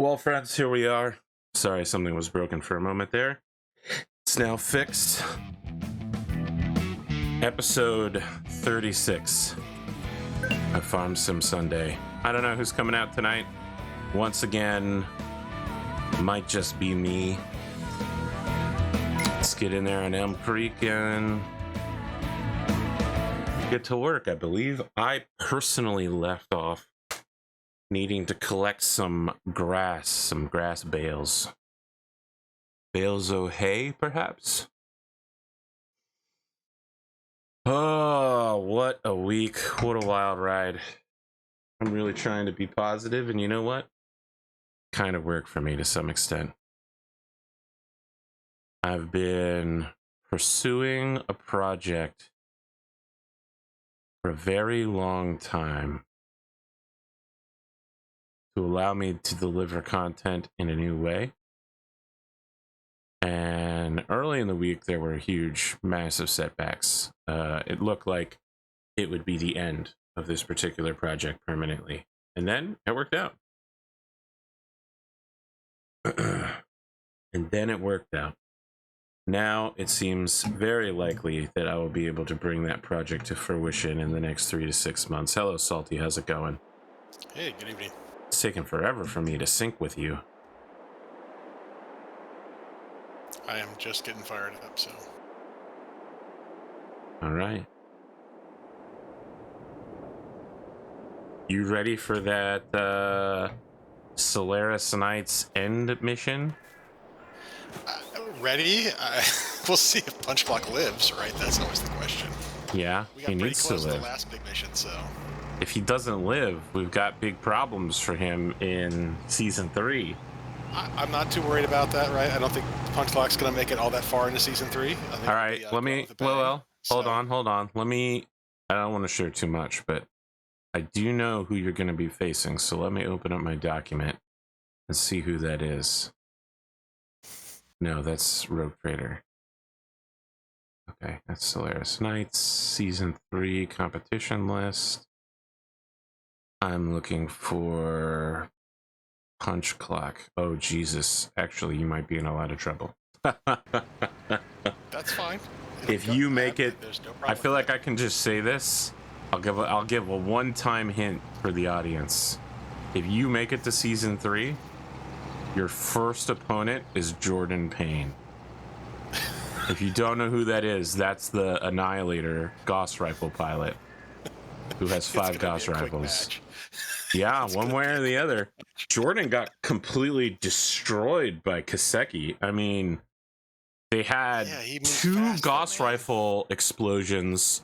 Well, friends, here we are. Sorry, something was broken for a moment there. It's now fixed. Episode 36 of Farm Sim Sunday. I don't know who's coming out tonight. Once again, might just be me. Let's get in there on Elm Creek and get to work. I believe I personally left off needing to collect some grass bales. Bales of hay, perhaps? Oh, what a week. What a wild ride. I'm really trying to be positive, and you know what? Kind of worked for me to some extent. I've been pursuing a project for a very long time to allow me to deliver content in a new way. And early in the week, there were huge, massive setbacks. It looked like it would be the end of this particular project permanently. And then it worked out. And then it worked out. Now it seems very likely that I will be able to bring that project to fruition in the next 3 to 6 months. Hello, Salty. How's it going? Hey, good evening. It's taken forever for me to sync with you. I am just getting fired up, so. All right. You ready for that Solaris Knights end mission? Ready? We'll see if Punch Clock lives, right? That's always the question. Yeah, We got he pretty needs to close to the live. last big mission, so. If he doesn't live, we've got big problems for him in Season 3. I'm not too worried about that, right? I don't think Punch Clock's going to make it all that far into Season 3. I think All right, let me... Well, hold on. Let me... I don't want to share too much, but I do know who you're going to be facing, so let me open up my document and see who that is. No, that's Rogue Trader. Okay, that's Solaris Knights, Season 3 competition list. I'm looking for Punch Clock. Oh, Jesus. Actually, you might be in a lot of trouble. That's fine. If you make it, there's no problem I feel like I can just say this. I'll give a one-time hint for the audience. If you make it to Season 3, your first opponent is Jordan Payne. If you don't know who that is, that's the Annihilator Gauss rifle pilot who has 5 Gauss rifles. Yeah, one way or the other. Jordan got completely destroyed by Kaseki. I mean, they had 2 Gauss rifle explosions,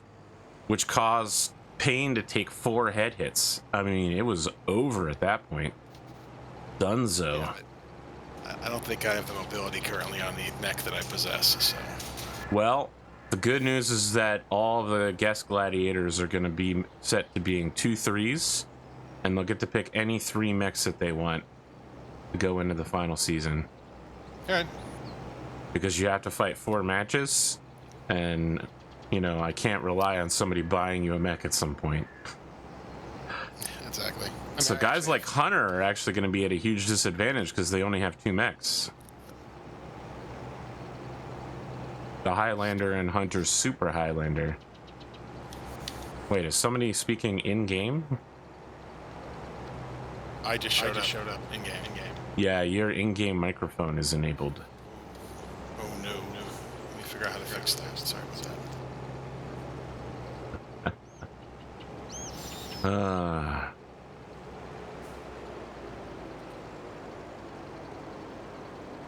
which caused Payne to take 4 head hits. I mean, it was over at that point. Dunzo. Yeah, I don't think I have the mobility currently on the neck that I possess, so. Well, the good news is that all the guest gladiators are going to be set to being 2 3s, and they'll get to pick any 3 mechs that they want to go into the final season. All right. Because you have to fight 4 matches, and, you know, I can't rely on somebody buying you a mech at some point. Exactly. So guys like Hunter are actually going to be at a huge disadvantage because they only have 2 mechs. The Highlander and Hunter's Super Highlander. Wait, is somebody speaking in-game? I just showed up in-game. Yeah, your in-game microphone is enabled. Oh, no. Let me figure out how to fix that. Sorry about that.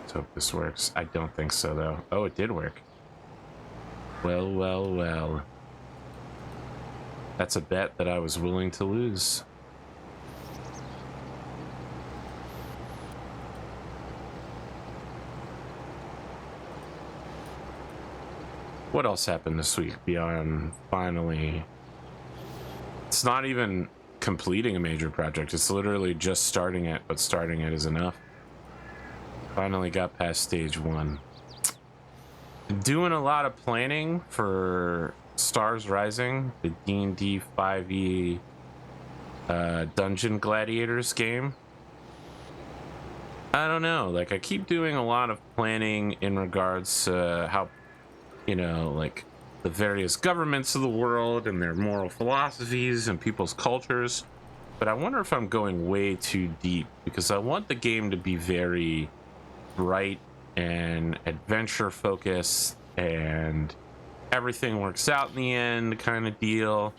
Let's hope this works. I don't think so, though. Oh, it did work. Well. That's a bet that I was willing to lose. What else happened this week beyond finally... It's not even completing a major project. It's literally just starting it, but starting it is enough. Finally got past stage 1. Doing a lot of planning for Stars Rising, the D&D 5e Dungeon Gladiators game. I don't know. Like, I keep doing a lot of planning in regards to how, you know, like the various governments of the world and their moral philosophies and people's cultures. But I wonder if I'm going way too deep, because I want the game to be very bright and adventure focused and everything works out in the end kind of deal,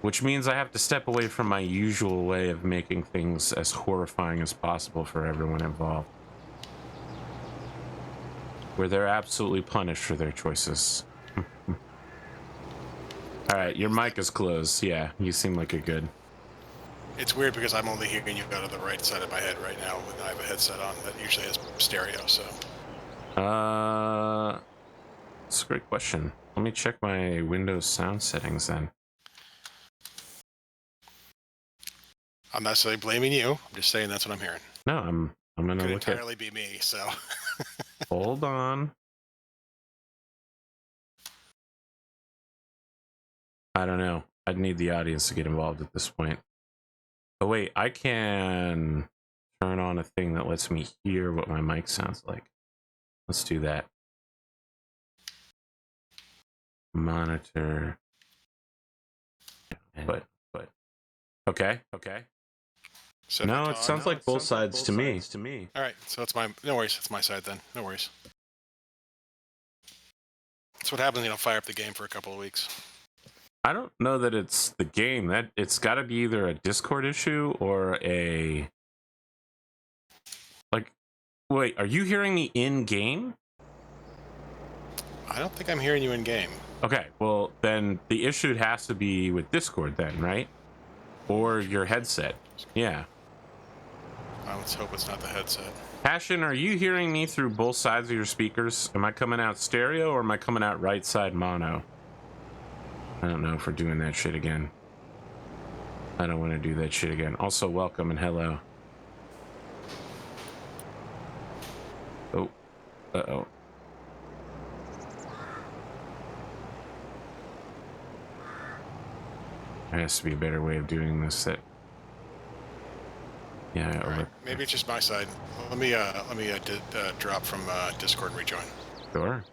which means I have to step away from my usual way of making things as horrifying as possible for everyone involved, where they're absolutely punished for their choices. All right, your mic is closed. Yeah, you seem like you're good. It's weird because I'm only hearing you out of the right side of my head right now when I have a headset on that usually has stereo, so. That's a great question. Let me check my Windows sound settings then. I'm not necessarily blaming you. I'm just saying that's what I'm hearing. No, I'm gonna Could look entirely be me, so. Hold on. I don't know. I'd need the audience to get involved at this point. Oh wait, I can turn on a thing that lets me hear what my mic sounds like. Let's do that. Monitor. But okay. So No, it sounds like both sides to me. All right, so it's no worries. It's my side then. No worries. That's what happens when you don't fire up the game for a couple of weeks. I don't know that it's the game. That it's got to be either a Discord issue or a like. Wait, are you hearing me in game? I don't think I'm hearing you in game. Okay, well then the issue has to be with Discord then, right? Or your headset. Yeah. Let's hope it's not the headset. Passion, are you hearing me through both sides of your speakers? Am I coming out stereo or am I coming out right side mono? I don't know if we're doing that shit again. I don't want to do that shit again. Also, welcome and hello. Oh. Uh-oh. There has to be a better way of doing this that... Yeah, all right. Maybe it's just my side. Let me drop from Discord and rejoin. Sure.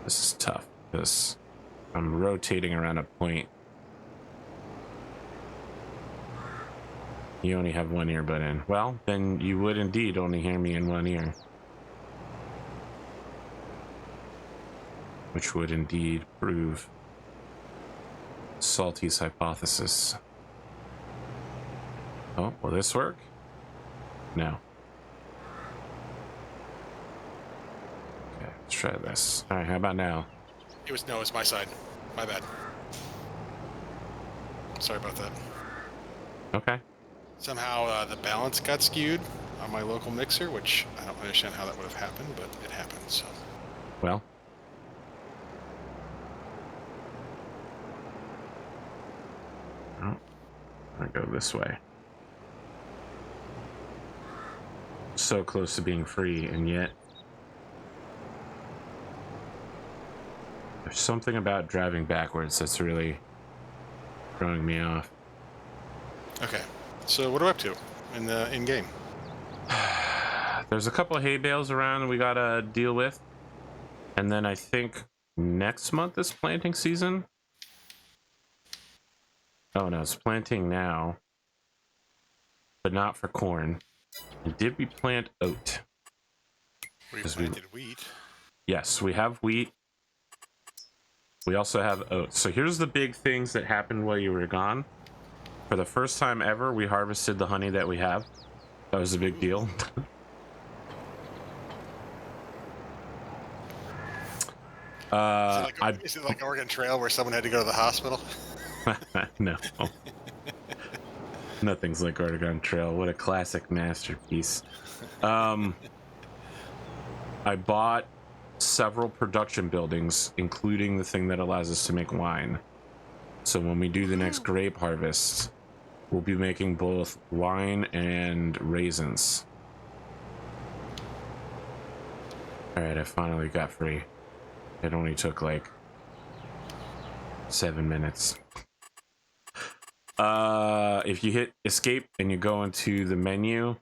This is tough because I'm rotating around a point. You only have one earbud in. Well, then you would indeed only hear me in one ear. Which would indeed prove Salty's hypothesis. Oh, will this work? No. Okay, let's try this. All right, how about now? It's my side. My bad. Sorry about that. Okay. Somehow the balance got skewed on my local mixer, which I don't understand how that would have happened, but it happened, so. Well. Oh, I go this way. So close to being free, and yet there's something about driving backwards that's really throwing me off. Okay, so what are we up to in game? There's a couple of hay bales around we gotta deal with, and then I think next month is planting season. Oh no, it's planting now, but not for corn. And did we plant oat? We planted wheat. Yes, we have wheat. We also have oats. So here's the big things that happened while you were gone. For the first time ever, we harvested the honey that we have. That was a big deal. Is it like Oregon Trail where someone had to go to the hospital? No. Nothing's like Oregon Trail. What a classic masterpiece. I bought several production buildings, including the thing that allows us to make wine. So when we do the next grape harvest, we'll be making both wine and raisins. All right, I finally got free. It only took like 7 minutes. If you hit escape and you go into the menu,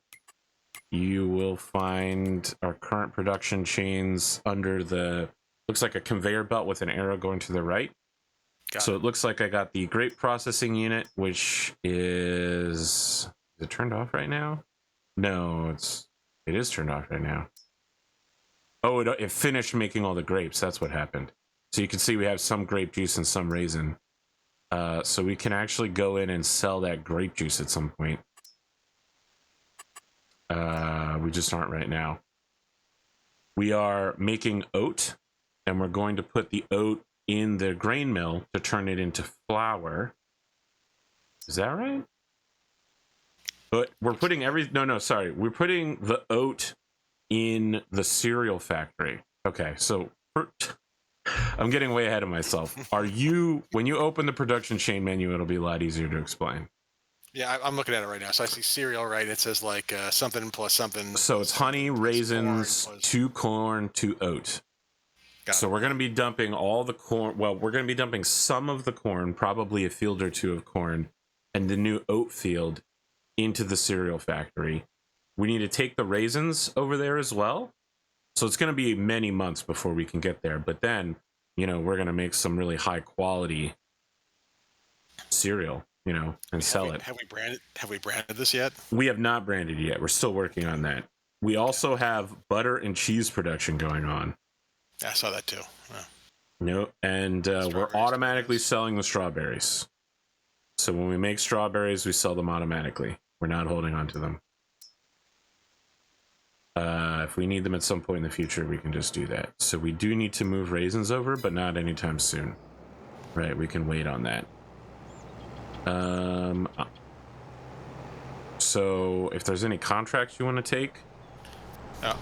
you will find our current production chains under the, looks like a conveyor belt with an arrow going to the right. So it looks like I got the grape processing unit, which is it turned off right now? No, it is turned off right now. Oh, it finished making all the grapes. That's what happened. So you can see we have some grape juice and some raisin. So we can actually go in and sell that grape juice at some point. We just aren't right now. We are making oat, and we're going to put the oat in the grain mill to turn it into flour. Is that right? But we're putting we're putting the oat in the cereal factory. Okay, so I'm getting way ahead of myself. When you open the production chain menu, it'll be a lot easier to explain. Yeah, I'm looking at it right now. So I see cereal, right? It says like something plus something. So it's honey, raisins, to corn, to oat. So we're going to be dumping all the corn. Well, we're going to be dumping some of the corn, probably a field or two of corn, and the new oat field into the cereal factory. We need to take the raisins over there as well. So it's going to be many months before we can get there. But then, we're going to make some really high quality cereal, and sell it. Have we branded this yet? We have not branded yet. We're still working on that. We also have butter and cheese production going on. I saw that too. Yeah. No, and we're automatically selling the strawberries. So when we make strawberries, we sell them automatically. We're not holding on to them. If we need them at some point in the future, we can just do that. So we do need to move raisins over, but not anytime soon. Right, we can wait on that. So if there's any contracts you want to take,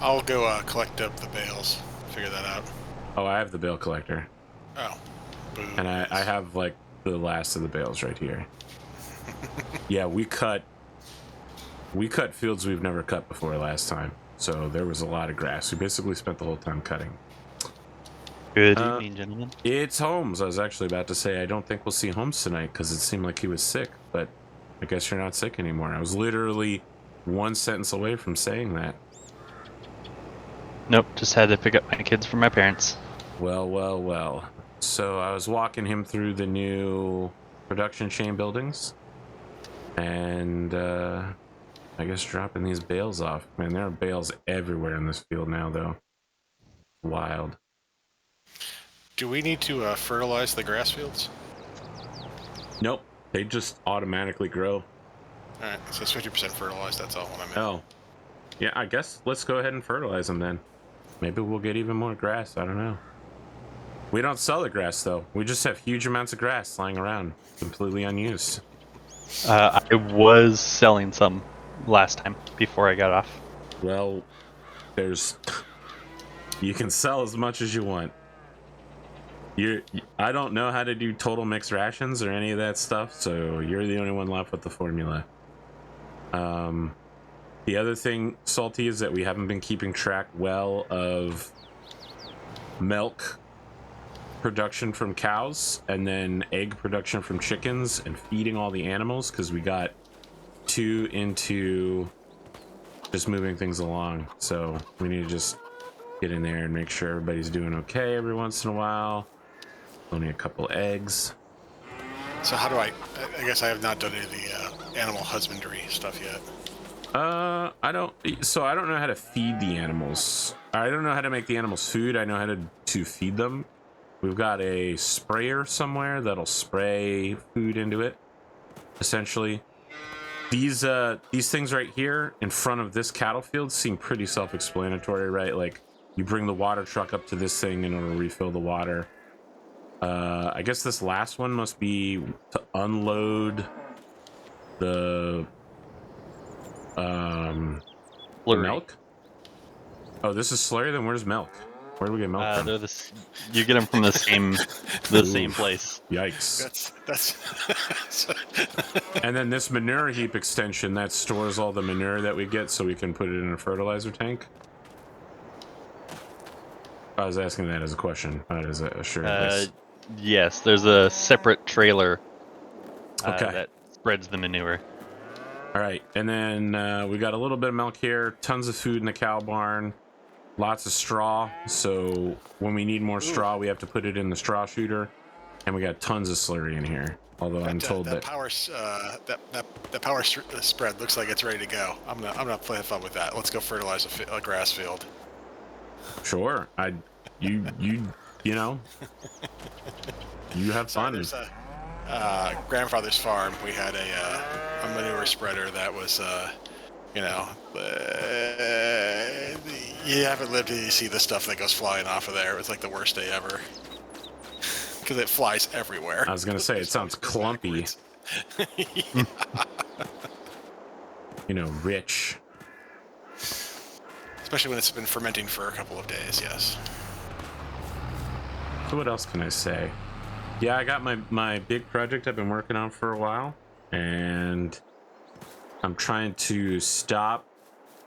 I'll go collect up the bales. Figure that out. Oh, I have the bale collector. Oh, boo. And I have like the last of the bales right here. Yeah, we cut fields we've never cut before last time, so there was a lot of grass. We basically spent the whole time cutting. Good evening, gentlemen. It's Holmes. I was actually about to say I don't think we'll see Holmes tonight because it seemed like he was sick, but I guess you're not sick anymore. I was literally one sentence away from saying that. Nope, just had to pick up my kids from my parents. Well. So I was walking him through the new production chain buildings, and I guess dropping these bales off. Man, there are bales everywhere in this field now, though. Wild. Do we need to fertilize the grass fields? Nope, they just automatically grow. All right, so it's 50% fertilized. That's all what I meant. Oh, yeah. I guess let's go ahead and fertilize them then. Maybe we'll get even more grass. I don't know. We don't sell the grass though. We just have huge amounts of grass lying around, completely unused. I was selling some last time before I got off. Well, you can sell as much as you want. I don't know how to do total mixed rations or any of that stuff, so you're the only one left with the formula. The other thing, Salty, is that we haven't been keeping track well of milk production from cows and then egg production from chickens and feeding all the animals, because we got too into just moving things along. So we need to just get in there and make sure everybody's doing okay every once in a while. Only a couple eggs. So how do I guess I have not done any of the animal husbandry stuff yet. I don't know how to feed the animals. I don't know how to make the animals food. I know how to feed them. We've got a sprayer somewhere that'll spray food into it, essentially. These things right here in front of this cattle field seem pretty self-explanatory, right? Like, you bring the water truck up to this thing and it'll refill the water. I guess this last one must be to unload the milk. Oh, this is slurry. Then where's milk? Where do we get milk from? You get them from the same place. Yikes! That's And then this manure heap extension that stores all the manure that we get, so we can put it in a fertilizer tank. I was asking that as a question, not as a sure list. Yes, there's a separate trailer Okay. that spreads the manure. All right, and then we got a little bit of milk here, tons of food in the cow barn, lots of straw. So when we need more straw, we have to put it in the straw shooter, and we got tons of slurry in here. Although I'm told that power spread looks like it's ready to go. I'm not playing fun with that. Let's go fertilize a grass field. sure, you know, you have fun. There's grandfather's farm. We had a manure spreader that was, you haven't lived till you see the stuff that goes flying off of there. It was like the worst day ever. Because it flies everywhere. I was gonna say, it sounds clumpy. Yeah. You know, rich. Especially when it's been fermenting for a couple of days, yes. So what else can I say? Yeah, I got my big project I've been working on for a while, and I'm trying to stop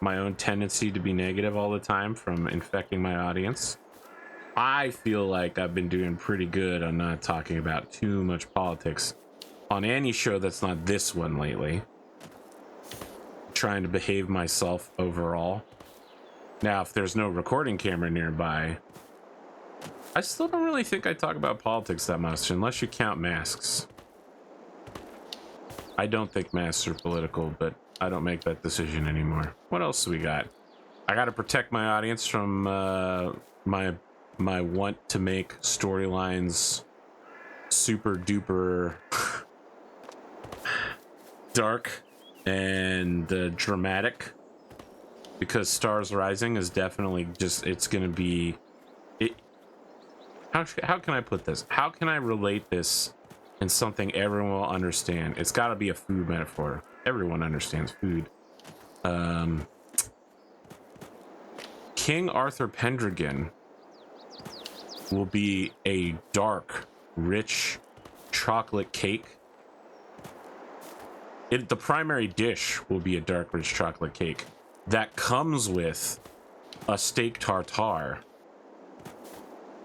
my own tendency to be negative all the time from infecting my audience. I feel like I've been doing pretty good on not talking about too much politics on any show that's not this one lately. Trying to behave myself overall. Now, if there's no recording camera nearby, I still don't really think I talk about politics that much, unless you count masks. I don't think masks are political, but I don't make that decision anymore. What else do we got? I got to protect my audience from my want to make storylines super duper dark and dramatic, because Stars Rising is definitely just, it's gonna be it. How can I put this? How can I relate this in something everyone will understand? It's got to be a food metaphor. Everyone understands food. King Arthur Pendragon will be a dark, rich chocolate cake. The primary dish will be a dark, rich chocolate cake that comes with a steak tartare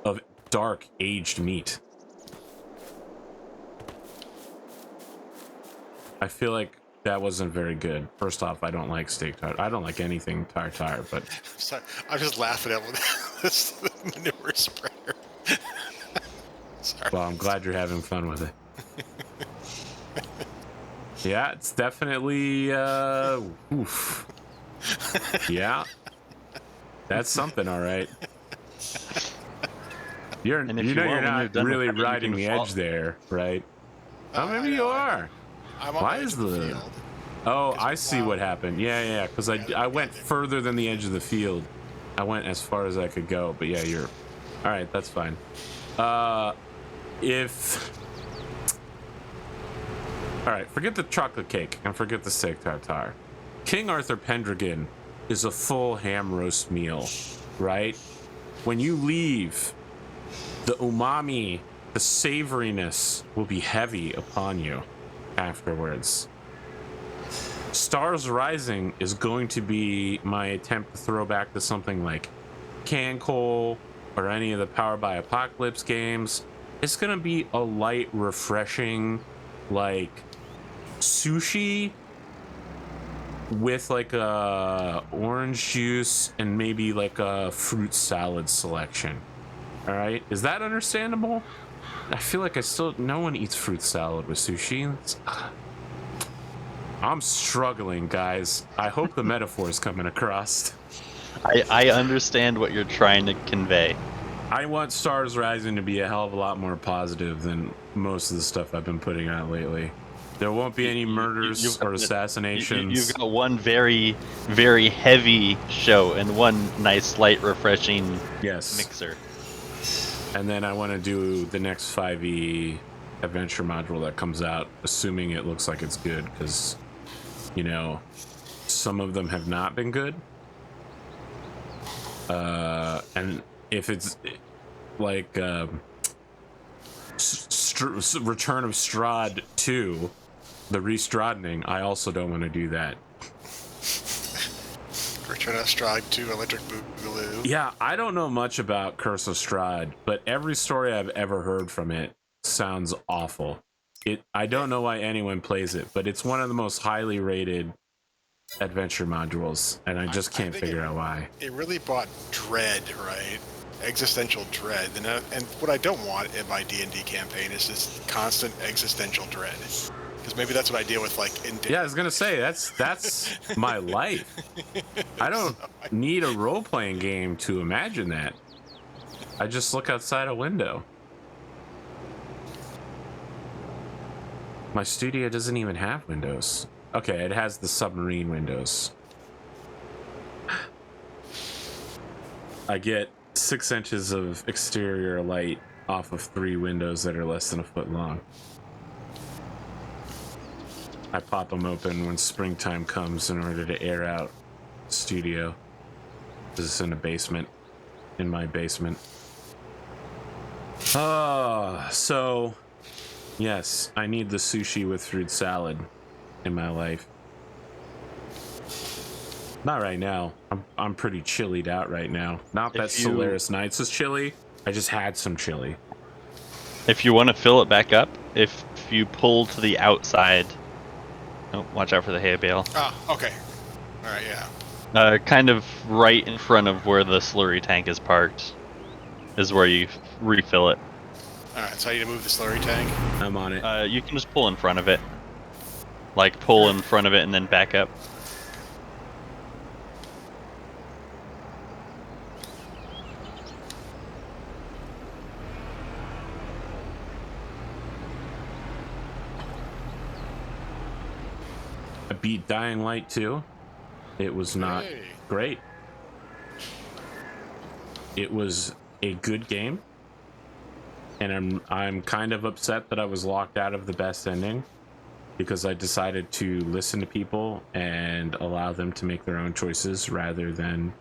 of dark, aged meat. I feel like that wasn't very good. First off, I don't like steak tartare. I don't like anything tartare, but... Sorry, I'm just laughing at this manure spreader. Sorry. Well, I'm glad you're having fun with it. Yeah, it's definitely oof. Yeah. That's something, all right. You're not really riding the edge there, right? Oh, maybe you are. Why is the field? Oh, I see what happened. Yeah, because I went further than the edge of the field. I went as far as I could go, but yeah, you're all right. That's fine. All right, forget the chocolate cake and forget the steak tartare. King Arthur Pendragon is a full ham roast meal, right? When you leave, the umami, the savoriness will be heavy upon you afterwards. Stars Rising is going to be my attempt to throw back to something like Can Coal or any of the Powered by Apocalypse games. It's going to be a light, refreshing, like sushi with like a orange juice and maybe like a fruit salad selection. All right, is that understandable? I feel like no one eats fruit salad with sushi. I'm struggling, guys. I hope the metaphor is coming across. I understand what you're trying to convey. I want Stars Rising to be a hell of a lot more positive than most of the stuff I've been putting out lately. There won't be any murders or assassinations. You've got one very, very heavy show and one nice, light, refreshing mixer. And then I want to do the next 5e adventure module that comes out, assuming it looks like it's good, because, you know, some of them have not been good. And if it's like Return of Strahd 2, the Restradening, I also don't want to do that. Return of Strahd to Electric Boogaloo. Yeah, I don't know much about Curse of Strahd, but every story I've ever heard from it sounds awful. I don't know why anyone plays it, but it's one of the most highly rated adventure modules, and I just can't figure out why. It really brought dread, right? Existential dread, and what I don't want in my D&D campaign is this constant existential dread. Because maybe that's what I deal with, like, in... Yeah, I was gonna say, that's my life. I don't need a role-playing game to imagine that. I just look outside a window. My studio doesn't even have windows. Okay, it has the submarine windows. I get 6 inches of exterior light off of 3 windows that are less than a foot long. I pop them open when springtime comes in order to air out the studio. This is in a basement, in my basement. So yes, I need the sushi with fruit salad in my life. Not right now. I'm pretty chillied out right now. Not that Solaris Nights is chilly. I just had some chili. If you want to fill it back up, if you pull to the outside... Oh, watch out for the hay bale. Oh, okay. Alright, yeah. Kind of right in front of where the slurry tank is parked is where you refill it. Alright, so I need to move the slurry tank? I'm on it. You can just pull in front of it. Like, pull in front of it and then back up. I beat Dying Light 2. It was not great. It was a good game, and I'm kind of upset that I was locked out of the best ending because I decided to listen to people and allow them to make their own choices rather than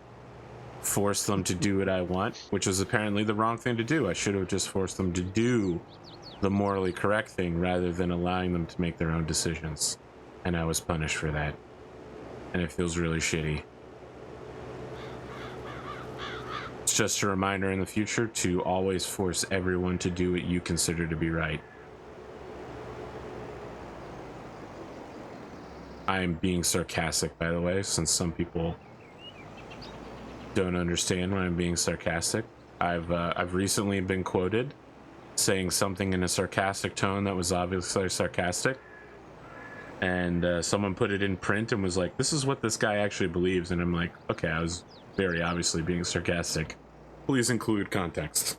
force them to do what I want, which was apparently the wrong thing to do. I should have just forced them to do the morally correct thing rather than allowing them to make their own decisions. And I was punished for that. And it feels really shitty. It's just a reminder in the future to always force everyone to do what you consider to be right. I am being sarcastic, by the way, since some people don't understand when I'm being sarcastic. I've recently been quoted saying something in a sarcastic tone that was obviously sarcastic. And someone put it in print and was like, this is what this guy actually believes. And I'm like, okay, I was very obviously being sarcastic. Please include context.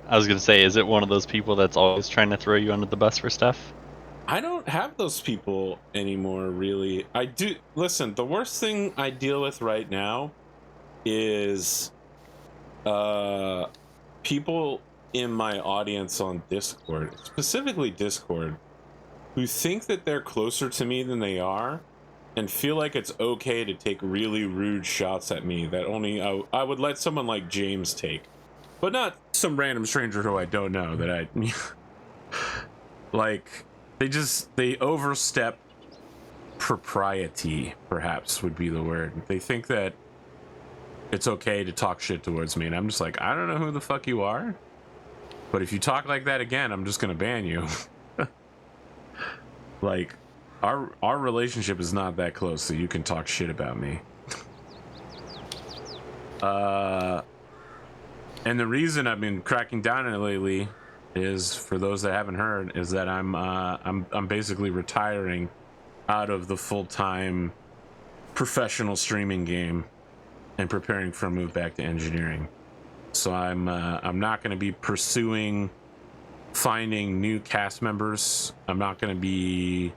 I was going to say, is it one of those people that's always trying to throw you under the bus for stuff? I don't have those people anymore, really. I do. Listen, the worst thing I deal with right now is people in my audience on Discord, specifically Discord, who think that they're closer to me than they are and feel like it's okay to take really rude shots at me that only I would let someone like James take, but not some random stranger who I don't know that I like. They overstep propriety, perhaps would be the word. They think that it's okay to talk shit towards me, and I'm just like, I don't know who the fuck you are, but if you talk like that again, I'm just gonna ban you. Like, our relationship is not that close, so you can talk shit about me. And the reason I've been cracking down on it lately is, for those that haven't heard, is that I'm basically retiring out of the full-time professional streaming game and preparing for a move back to engineering. So I'm not going to be pursuing finding new cast members. I'm not going to be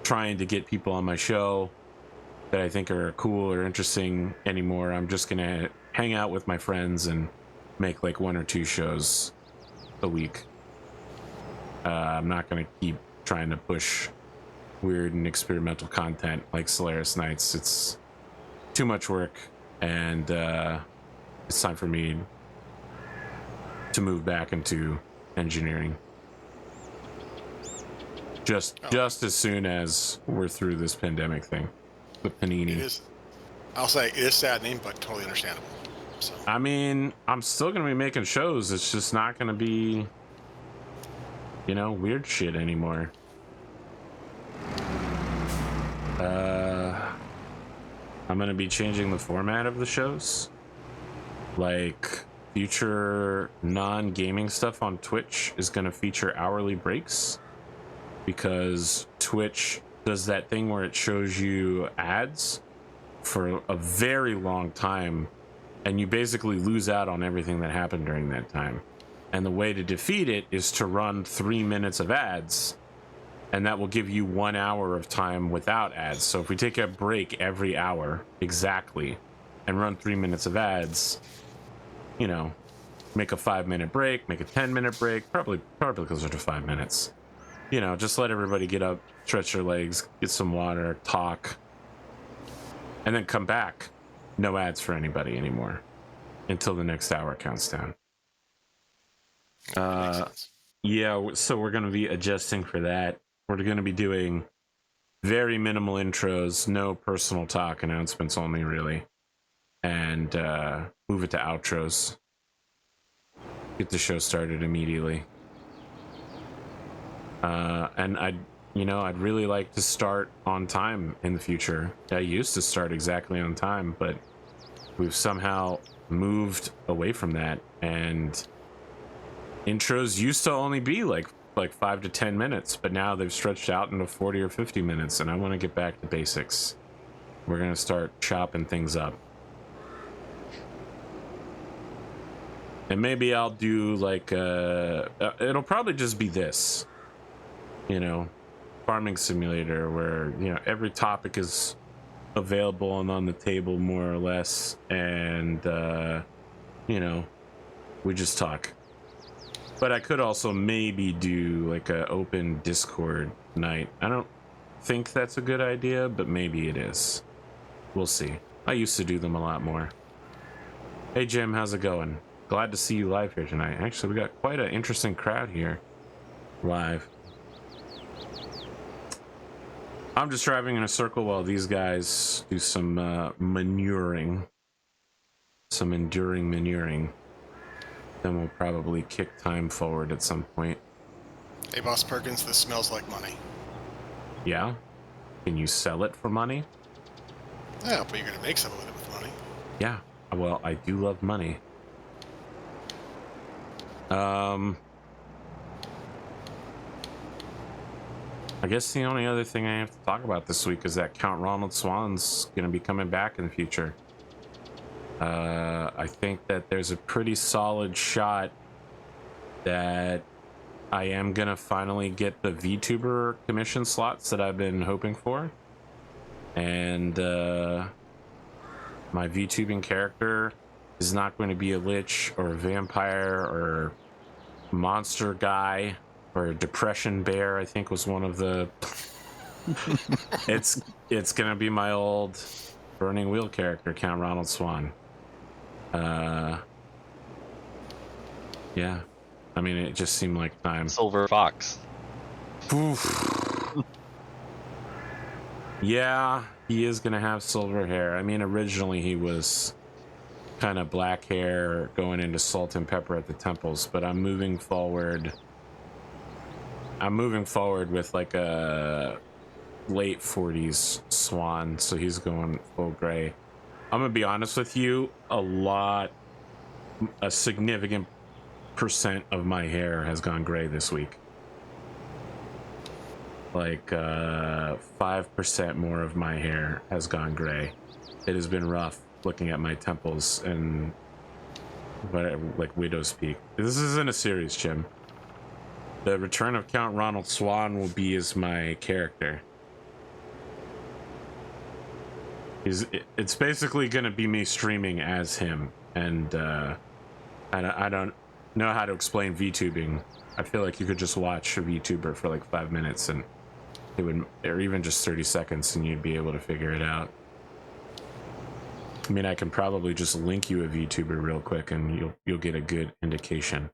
trying to get people on my show that I think are cool or interesting anymore. I'm just going to hang out with my friends and make like 1 or 2 shows a week. I'm not going to keep trying to push weird and experimental content like Solaris Nights. It's too much work, and it's time for me to move back into engineering. Just as soon as we're through this pandemic thing, the panini. I'll say it is saddening, but totally understandable. So. I mean, I'm still gonna be making shows. It's just not gonna be, weird shit anymore. I'm gonna be changing the format of the shows. Like, future non-gaming stuff on Twitch is gonna feature hourly breaks, because Twitch does that thing where it shows you ads for a very long time, and you basically lose out on everything that happened during that time. And the way to defeat it is to run 3 minutes of ads, and that will give you 1 hour of time without ads. So if we take a break every hour exactly and run 3 minutes of ads, make a 5-minute break, make a 10-minute break, probably closer to 5 minutes. Just let everybody get up, stretch their legs, get some water, talk, and then come back. No ads for anybody anymore until the next hour counts down. Yeah, so we're going to be adjusting for that. We're going to be doing very minimal intros, no personal talk, announcements only, really. And move it to outros. Get the show started immediately. And I'd really like to start on time in the future. I used to start exactly on time, but we've somehow moved away from that, and intros used to only be like 5 to 10 minutes, but now they've stretched out into 40 or 50 minutes, and I want to get back to basics. We're going to start chopping things up. And maybe I'll do like it'll probably just be this, farming simulator, where every topic is available and on the table more or less, and we just talk. But I could also maybe do like an open Discord night. I don't think that's a good idea, but maybe it is. We'll see. I used to do them a lot more. Hey Jim, how's it going? Glad to see you live here tonight. Actually, we got quite an interesting crowd here live. I'm just driving in a circle while these guys do some manuring. Some enduring manuring. Then we'll probably kick time forward at some point. Hey, Boss Perkins, this smells like money. Yeah? Can you sell it for money? Yeah, but you're going to make something with it with money. Yeah. Well, I do love money. I guess the only other thing I have to talk about this week is that Count Ronald Swan's going to be coming back in the future. I think that there's a pretty solid shot that I am going to finally get the VTuber commission slots that I've been hoping for. And my VTubing character is not going to be a lich or a vampire or monster guy or a depression bear, I think was one of the... It's going to be my old Burning Wheel character, Count Ronald Swan. Yeah, I mean, it just seemed like time. Silver Fox. Oof. Yeah, he is gonna have silver hair. I mean, originally he was kind of black hair going into salt and pepper at the temples, but I'm moving forward with like a late 40s swan, so he's going full gray. I'm gonna be honest with you, a significant percent of my hair has gone gray this week. Like 5% more of my hair has gone gray. It has been rough looking at my temples and like Widow's Peak. This isn't a series, Jim. The return of Count Ronald Swan will be as my character. It's basically going to be me streaming as him, and I don't know how to explain VTubing. I feel like you could just watch a VTuber for like 5 minutes and it would, or even just 30 seconds, and you'd be able to figure it out. I mean, I can probably just link you a VTuber real quick and you'll get a good indication.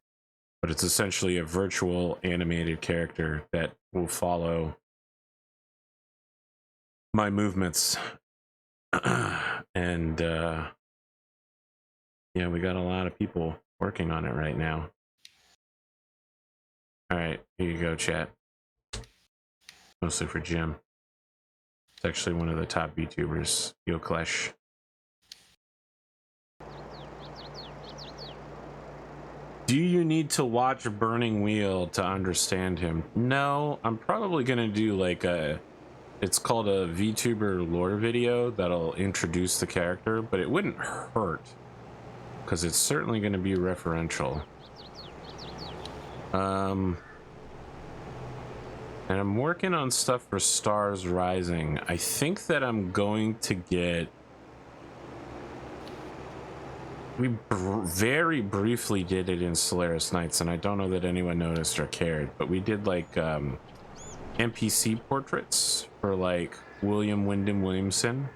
But it's essentially a virtual animated character that will follow my movements And yeah, we got a lot of people working on it right now. All right, here you go, chat. Mostly for Jim. It's actually one of the top YouTubers, Yoklesh. Do you need to watch Burning Wheel to understand him? No, I'm probably gonna do like it's called a VTuber lore video that'll introduce the character, but it wouldn't hurt because it's certainly gonna be referential. And I'm working on stuff for Stars Rising. I think that I'm going to get... We very briefly did it in Solaris Nights, and I don't know that anyone noticed or cared, but we did like NPC portraits for like William Wyndham Williamson.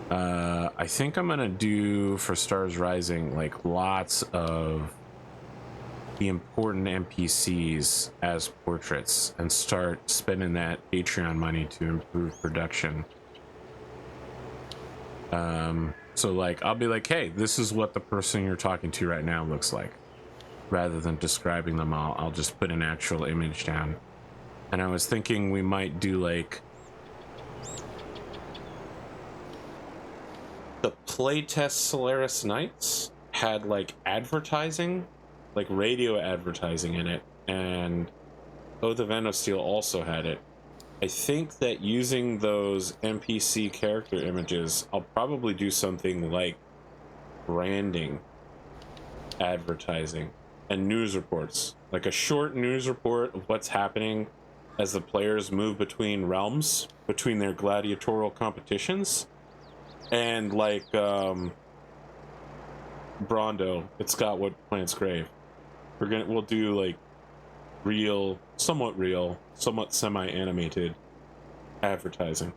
I think I'm gonna do for Stars Rising like lots of the important NPCs as portraits and start spending that Patreon money to improve production. So like I'll be like, hey, this is what the person you're talking to right now looks like. Rather than describing them, I'll just put an actual image down. And I was thinking we might do like the playtest Solaris Nights had like advertising, like radio advertising in it, and Oath of Enosteel also had it. I think that using those NPC character images, I'll probably do something like branding, advertising, and news reports. Like a short news report of what's happening as the players move between realms, between their gladiatorial competitions. And like Brondo, it's got what plants grave. We'll do like real, somewhat semi-animated advertising.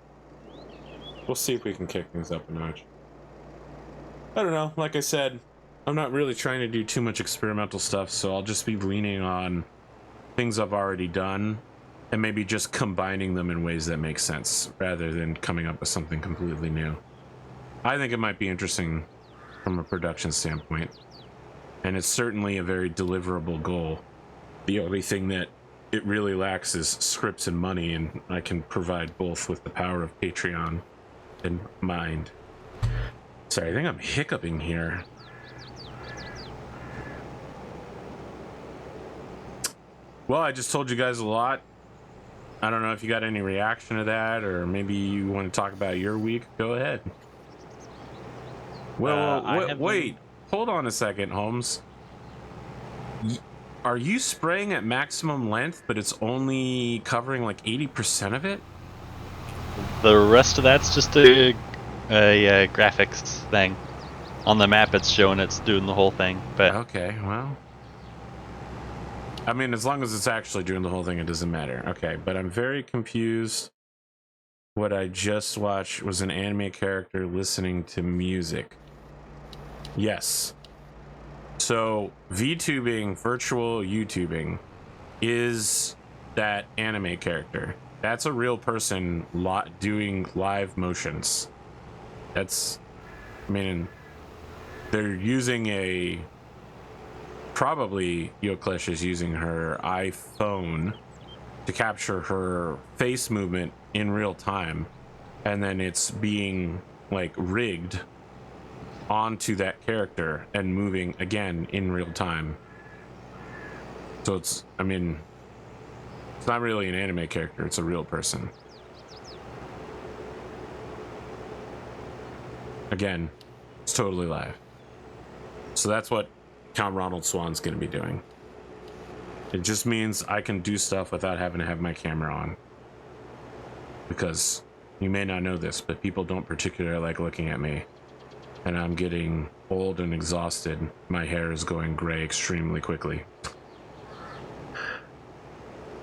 We'll see if we can kick things up a notch. I don't know, like I said, I'm not really trying to do too much experimental stuff, so I'll just be leaning on things I've already done and maybe just combining them in ways that make sense rather than coming up with something completely new. I think it might be interesting from a production standpoint, and it's certainly a very deliverable goal. The only thing that it really lacks is scripts and money, and I can provide both with the power of Patreon in mind. Sorry, I think I'm hiccuping here. Well, I just told you guys a lot. I don't know if you got any reaction to that, or maybe you want to talk about your week. Go ahead. Well, wait. Hold on a second, Holmes. Are you spraying at maximum length, but it's only covering like 80% of it? The rest of that's just a graphics thing. On the map, it's showing it's doing the whole thing. But okay, well, I mean, as long as it's actually doing the whole thing, it doesn't matter. Okay, but I'm very confused. What I just watched was an anime character listening to music. Yes. So VTubing, virtual YouTubing, is that anime character. That's a real person doing live motions. That's, I mean, they're using probably Yoklesh is using her iPhone to capture her face movement in real time, and then it's being like rigged onto that character and moving again in real time. So it's, I mean, it's not really an anime character, it's a real person. Again, it's totally live. So that's what Count Ronald Swan's gonna be doing. It just means I can do stuff without having to have my camera on. Because you may not know this, but people don't particularly like looking at me. And I'm getting old and exhausted. My hair is going gray extremely quickly.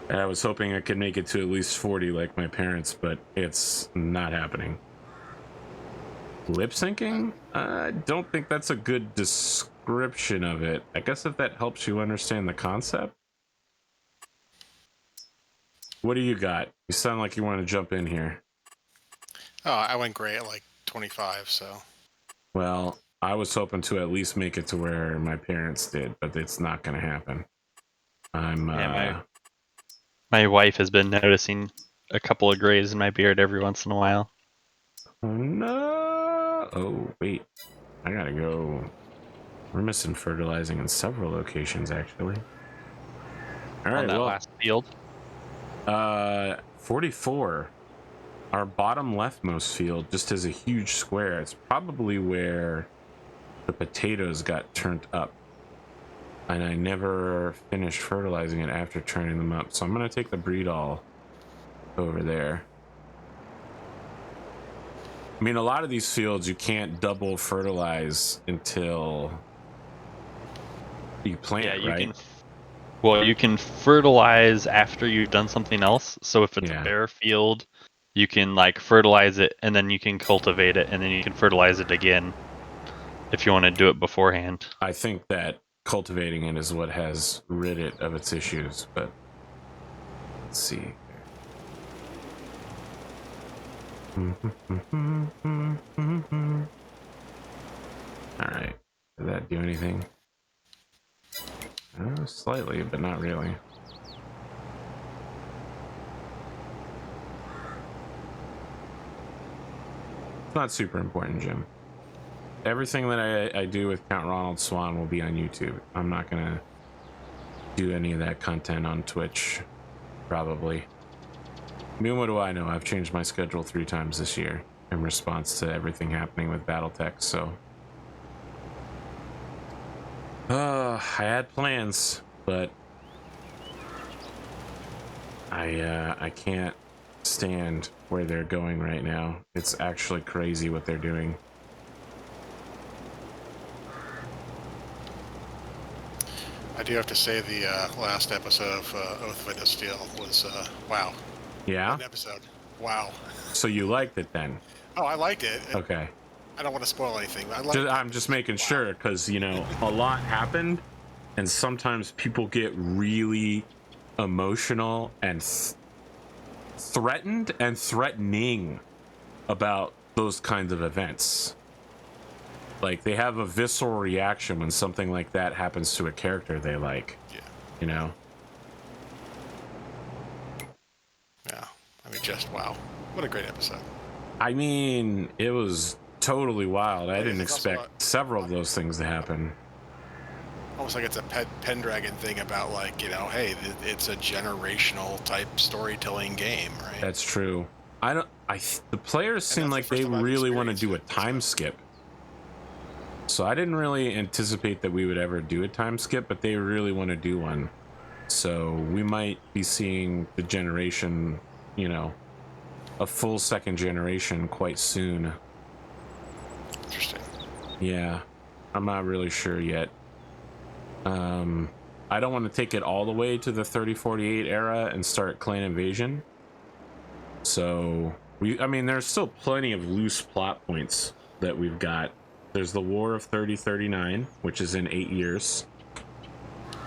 And I was hoping I could make it to at least 40 like my parents, but it's not happening. Lip syncing? I don't think that's a good description of it. I guess if that helps you understand the concept. What do you got? You sound like you want to jump in here. Oh, I went gray at like 25, so. Well, I was hoping to at least make it to where my parents did, but it's not going to happen. My wife has been noticing a couple of grays in my beard every once in a while. Oh, no. Oh, wait. I got to go. We're missing fertilizing in several locations, actually. All right, On that well, last field. 44. Our bottom leftmost field just has a huge square. It's probably where the potatoes got turned up. And I never finished fertilizing it after turning them up. So I'm going to take the breed all over there. I mean, a lot of these fields you can't double fertilize until you plant, right? You can fertilize after you've done something else. So if it's a bare field, you can like fertilize it and then you can cultivate it and then you can fertilize it again if you want to do it beforehand. I think that cultivating it is what has rid it of its issues, but let's see. All right, did that do anything? Slightly, but not really. It's not super important, Jim. Everything that I do with Count Ronald Swan will be on YouTube. I'm not gonna do any of that content on Twitch, probably. I mean, what do I know? I've changed my schedule 3 times this year in response to everything happening with Battletech, so... I had plans, but I can't stand where they're going right now. It's actually crazy what they're doing. I do have to say the last episode of Oath of Steel was wow. Yeah? An episode. Wow. So you liked it then? Oh, I liked it. Okay. I don't want to spoil anything. I'm just making sure, because, you know, a lot happened, and sometimes people get really emotional and threatened and threatening about those kinds of events. Like, they have a visceral reaction when something like that happens to a character they like. Yeah. You know? Yeah. I mean, just wow. What a great episode. I mean, it was totally wild. I didn't expect several of those things to happen. Almost like it's a Pendragon thing about, like, you know, hey, it's a generational type storytelling game, right? That's true. The players seem like they really want to do a time skip. So I didn't really anticipate that we would ever do a time skip, but they really want to do one. So we might be seeing the generation, you know, a full second generation quite soon. Interesting. Yeah, I'm not really sure yet. I don't want to take it all the way to the 3048 era and start clan invasion. So I mean, there's still plenty of loose plot points that we've got. There's the War of 3039, which is in 8 years.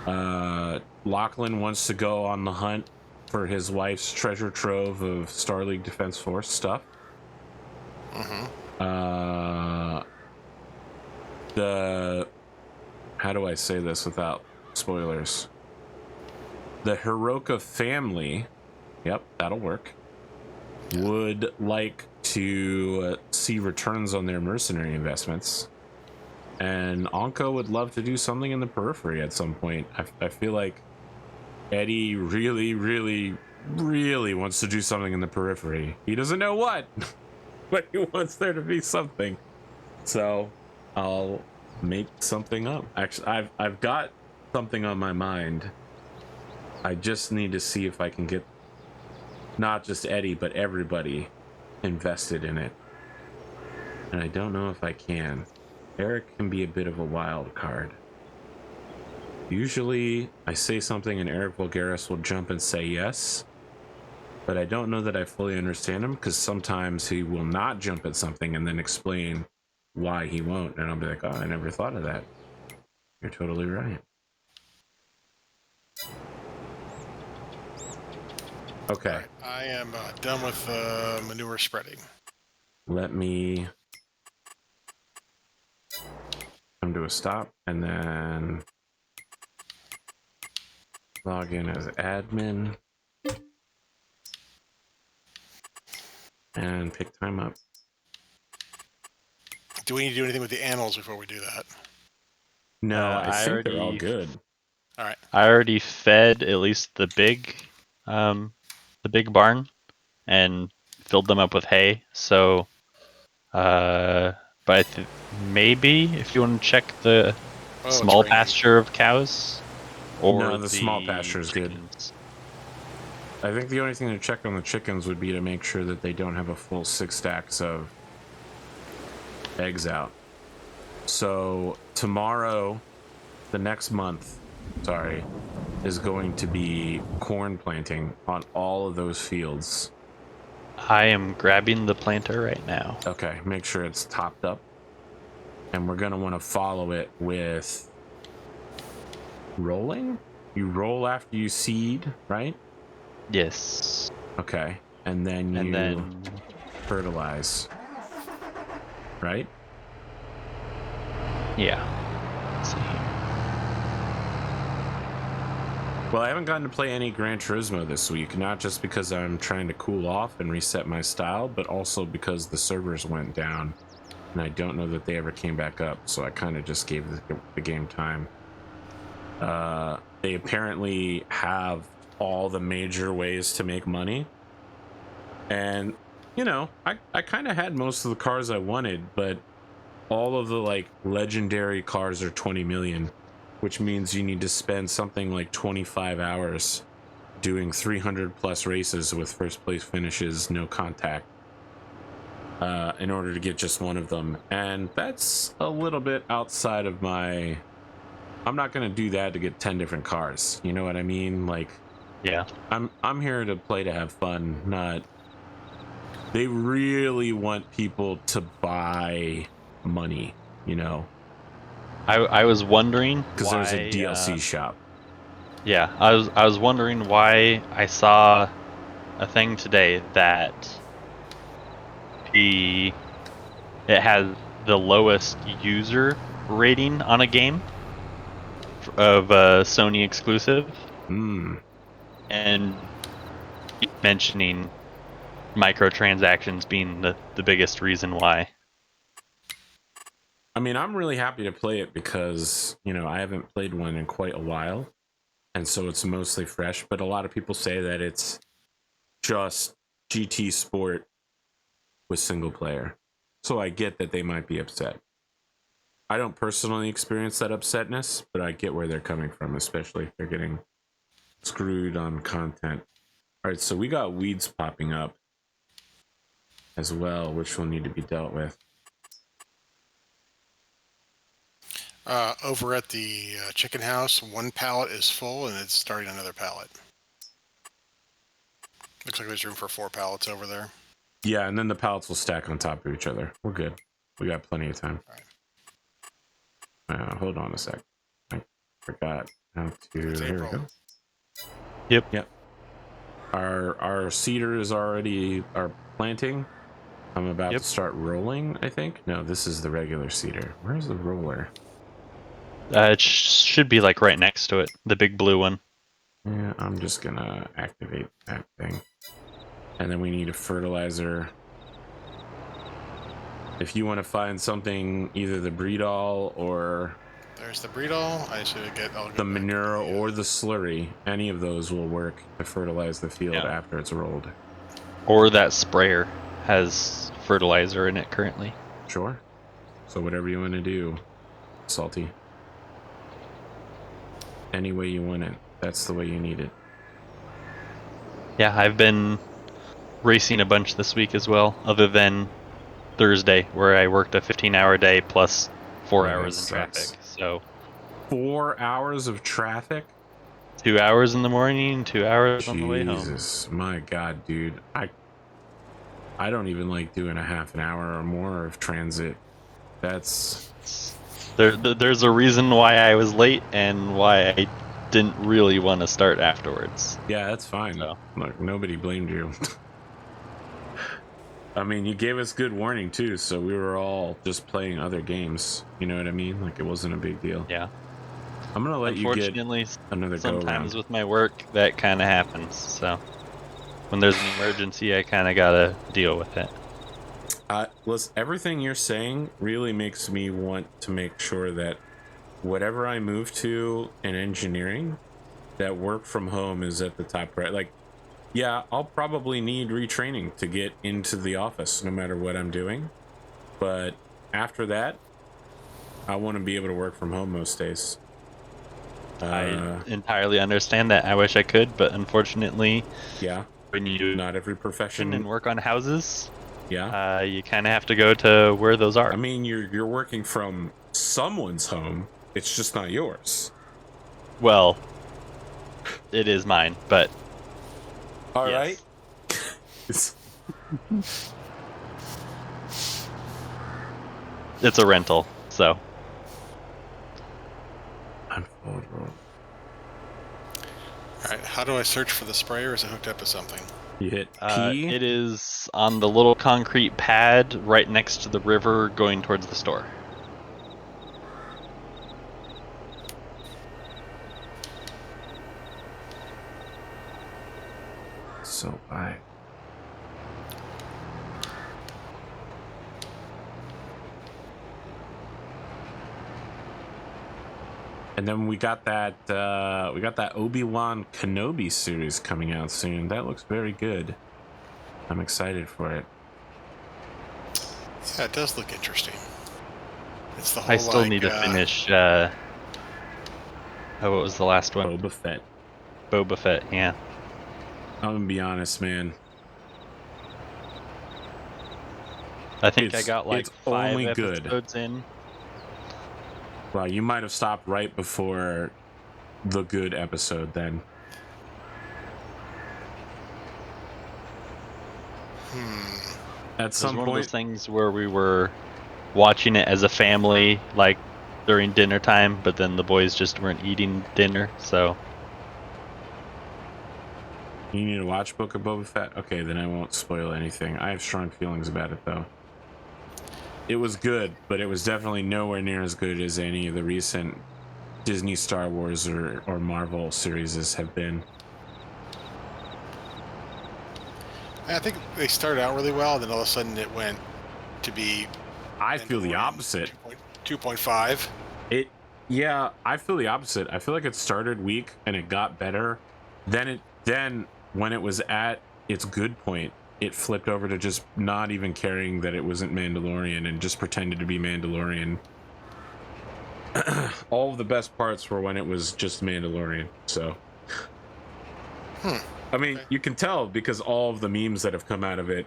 Lachlan wants to go on the hunt for his wife's treasure trove of Star League Defense Force stuff. How do I say this without spoilers? The Hiroka family, yep, that'll work, would like to see returns on their mercenary investments. And Anko would love to do something in the periphery at some point. I feel like Eddie really, really, really wants to do something in the periphery. He doesn't know what, but he wants there to be something. So I'll make something up. Actually, I've got something on my mind. I just need to see if I can get not just Eddie, but everybody invested in it. And I don't know if I can. Eric can be a bit of a wild card. Usually I say something and Eric Vulgaris will jump and say yes, but I don't know that I fully understand him, because sometimes he will not jump at something and then explain why he won't, and I'll be like, oh, I never thought of that. You're totally right. Okay. Right. I am done with manure spreading. Let me come to a stop, and then log in as admin and pick time up. Do we need to do anything with the animals before we do that? No, I think they're all good. All right. I already fed at least the big barn and filled them up with hay. So, but maybe if you want to check the small pasture of cows, or no, the small pasture is good. I think the only thing to check on the chickens would be to make sure that they don't have a full 6 stacks of eggs out. So tomorrow, the next month, sorry, is going to be corn planting on all of those fields. I am grabbing the planter right now. Okay, make sure it's topped up. And we're going to want to follow it with rolling. You roll after you seed, right? Yes. Okay, and then you fertilize, right? Yeah. Let's see here. Well, I haven't gotten to play any Gran Turismo this week, not just because I'm trying to cool off and reset my style, but also because the servers went down, and I don't know that they ever came back up, so I kind of just gave the game time. They apparently have all the major ways to make money, and you know, I kind of had most of the cars I wanted, but all of the like legendary cars are 20 million, which means you need to spend something like 25 hours doing 300 plus races with first place finishes, no contact, in order to get just one of them. And that's a little bit outside of my, I'm not going to do that to get 10 different cars. You know what I mean? Like, yeah, I'm here to play to have fun, not, they really want people to buy money, you know. I was wondering because there's a DLC shop. Yeah, I was wondering why I saw a thing today that it has the lowest user rating on a game of a Sony exclusive. And mentioning microtransactions being the biggest reason why. I mean, I'm really happy to play it because, you know, I haven't played one in quite a while, and so it's mostly fresh, but a lot of people say that it's just GT Sport with single player. So I get that they might be upset. I don't personally experience that upsetness, but I get where they're coming from, especially if they're getting screwed on content. All right, so we got weeds popping up as well, which will need to be dealt with. Over at the chicken house, one pallet is full and it's starting another pallet. Looks like there's room for 4 pallets over there. Yeah, and then the pallets will stack on top of each other. We're good. We got plenty of time. All right. Hold on a sec. I forgot how to. There we go. Yep. Our seeder is already planting. I'm about to start rolling, I think. No, this is the regular seeder. Where's the roller? It should be like right next to it, the big blue one. Yeah, I'm just gonna activate that thing. And then we need a fertilizer. If you want to find something, either the breedall or... There's the breedall. I should get... the manure or the slurry. Any of those will work to fertilize the field after it's rolled. Or that sprayer has fertilizer in it currently. Sure. So whatever you want to do, Salty. Any way you want it. That's the way you need it. Yeah, I've been racing a bunch this week as well, other than Thursday, where I worked a 15-hour day plus 4 hours in traffic. So 4 hours of traffic? 2 hours in the morning, 2 hours on the way home. Jesus, my God, dude. I don't even like doing a half an hour or more of transit. That's... There's a reason why I was late and why I didn't really want to start afterwards. Yeah, that's fine. So. Look, nobody blamed you. I mean, you gave us good warning too, so we were all just playing other games. You know what I mean? Like, it wasn't a big deal. Yeah. I'm gonna let you get another go around. Sometimes with my work, that kind of happens. So when there's an emergency, I kind of gotta deal with it. Listen, everything you're saying really makes me want to make sure that whatever I move to in engineering, that work from home is at the top right. Like, yeah, I'll probably need retraining to get into the office no matter what I'm doing. But after that, I want to be able to work from home most days. I entirely understand that. I wish I could, but unfortunately, yeah, when you not every profession and work on houses, yeah, you kind of have to go to where those are. I mean, you're working from someone's home. It's just not yours. Well, it is mine, but all yes. right. It's a rental, so. Alright, how do I search for the sprayer? Is it hooked up to something? You hit P? It is on the little concrete pad right next to the river going towards the store. So and then we got that Obi-Wan Kenobi series coming out soon. That looks very good. I'm excited for it. Yeah, it does look interesting. It's the whole, I still need to finish what was the last one? Boba Fett, yeah. I'm gonna be honest, man. I think I got like 5 episodes good. in. Well, you might have stopped right before the good episode then. At some point, one of those things where we were watching it as a family, like during dinner time, but then the boys just weren't eating dinner, so. You need to watch Book of Boba Fett? Okay, then I won't spoil anything. I have strong feelings about it, though. It was good, but it was definitely nowhere near as good as any of the recent Disney, Star Wars, or Marvel series have been. I think they started out really well, and then all of a sudden it went to be... I feel the opposite. 2.5. Yeah, I feel the opposite. I feel like it started weak and it got better. Then when it was at its good point, it flipped over to just not even caring that it wasn't Mandalorian and just pretended to be Mandalorian. All of the best parts were when it was just Mandalorian, so. I mean, you can tell because all of the memes that have come out of it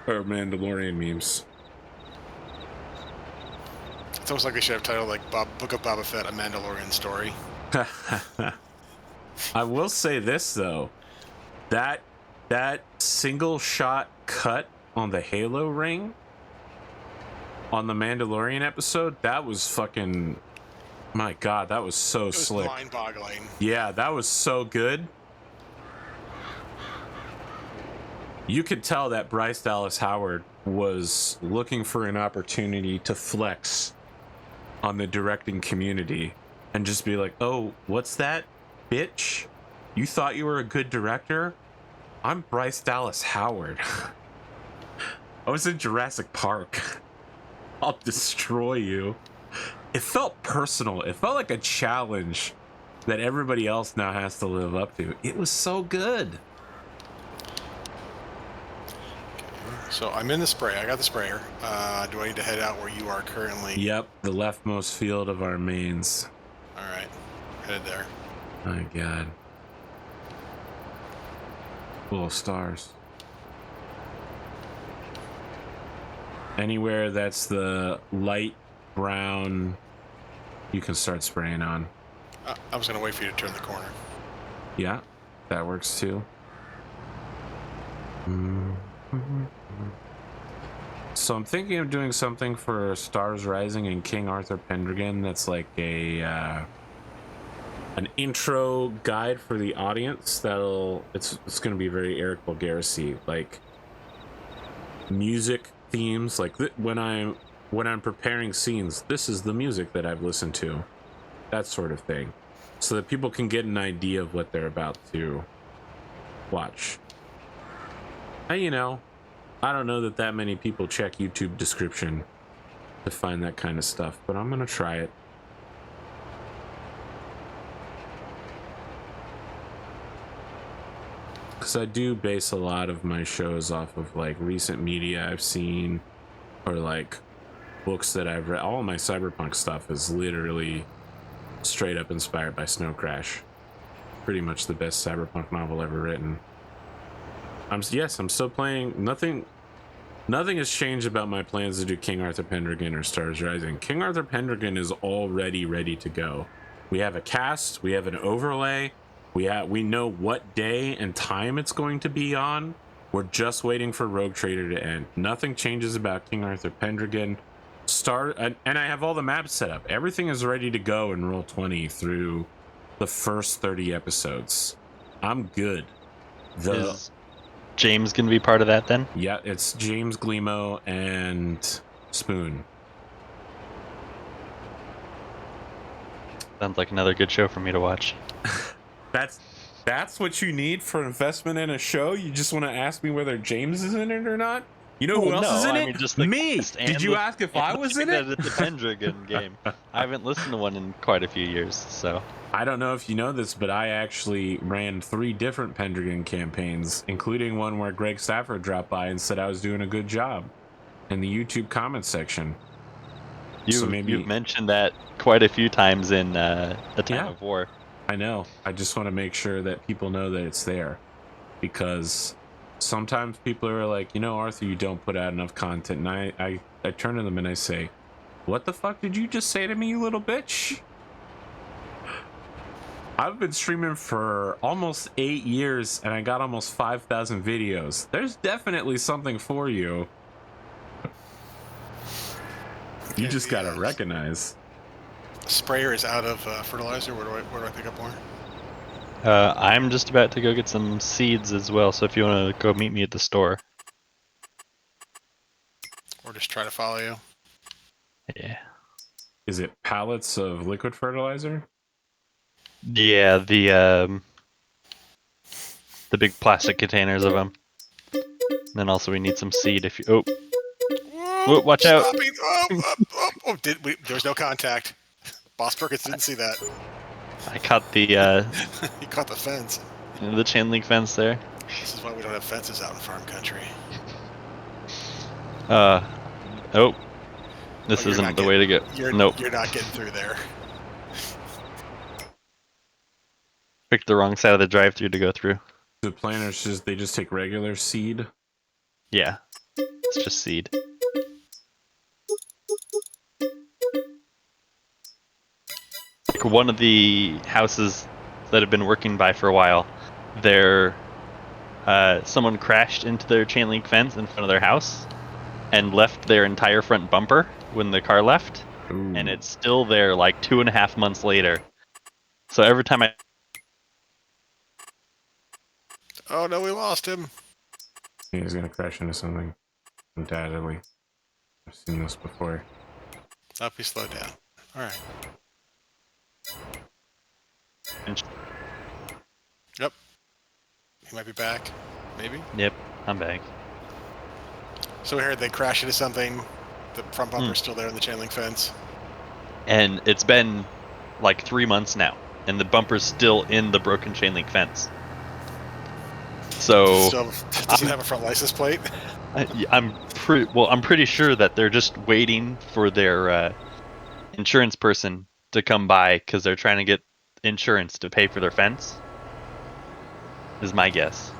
are Mandalorian memes. It's almost like they should have titled like Book of Boba Fett, a Mandalorian story. I will say this though, that single shot cut on the Halo ring on the Mandalorian episode, that was fucking, my god, that was so slick. Mind-boggling. Yeah, that was so good. You could tell that Bryce Dallas Howard was looking for an opportunity to flex on the directing community and just be like, oh, what's that, bitch? You thought you were a good director? I'm Bryce Dallas Howard. I was in Jurassic Park. I'll destroy you. It felt personal. It felt like a challenge that everybody else now has to live up to. It was so good. So I'm in the spray. I got the sprayer. Do I need to head out where you are currently? Yep, the leftmost field of our mains. All right, headed there. My god. Full of stars. Anywhere that's the light brown, you can start spraying on. I was gonna wait for you to turn the corner. Yeah, that works too. So I'm thinking of doing something for Stars Rising and King Arthur Pendragon that's like a an intro guide for the audience. It's going to be very Eric Bulgarisi, like music themes, like when I'm preparing scenes, this is the music that I've listened to, that sort of thing, so that people can get an idea of what they're about to watch. And, you know, I don't know that many people check YouTube description to find that kind of stuff, but I'm gonna try it. Because I do base a lot of my shows off of like recent media I've seen, or like books that I've read. All of my cyberpunk stuff is literally straight up inspired by Snow Crash. Pretty much the best cyberpunk novel ever written. I'm still playing. Nothing has changed about my plans to do King Arthur Pendragon or Stars Rising. King Arthur Pendragon is already ready to go. We have a cast, we have an overlay, we know what day and time it's going to be on. We're just waiting for Rogue Trader to end. Nothing changes about King Arthur Pendragon. And I have all the maps set up. Everything is ready to go in Roll20 through the first 30 episodes. I'm good. Is James gonna be part of that then? Yeah, it's James Glimo and Spoon. Sounds like another good show for me to watch. That's what you need for investment in a show? You just want to ask me whether James is in it or not? You know who else is in it? Just me. Did you ask if I was in it? It's a Pendragon game. I haven't listened to one in quite a few years, so. I don't know if you know this, but I actually ran 3 different Pendragon campaigns, including one where Greg Stafford dropped by and said I was doing a good job in the YouTube comments section. You've mentioned that quite a few times in A Time of War. I know. I just want to make sure that people know that it's there, because sometimes people are like, you know, Arthur, you don't put out enough content. And I turn to them and I say, what the fuck did you just say to me, you little bitch? I've been streaming for almost 8 years and I got almost 5,000 videos. There's definitely something for you. You just gotta recognize. Sprayer is out of fertilizer. Where do I pick up more? I'm just about to go get some seeds as well, so if you want to go meet me at the store. Or just try to follow you. Yeah. Is it pallets of liquid fertilizer? Yeah, the big plastic containers of them. And then also we need some seed if you... Whoa, watch out! There's no contact. Boss Perkins didn't see that. I caught the... He caught the fence. The chain link fence there. This is why we don't have fences out in farm country. This isn't the way to go. Nope. You're not getting through there. Picked the wrong side of the drive-thru to go through. The planters they just take regular seed? Yeah. It's just seed. Like one of the houses that have been working by for a while, someone crashed into their chain link fence in front of their house and left their entire front bumper when the car left. Ooh. And it's still there like 2.5 months later. So every time I... Oh no, we lost him. He's gonna crash into something. Undoubtedly. I've seen this before. Up, he slowed down. Alright. Yep. He might be back. Maybe? Yep, I'm back. So we heard they crashed into something. The front bumper's still there in the chain link fence. And it's been like 3 months now. And the bumper's still in the broken chain link fence. So... Does it have a front license plate? I'm pretty sure that they're just waiting for their insurance person to come by because they're trying to get insurance to pay for their fence. Is my guess.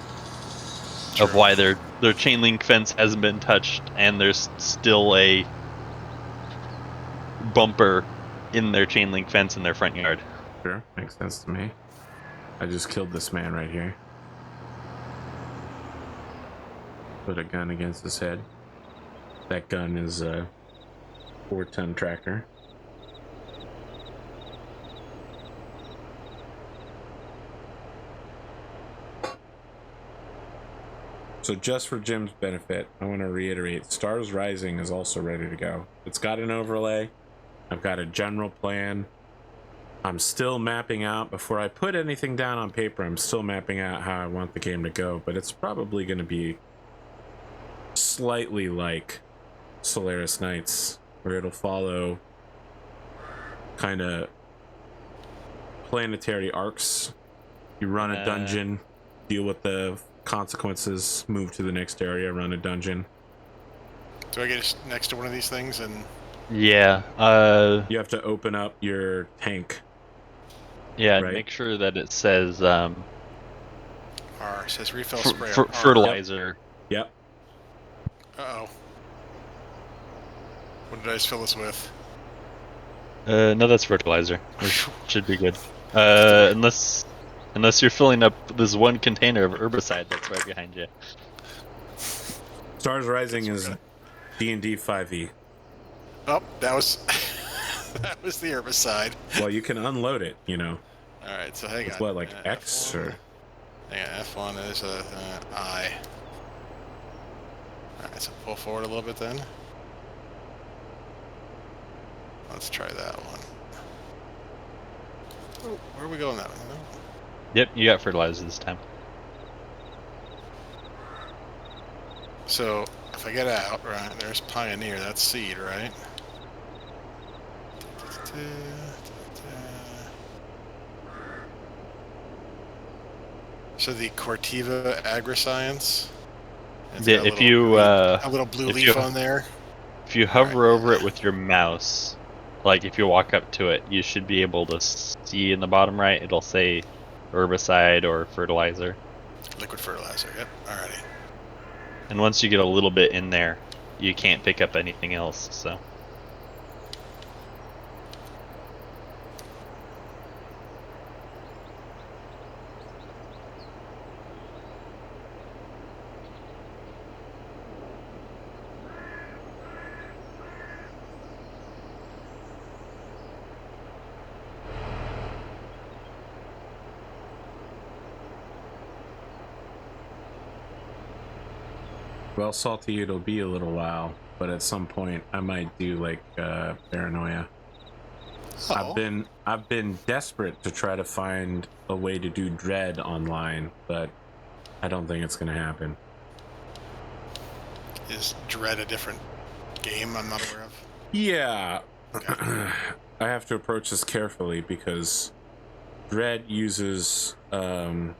Sure. Of why their chain link fence hasn't been touched and there's still a bumper in their chain link fence in their front yard. Sure, makes sense to me. I just killed this man right here. Put a gun against his head. That gun is a 4-ton tractor. So just for Jim's benefit, I want to reiterate, Stars Rising is also ready to go. It's got an overlay. I've got a general plan. I'm still mapping out, before I put anything down on paper, I'm still mapping out how I want the game to go, but it's probably going to be slightly like Solaris Knights, where it'll follow kind of planetary arcs. You run a dungeon, deal with the consequences, move to the next area, run a dungeon. Do I get next to one of these things and... Yeah. You have to open up your tank. Yeah, right? make sure that it says R says refill spray. Fertilizer. Yep. Uh-oh. What did I just fill this with? No, that's fertilizer. Which should be good. Unless you're filling up this one container of herbicide that's right behind you. Stars Rising is D&D 5e. Oh, that was that was the herbicide. Well, you can unload it, you know. All right, so hang on. What, like X F1, or? Yeah, F1 is a I. All right, so pull forward a little bit then. Let's try that one. Oh, where are we going that one? Yep, you got fertilizer this time. So if I get out, right, there's Pioneer. That's seed, right? So the Cortiva Agriscience. Yeah, if you a little blue leaf on there. If you hover over it with your mouse, like if you walk up to it, you should be able to see in the bottom right. It'll say herbicide or fertilizer. Liquid fertilizer. Yep. Alrighty. And once you get a little bit in there, you can't pick up anything else. So. Well, Salty, it'll be a little while, but at some point I might do like Paranoia. Oh. I've been desperate to try to find a way to do Dread online, but I don't think it's gonna happen. Is Dread a different game I'm not aware of? Yeah. Okay. I have to approach this carefully because Dread uses a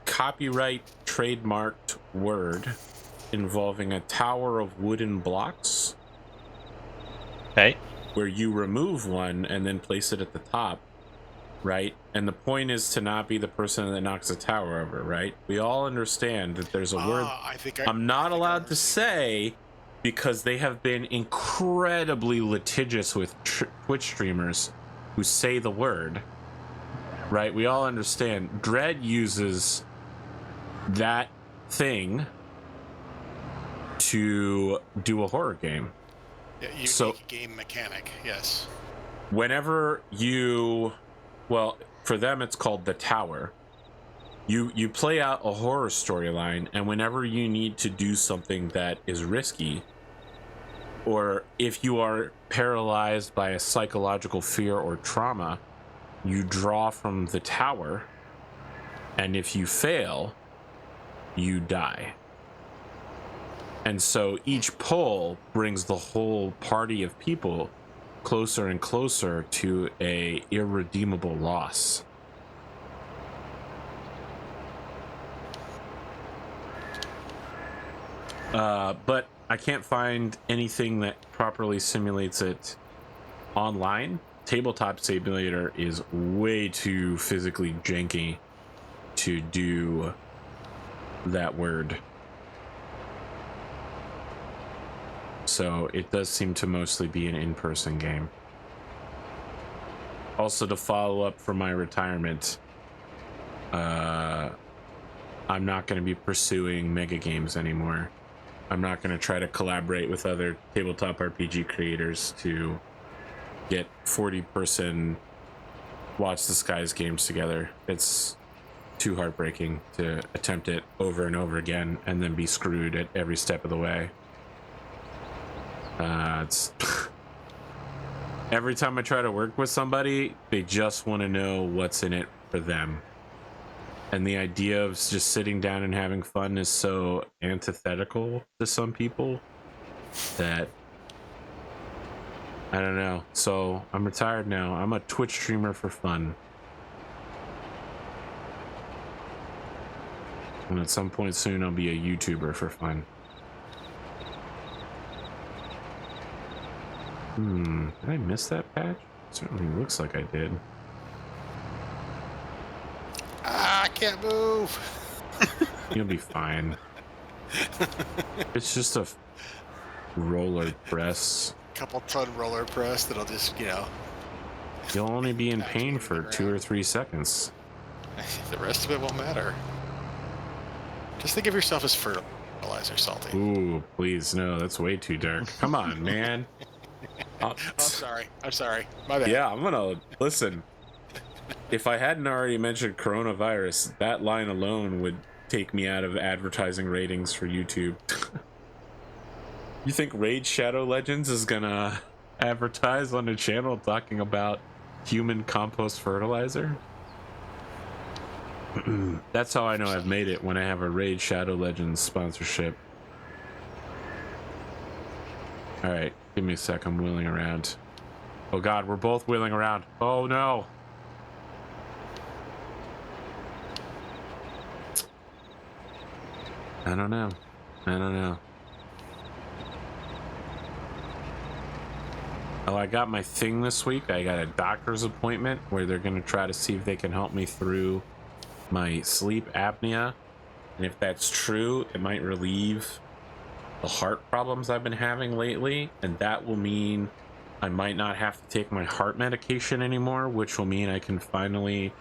copyright trademarked word involving a tower of wooden blocks. Okay. Where you remove one and then place it at the top, right? And the point is to not be the person that knocks the tower over, right? We all understand that there's a word I'm not allowed to say because they have been incredibly litigious with Twitch streamers who say the word. Right, we all understand. Dread uses that thing to do a horror game. Yeah, unique game mechanic, yes. Whenever you, well, for them it's called the tower. You play out a horror storyline, and whenever you need to do something that is risky, or if you are paralyzed by a psychological fear or trauma, you draw from the tower, and if you fail, you die. And so each pull brings the whole party of people closer and closer to a irredeemable loss. But I can't find anything that properly simulates it online. Tabletop Simulator is way too physically janky to do that word. So it does seem to mostly be an in-person game. Also, to follow up for my retirement, I'm not going to be pursuing mega games anymore. I'm not going to try to collaborate with other tabletop RPG creators to get 40-person Watch the Skies games together. It's too heartbreaking to attempt it over and over again and then be screwed at every step of the way. It's every time I try to work with somebody, they just want to know what's in it for them. And the idea of just sitting down and having fun is so antithetical to some people that I don't know. So I'm retired now. I'm a Twitch streamer for fun. And at some point soon, I'll be a YouTuber for fun. Did I miss that patch? Certainly looks like I did. I can't move. You'll be fine. It's just a roller press. Couple ton roller press that'll just, You'll only be in pain for 2 or 3 seconds. The rest of it won't matter. Just think of yourself as fertilizer, Salty. Ooh, please, no, that's way too dark. Come on, man. I'm sorry. My bad. Yeah, I'm gonna listen. If I hadn't already mentioned coronavirus, that line alone would take me out of advertising ratings for YouTube. You think Raid Shadow Legends is gonna advertise on a channel talking about human compost fertilizer? That's how I know I've made it, when I have a Raid Shadow Legends sponsorship. Alright, give me a sec, I'm wheeling around. Oh god, we're both wheeling around. Oh no! I don't know. Oh, I got my thing this week. I got a doctor's appointment where they're going to try to see if they can help me through my sleep apnea. And if that's true, it might relieve the heart problems I've been having lately. And that will mean I might not have to take my heart medication anymore, which will mean I can finally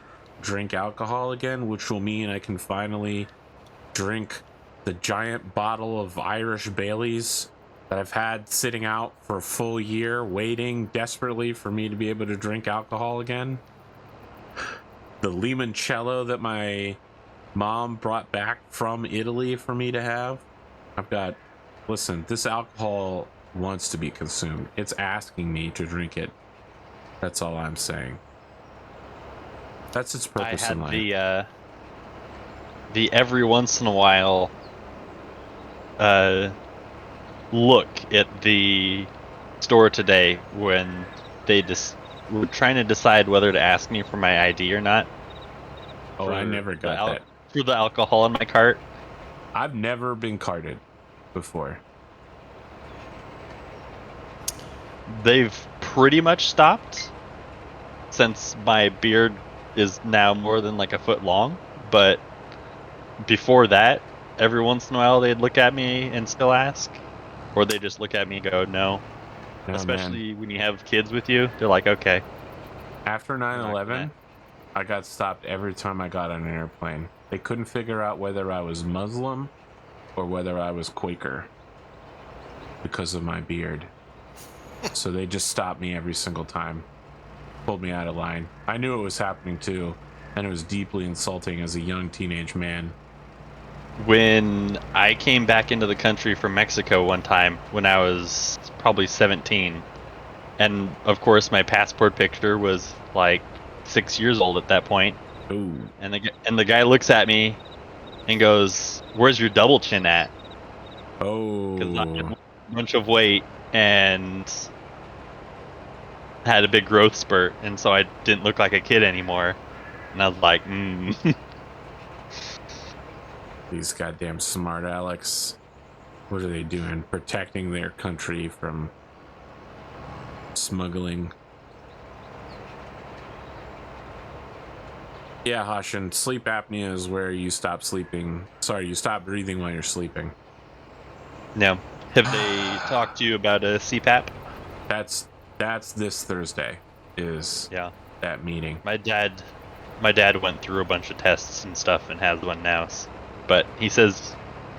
drink alcohol again, which will mean I can finally drink the giant bottle of Irish Baileys that I've had sitting out for a full year, waiting desperately for me to be able to drink alcohol again. The limoncello that my mom brought back from Italy for me to have. Listen, this alcohol wants to be consumed. It's asking me to drink it. That's all I'm saying. That's its purpose in life. I had the every once in a while look at the store today when they just were trying to decide whether to ask me for my ID or not. Oh, I never got that. For the alcohol in my cart. I've never been carded before. They've pretty much stopped since my beard is now more than like a foot long, but before that, every once in a while they'd look at me and still ask, or they just look at me and go no. Oh, especially when you have kids with you, they're like, okay. After 9/11, I got stopped every time I got on an airplane. They couldn't figure out whether I was Muslim or whether I was Quaker because of my beard. So they just stopped me every single time, pulled me out of line. I knew it was happening too, and it was deeply insulting as a young teenage man. When I came back into the country from Mexico one time when I was probably 17, and of course my passport picture was like 6 years old at that point. Ooh. And the guy looks at me and goes, "Where's your double chin at?" Oh. Because I had a bunch of weight and had a big growth spurt, and so I didn't look like a kid anymore. And I was like, These goddamn smart Alex. What are they doing? Protecting their country from smuggling. Yeah, Hashin, sleep apnea is where you stop sleeping. Sorry, you stop breathing while you're sleeping. No. Have they talked to you about a CPAP? That's this Thursday is that meeting. My dad went through a bunch of tests and stuff and has one now, but he says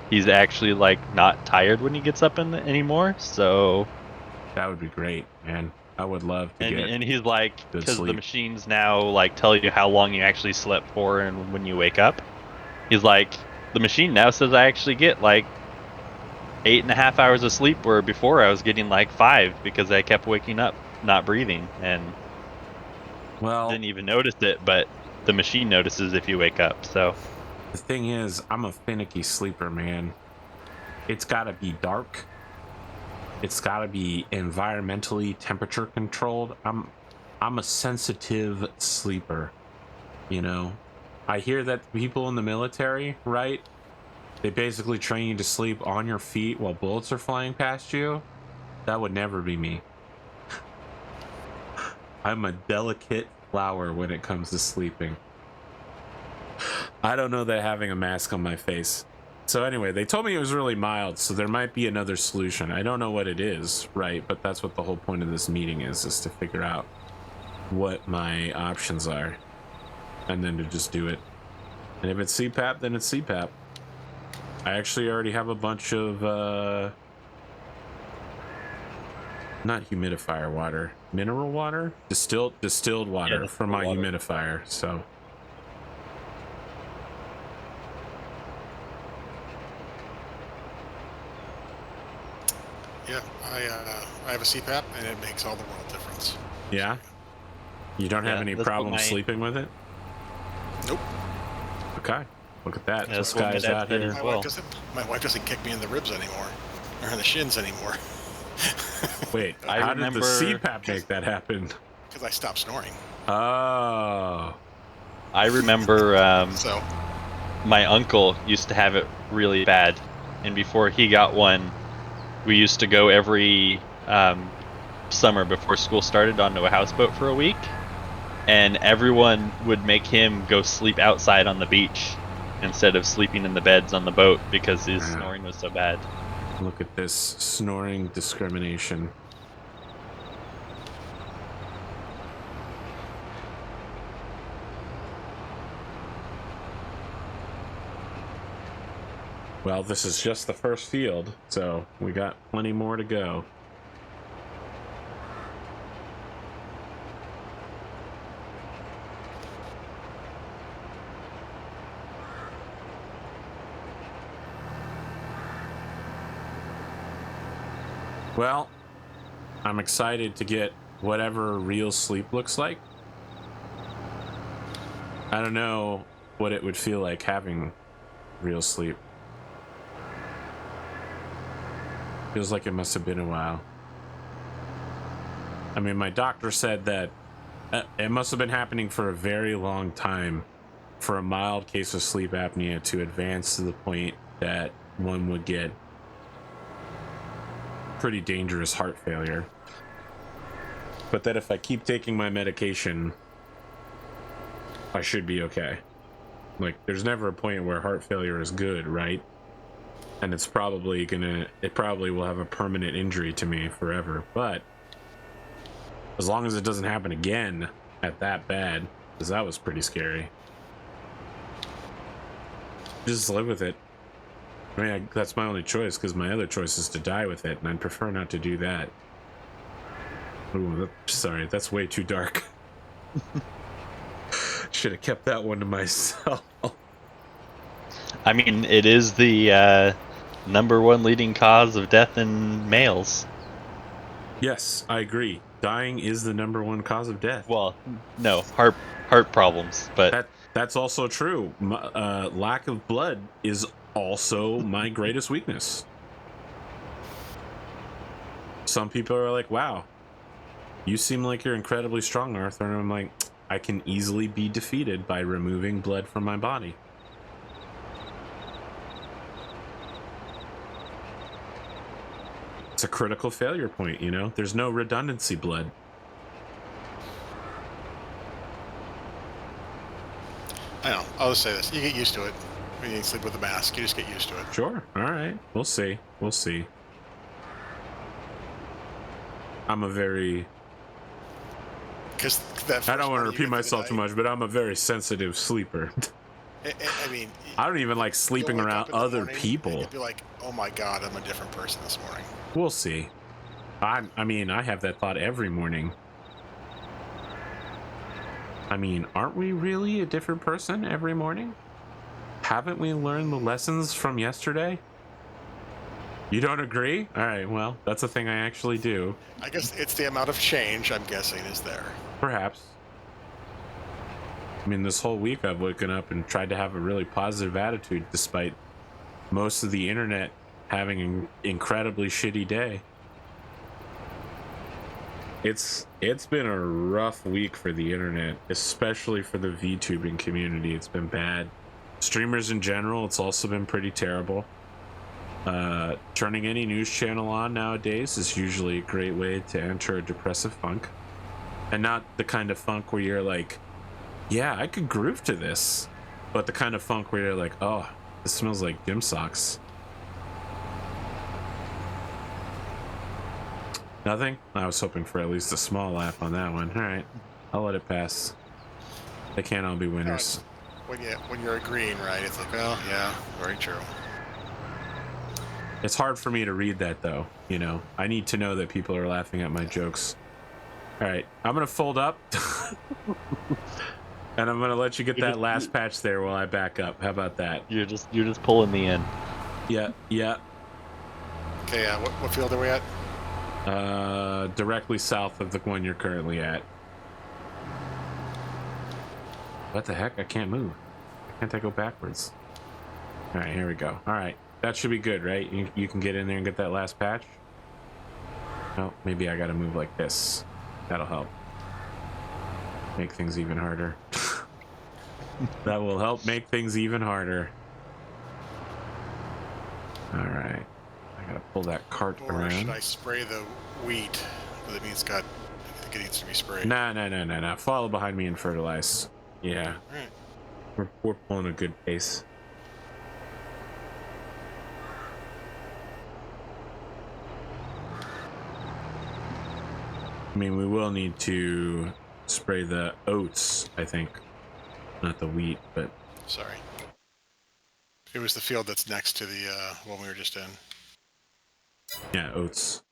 he's actually like not tired when he gets up anymore, so that would be great, man. I would love to get. And he's like, good because the sleep. machines now like tell you how long you actually slept for and when you wake up. He's like, the machine now says I actually get like 8.5 hours of sleep, where before I was getting like 5 because I kept waking up not breathing and didn't even notice it, but the machine notices if you wake up. So the thing is, I'm a finicky sleeper, man. It's got to be dark. It's got to be environmentally temperature controlled. I'm a sensitive sleeper, you know. I hear that people in the military, right? They basically train you to sleep on your feet while bullets are flying past you. That would never be me. I'm a delicate flower when it comes to sleeping. I don't know that having a mask on my face. So anyway, they told me it was really mild, so there might be another solution. I don't know what it is, right? But that's what the whole point of this meeting is to figure out what my options are. And then to just do it. And if it's CPAP, then it's CPAP. I actually already have a bunch of, not humidifier water, mineral water? Distilled water for my humidifier, so. Yeah, I have a CPAP, and it makes all the world difference. Yeah? You don't have any problem sleeping with it? Nope. Okay. Look at that. Yeah, This guy's out here. My wife doesn't kick me in the ribs anymore, or in the shins anymore. Wait, how did the CPAP make that happen? Because I stopped snoring. Oh. I remember So my uncle used to have it really bad, and before he got one, we used to go every summer before school started onto a houseboat for a week, and everyone would make him go sleep outside on the beach instead of sleeping in the beds on the boat because his snoring was so bad. Look at this snoring discrimination. Well, this is just the first field, so we got plenty more to go. Well, I'm excited to get whatever real sleep looks like. I don't know what it would feel like having real sleep. Feels like it must have been a while. I mean, my doctor said that it must have been happening for a very long time for a mild case of sleep apnea to advance to the point that one would get pretty dangerous heart failure. But that if I keep taking my medication, I should be okay. Like, there's never a point where heart failure is good, right? And it probably will have a permanent injury to me forever. But as long as it doesn't happen again at that bad, because that was pretty scary. Just live with it. I mean, that's my only choice, because my other choice is to die with it, and I'd prefer not to do that. Ooh, sorry, that's way too dark. Should have kept that one to myself. I mean, it is the #1 leading cause of death in males. Yes, I agree. Dying is the #1 cause of death. Well, no, heart problems, but that's also true. Lack of blood is also my greatest weakness. Some people are like, wow, you seem like you're incredibly strong, Arthur. And I'm like, I can easily be defeated by removing blood from my body. It's a critical failure point, you know? There's no redundancy blood. I know. I'll just say this. You get used to it. When you sleep with a mask, you just get used to it. Sure. All right. We'll see. We'll see. I'm a very... I don't want to repeat myself too much, but I'm a very sensitive sleeper. I mean... I don't even like sleeping around other people. You'd be like, oh my god, I'm a different person this morning. We'll see. I mean, I have that thought every morning. I mean, aren't we really a different person every morning? Haven't we learned the lessons from yesterday? You don't agree? All right, well, that's a thing I actually do. I guess it's the amount of change, I'm guessing, is there. Perhaps. I mean, this whole week I've woken up and tried to have a really positive attitude despite most of the internet having an incredibly shitty day. It's been a rough week for the internet, especially for the VTubing community. It's been bad. Streamers in general, it's also been pretty terrible. Turning any news channel on nowadays is usually a great way to enter a depressive funk. And not the kind of funk where you're like, yeah, I could groove to this. But the kind of funk where you're like, oh, this smells like gym socks. Nothing? I was hoping for at least a small laugh on that one. All right, I'll let it pass. They can't all be winners. When you're agreeing, right? It's like, well, yeah, very true. It's hard for me to read that, though. You know, I need to know that people are laughing at my jokes. All right, I'm gonna fold up, and I'm gonna let you get that last patch there while I back up. How about that? You're just pulling me in. Yeah, yeah. Okay, what field are we at? Directly south of the one you're currently at. What the heck? I can't move. Can't I go backwards? All right, here we go. All right, that should be good, right? You can get in there and get that last patch. Oh, maybe I gotta move like this. That'll help. Make things even harder. That will help make things even harder. All right. I gotta pull that cart around. Or should I spray the wheat? That means I think it needs to be sprayed. No. Follow behind me and fertilize. Yeah. All right. We're pulling a good pace. I mean, we will need to spray the oats, I think. Not the wheat, but... Sorry. It was the field that's next to the one we were just in. Yeah, oats.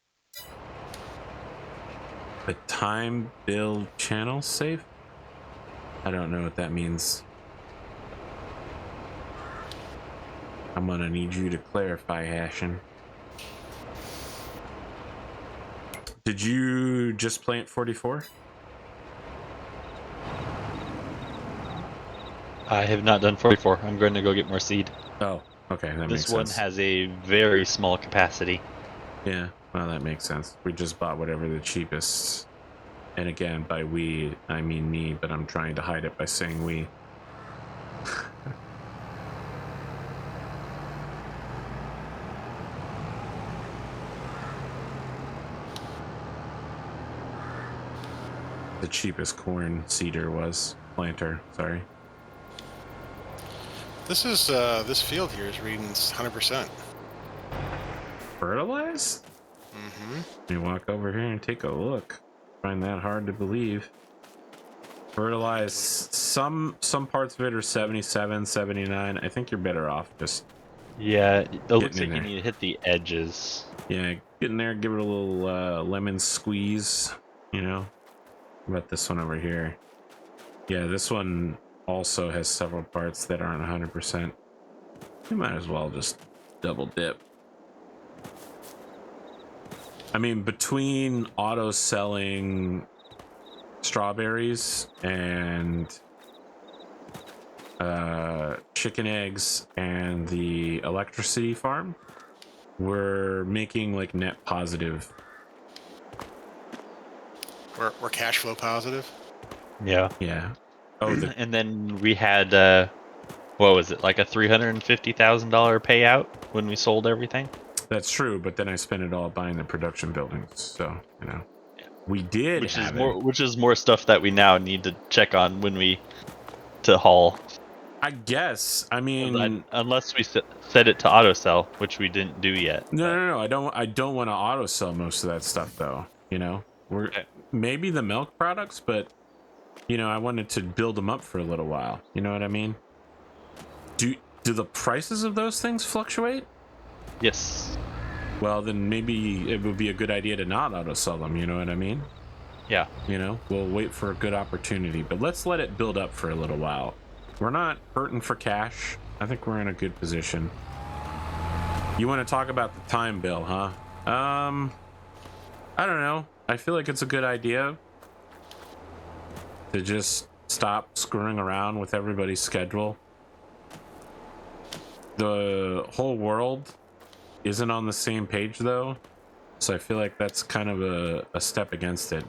The time build channel safe? I don't know what that means. I'm gonna need you to clarify, Hashin. Did you just plant 44? I have not done 44. I'm going to go get more seed. Oh, okay, that makes sense. This one has a very small capacity. Yeah, well, that makes sense. We just bought whatever the cheapest. And again, by we, I mean me, but I'm trying to hide it by saying we. The cheapest corn seeder was planter, sorry. This is this field here is reading 100%. Fertilize? Mm-hmm. Let me walk over here and take a look. Find that hard to believe. Fertilize, some parts of it are 77, 79. I think you're better off just... Yeah, it looks like you need to hit the edges. Yeah, get in there, give it a little lemon squeeze, you know. How about this one over here? Yeah, this one also has several parts that aren't 100%. You might as well just double dip. I mean, between auto selling strawberries and chicken eggs and the electricity farm, we're making like net positive. We're cash flow positive. Yeah. Yeah. Oh, and then we had what was it, like a $350,000 payout when we sold everything? That's true, but then I spent it all buying the production buildings, so you know. We did, which is more stuff that we now need to check on when we to haul. I guess. I mean, unless we set it to auto sell, which we didn't do yet. No. I don't want to auto sell most of that stuff, though. You know, maybe the milk products, but you know, I wanted to build them up for a little while. You know what I mean? Do the prices of those things fluctuate? Yes. well, then maybe it would be a good idea to not auto sell them. You know what I mean? Yeah. You know, we'll wait for a good opportunity, but let's let it build up for a little while. We're not hurting for cash. I think we're in a good position. You want to talk about the time bill, huh? I don't know. I feel like it's a good idea to just stop screwing around with everybody's schedule. The whole world isn't on the same page, though, so I feel like that's kind of a step against it.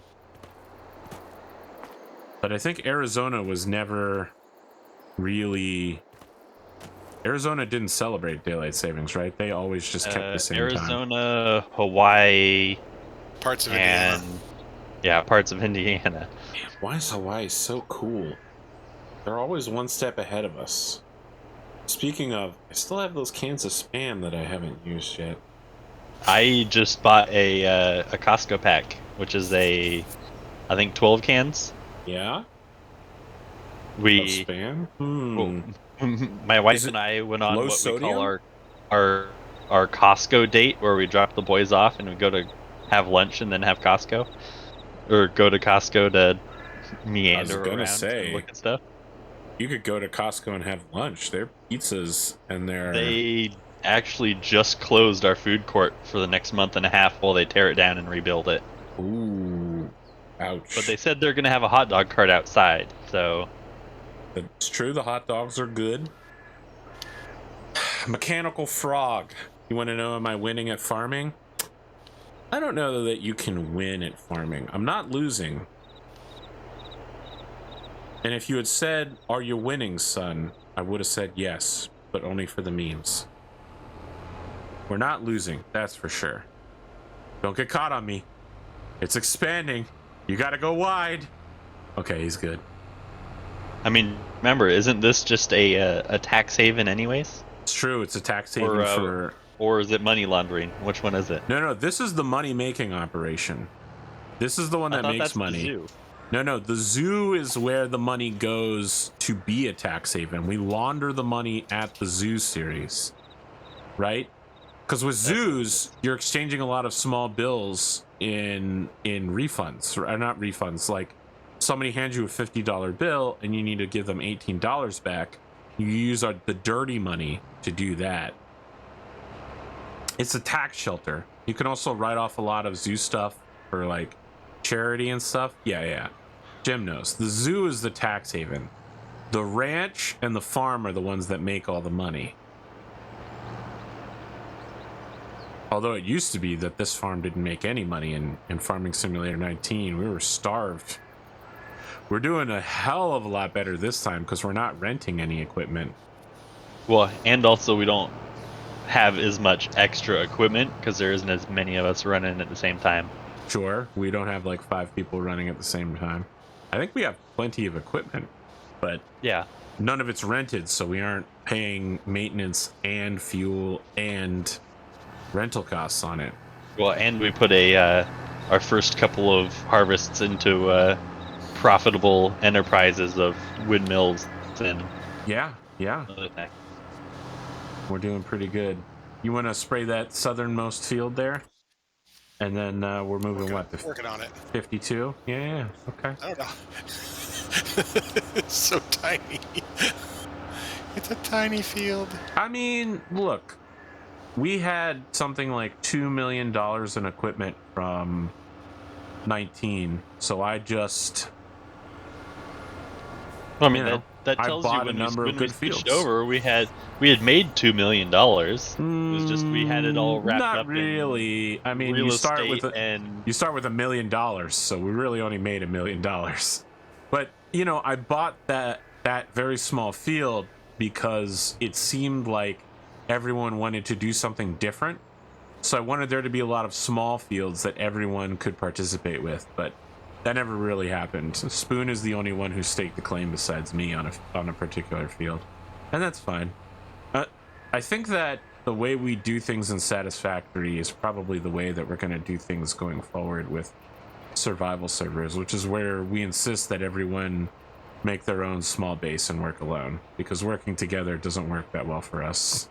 But I think Arizona was never really... Arizona didn't celebrate daylight savings, right? They always just kept the same Arizona, time. Hawaii, parts of Indiana. Yeah, parts of Indiana. Man, why is Hawaii so cool? They're always one step ahead of us. Speaking of, I still have those cans of Spam that I haven't used yet. I just bought a Costco pack, which is I think 12 cans. Yeah? We of Spam? My wife and I went on what sodium? we call our Costco date, where we drop the boys off and we go to have lunch and then have Costco, or go to Costco to meander around and look at stuff. You could go to Costco and have lunch. Their pizzas and They actually just closed our food court for the next month and a half while they tear it down and rebuild it. Ooh, ouch. But they said they're going to have a hot dog cart outside, so... It's true, the hot dogs are good. Mechanical Frog. You want to know, am I winning at farming? I don't know that you can win at farming. I'm not losing. And if you had said, are you winning, son? I would have said yes, but only for the memes. We're not losing, that's for sure. Don't get caught on me. It's expanding. You gotta go wide. Okay, he's good. I mean, remember, isn't this just a tax haven anyways? It's true, it's a tax haven or is it money laundering? Which one is it? No, this is the money-making operation. This is the one that makes money. The zoo. No, the zoo is where the money goes to be a tax haven. We launder the money at the zoo series, right? Because with zoos, you're exchanging a lot of small bills in refunds, or not refunds. Like somebody hands you a $50 bill and you need to give them $18 back. You use the dirty money to do that. It's a tax shelter. You can also write off a lot of zoo stuff for like charity and stuff. Yeah. Jim knows. The zoo is the tax haven. The ranch and the farm are the ones that make all the money. Although it used to be that this farm didn't make any money in Farming Simulator 19. We were starved. We're doing a hell of a lot better this time because we're not renting any equipment. Well, and also we don't have as much extra equipment because there isn't as many of us running at the same time. Sure, we don't have like 5 people running at the same time. I think we have plenty of equipment, but yeah, none of it's rented, so we aren't paying maintenance and fuel and rental costs on it. Well, and we put our first couple of harvests into profitable enterprises of windmills and yeah, we're doing pretty good. You want to spray that southernmost field there? And then we're moving working on it. 52? Yeah, okay. I don't know. It's so tiny. It's a tiny field. I mean, look, we had something like $2 million in equipment from 19, so I just... I mean, that tells you when we switched over, we had made $2 million. It was just we had it all wrapped up. Not really. I mean, you start with $1 million, so we really only made $1 million. But you know, I bought that very small field because it seemed like everyone wanted to do something different. So I wanted there to be a lot of small fields that everyone could participate with, but that never really happened. Spoon is the only one who staked the claim besides me on a particular field, and that's fine. I think that the way we do things in Satisfactory is probably the way that we're going to do things going forward with survival servers, which is where we insist that everyone make their own small base and work alone, because working together doesn't work that well for us.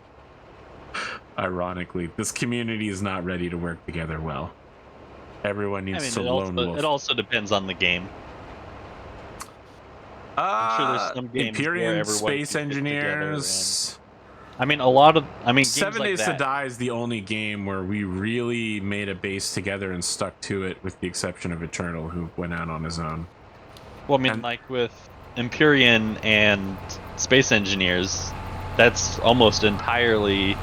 Ironically, this community is not ready to work together well. Everyone needs to lone wolf. It also depends on the game. I'm sure there's some games where Empyrean everyone Space can get together Engineers. a lot of games 7 like Days to that. Die is the only game where we really made a base together and stuck to it, with the exception of Eternal, who went out on his own. Well, I mean, like with Empyrean and Space Engineers, that's almost entirely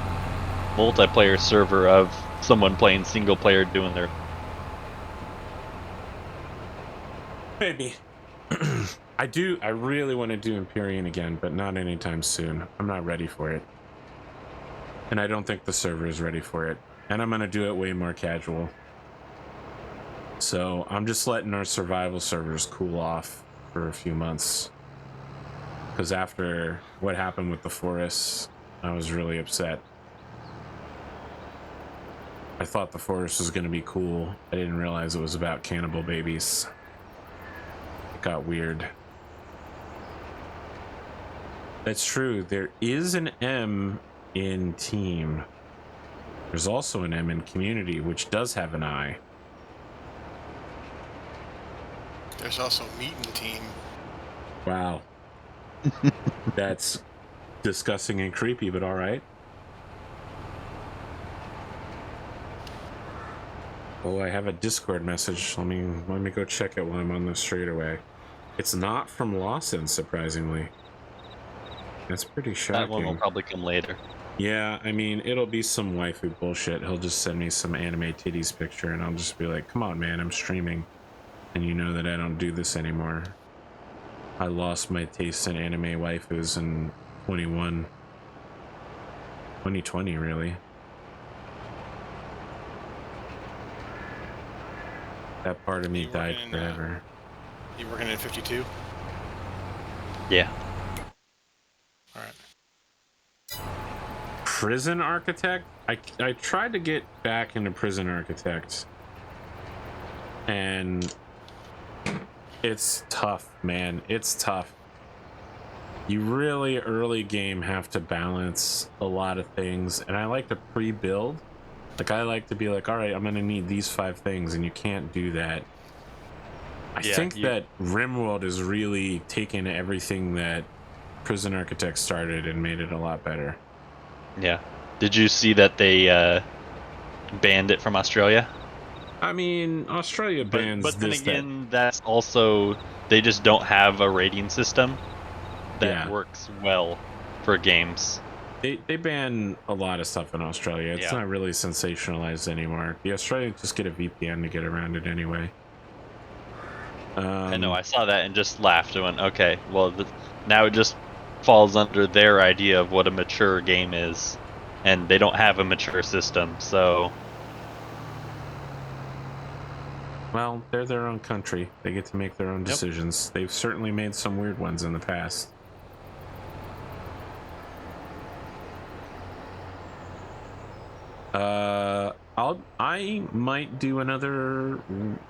multiplayer server of someone playing single player doing their. Maybe. I really want to do Empyrean again, but not anytime soon. I'm not ready for it. And I don't think the server is ready for it. And I'm going to do it way more casual. So I'm just letting our survival servers cool off for a few months. Because after what happened with the forests, I was really upset. I thought the forest was going to be cool. I didn't realize it was about cannibal babies. It got weird. That's true. There is an M in team. There's also an M in community, which does have an I. There's also meat in team. Wow. That's disgusting and creepy, but all right. Oh, I have a Discord message. Let me go check it while I'm on the straightaway. It's not from Lawson, surprisingly. That's pretty shocking. That one will probably come later. Yeah, I mean, it'll be some waifu bullshit. He'll just send me some anime titties picture, and I'll just be like, come on, man, I'm streaming. And you know that I don't do this anymore. I lost my taste in anime waifus in 2020, really. That part of me died forever. You working in 52? Yeah. Alright. Prison Architect? I tried to get back into Prison Architect. And it's tough, man. It's tough. You really early game have to balance a lot of things. And I like to pre-build. Like, I like to be like, all right, I'm going to need these 5 things, and you can't do that. I think that Rimworld has really taken everything that Prison Architect started and made it a lot better. Yeah. Did you see that they banned it from Australia? I mean, Australia bans but then this. again, that's also, they just don't have a rating system that works well for games. They ban a lot of stuff in Australia. It's not really sensationalized anymore. The Australians just get a VPN to get around it anyway. I know, I saw that and just laughed and went, okay, well, now it just falls under their idea of what a mature game is. And they don't have a mature system, so... Well, they're their own country. They get to make their own decisions. They've certainly made some weird ones in the past. I might do another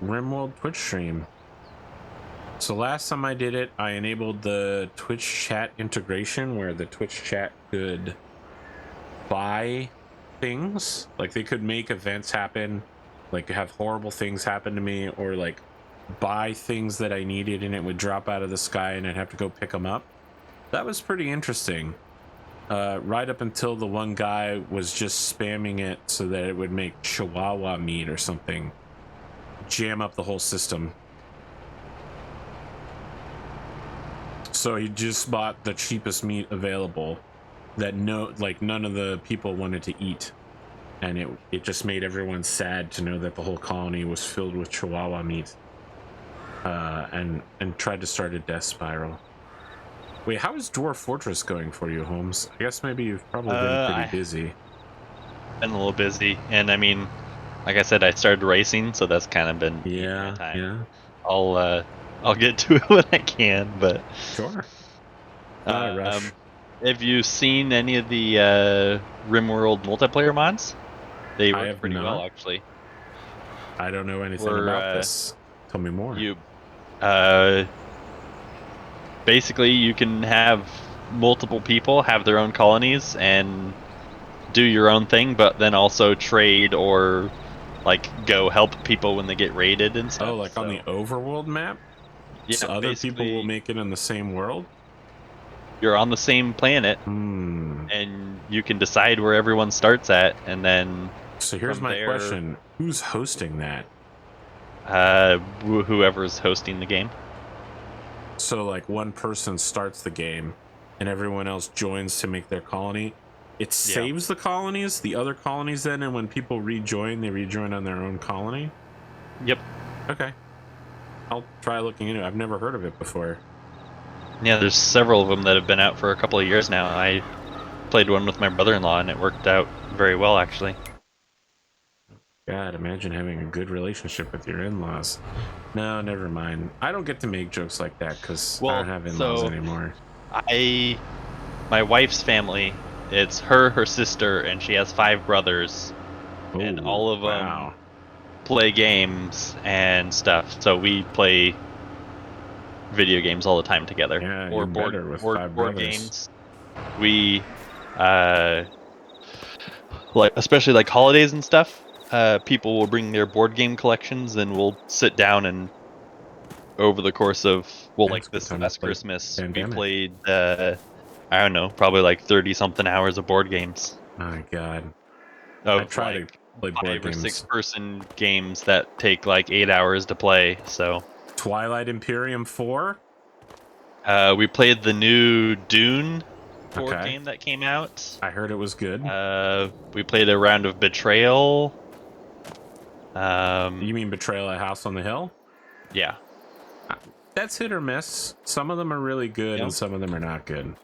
Rimworld Twitch stream. So last time I did it, I enabled the Twitch chat integration where the Twitch chat could buy things. Like, they could make events happen, like have horrible things happen to me, or like buy things that I needed and it would drop out of the sky and I'd have to go pick them up. That was pretty interesting. Right up until the one guy was just spamming it so that it would make chihuahua meat or something. Jam up the whole system. So he just bought the cheapest meat available that none of the people wanted to eat. And it just made everyone sad to know that the whole colony was filled with chihuahua meat. And tried to start a death spiral. Wait, how is Dwarf Fortress going for you, Holmes? I guess maybe you've probably been pretty busy. Been a little busy, and I mean, like I said, I started racing, so that's kind of been my time. Yeah. I'll get to it when I can, but sure. Rush. Have you seen any of the Rimworld multiplayer mods? They work pretty well, actually. I don't know anything about this. Tell me more. Basically, you can have multiple people have their own colonies and do your own thing, but then also trade or like go help people when they get raided and stuff. Oh, like on the overworld map? Yeah, so other people will make it in the same world? You're on the same planet, and you can decide where everyone starts at, and then so here's my question. Who's hosting that? Whoever's hosting the game. So like one person starts the game and everyone else joins to make their colony. It saves the colonies, the other colonies then, and when people rejoin, they rejoin on their own colony? Yep. Okay. I'll try looking into it. I've never heard of it before. Yeah, there's several of them that have been out for a couple of years now. I played one with my brother-in-law, and it worked out very well, actually. God, imagine having a good relationship with your in-laws. No, never mind. I don't get to make jokes like that because I don't have in-laws anymore. My wife's family, it's her sister, and she has 5 brothers. Ooh, and all of them play games and stuff. So we play video games all the time together. Yeah, or board games. We like, especially like holidays and stuff. People will bring their board game collections, and we'll sit down and over the course of like this last Christmas, we played I don't know, probably like 30 something hours of board games. My God. I try to play board 5 or 6 person games that take like 8 hours to play. So Twilight Imperium 4? We played the new Dune board game that came out. I heard it was good. We played a round of Betrayal. You mean Betrayal at House on the Hill? Yeah. That's hit or miss. Some of them are really good, and some of them are not good.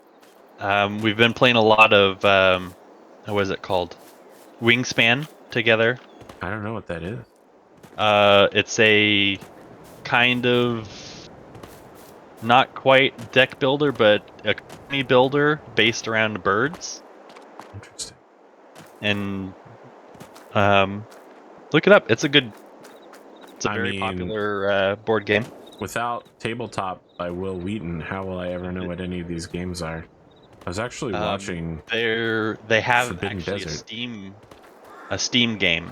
We've been playing a lot of what is it called? Wingspan together. I don't know what that is. It's a kind of not quite deck builder, but a colony builder based around birds. Interesting. And look it up. It's a very popular board game. Without Tabletop by Will Wheaton, how will I ever know what any of these games are? I was actually watching. They have Forbidden actually Desert. a Steam game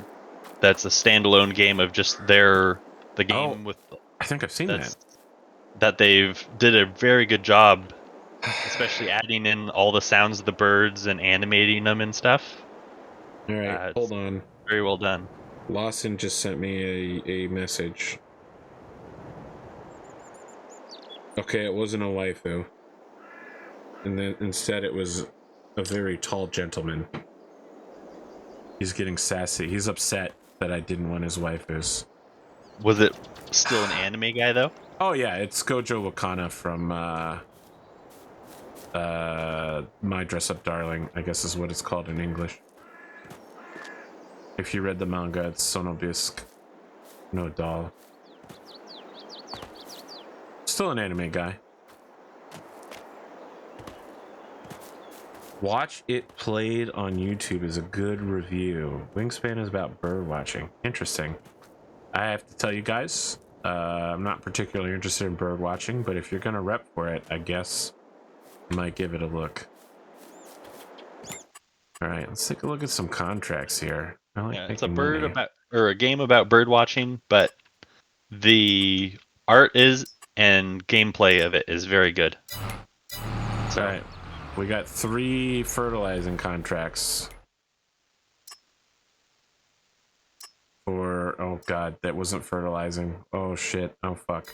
that's a standalone game of just the game with. I think I've seen that. That they've did a very good job, especially adding in all the sounds of the birds and animating them and stuff. All right, hold on. Very well done. Lawson just sent me a message. Okay, it wasn't a waifu. And then instead it was a very tall gentleman. He's getting sassy. He's upset that I didn't want his waifus. Was it still an anime guy though? Oh yeah, it's Gojo Wakana from My Dress Up Darling, I guess is what it's called in English. If you read the manga, it's Sonobisk no Doll. Still an anime guy. Watch It Played on YouTube is a good review. Wingspan is about bird watching. Interesting. I have to tell you guys, I'm not particularly interested in bird watching, but if you're gonna rep for it, I guess I might give it a look. All right, let's take a look at some contracts here. It's a game about bird watching, but the art and gameplay of it is very good. So, all right, we got 3 fertilizing contracts. Oh god, that wasn't fertilizing. Oh shit, oh fuck.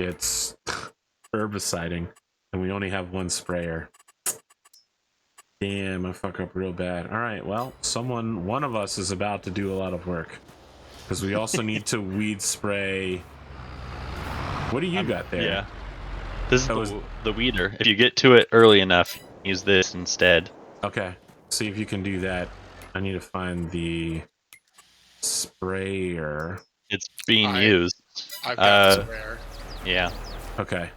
It's herbiciding, and we only have 1 sprayer. Damn, I fuck up real bad. Alright, well, one of us is about to do a lot of work. Because we also need to weed spray. What do you got there? Yeah. This is the weeder. If you get to it early enough, use this instead. Okay, see if you can do that. I need to find the sprayer. It's being used. I've got the sprayer. Yeah. Okay.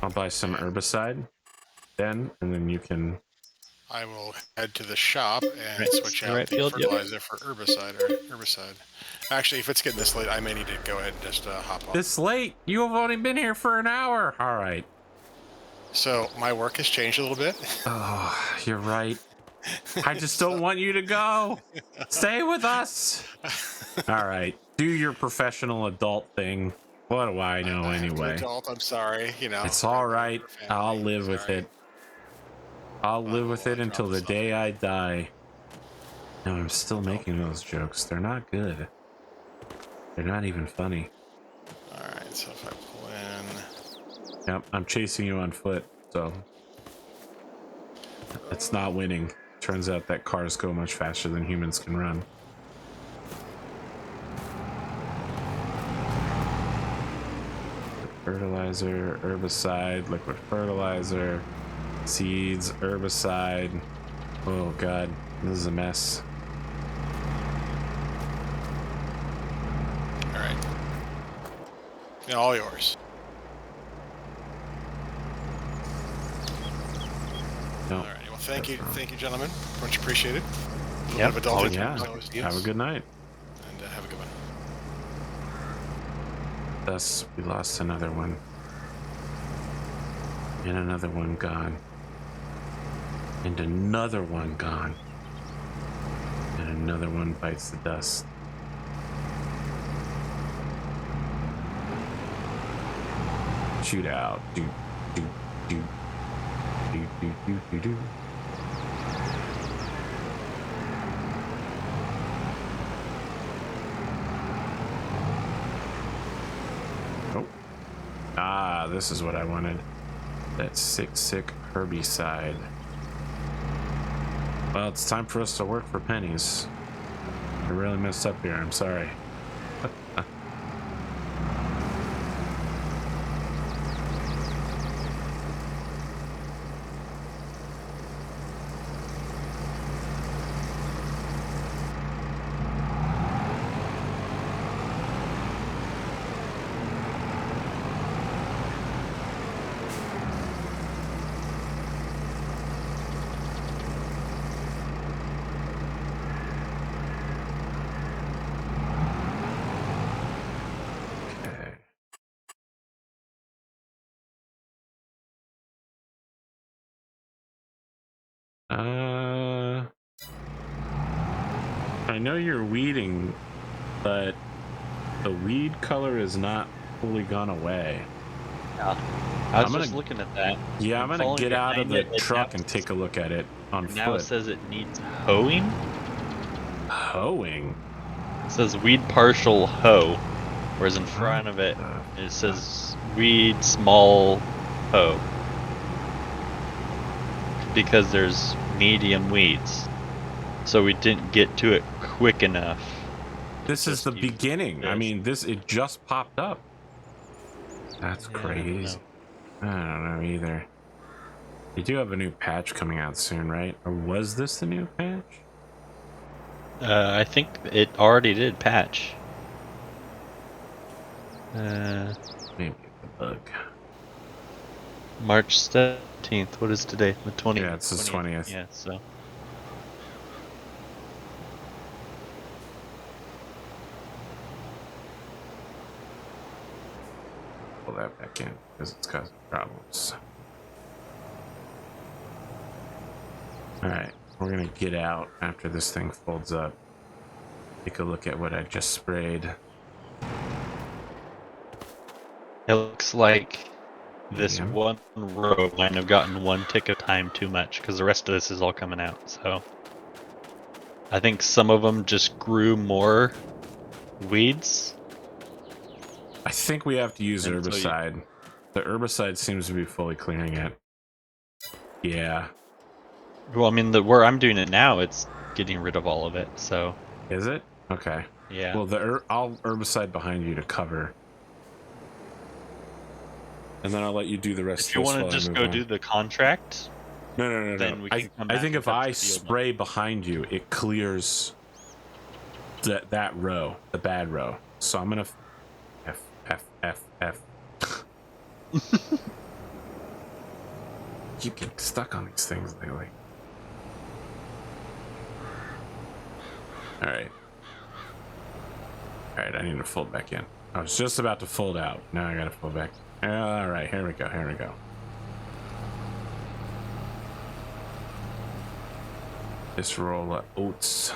I'll buy some herbicide then, and then you can... I will head to the shop and switch out the fertilizer for herbicide. Actually, if it's getting this late, I may need to go ahead and just hop on. This late? You have only been here for an hour. All right. So my work has changed a little bit. Oh, you're right. I just don't want you to go. Stay with us. All right. Do your professional adult thing. What do I know I have to anyway? adult. I'm sorry. You know, It's all right. family, I'll live with sorry. it. I'll live with it until the day I die. No, I'm still making those jokes. They're not good. They're not even funny. All right. So if I pull in. Yep, I'm chasing you on foot, so it's not winning. Turns out that cars go much faster than humans can run. Fertilizer, herbicide, liquid fertilizer, seeds, herbicide. Oh god, this is a mess. All right. Yeah, all yours. No. All right. Well, thank you, gentlemen. Much appreciated. Yeah. Oh yeah. Have a good night. And have a good one. Thus, we lost another one. And another one gone. And another one gone. And another one bites the dust. Shoot out. Do. Oh. Ah, this is what I wanted. That sick herbicide. Well, it's time for us to work for pennies. I really messed up here. I'm sorry. I know you're weeding, but the weed color is not fully gone away. Yeah. I was just looking at that. Yeah, I'm gonna get out of the truck and take a look at it on foot. Now it says it needs hoeing. Hoeing? It says weed partial hoe, whereas in front of it, it says weed small hoe. Because there's medium weeds. So we didn't get to it quick enough. This is the beginning. I mean, it just popped up. That's crazy. I don't know either. You do have a new patch coming out soon, right? Or was this the new patch? I think it already did patch. Maybe the bug. March 17th. What is today? The 20th. Yeah, it's the 20th. Yeah, so. Pull that back in because it's causing problems. Alright, we're gonna get out after this thing folds up. Take a look at what I just sprayed. It looks like this one row might have gotten one tick of time too much because the rest of this is all coming out. So I think some of them just grew more weeds. I think we have to use herbicide. So the herbicide seems to be fully clearing it. Yeah. Well, I mean, where I'm doing it now, it's getting rid of all of it. So. Is it? Okay. Yeah. Well, I'll herbicide behind you to cover. And then I'll let you do the rest. If you want to just go do the contract. No. Then we can come back I think if I spray behind you, it clears that row, the bad row. So I'm gonna F. Keep getting stuck on these things lately. All right, I need to fold back in. I was just about to fold out. Now I gotta fold back. All right, here we go. This roll of oats.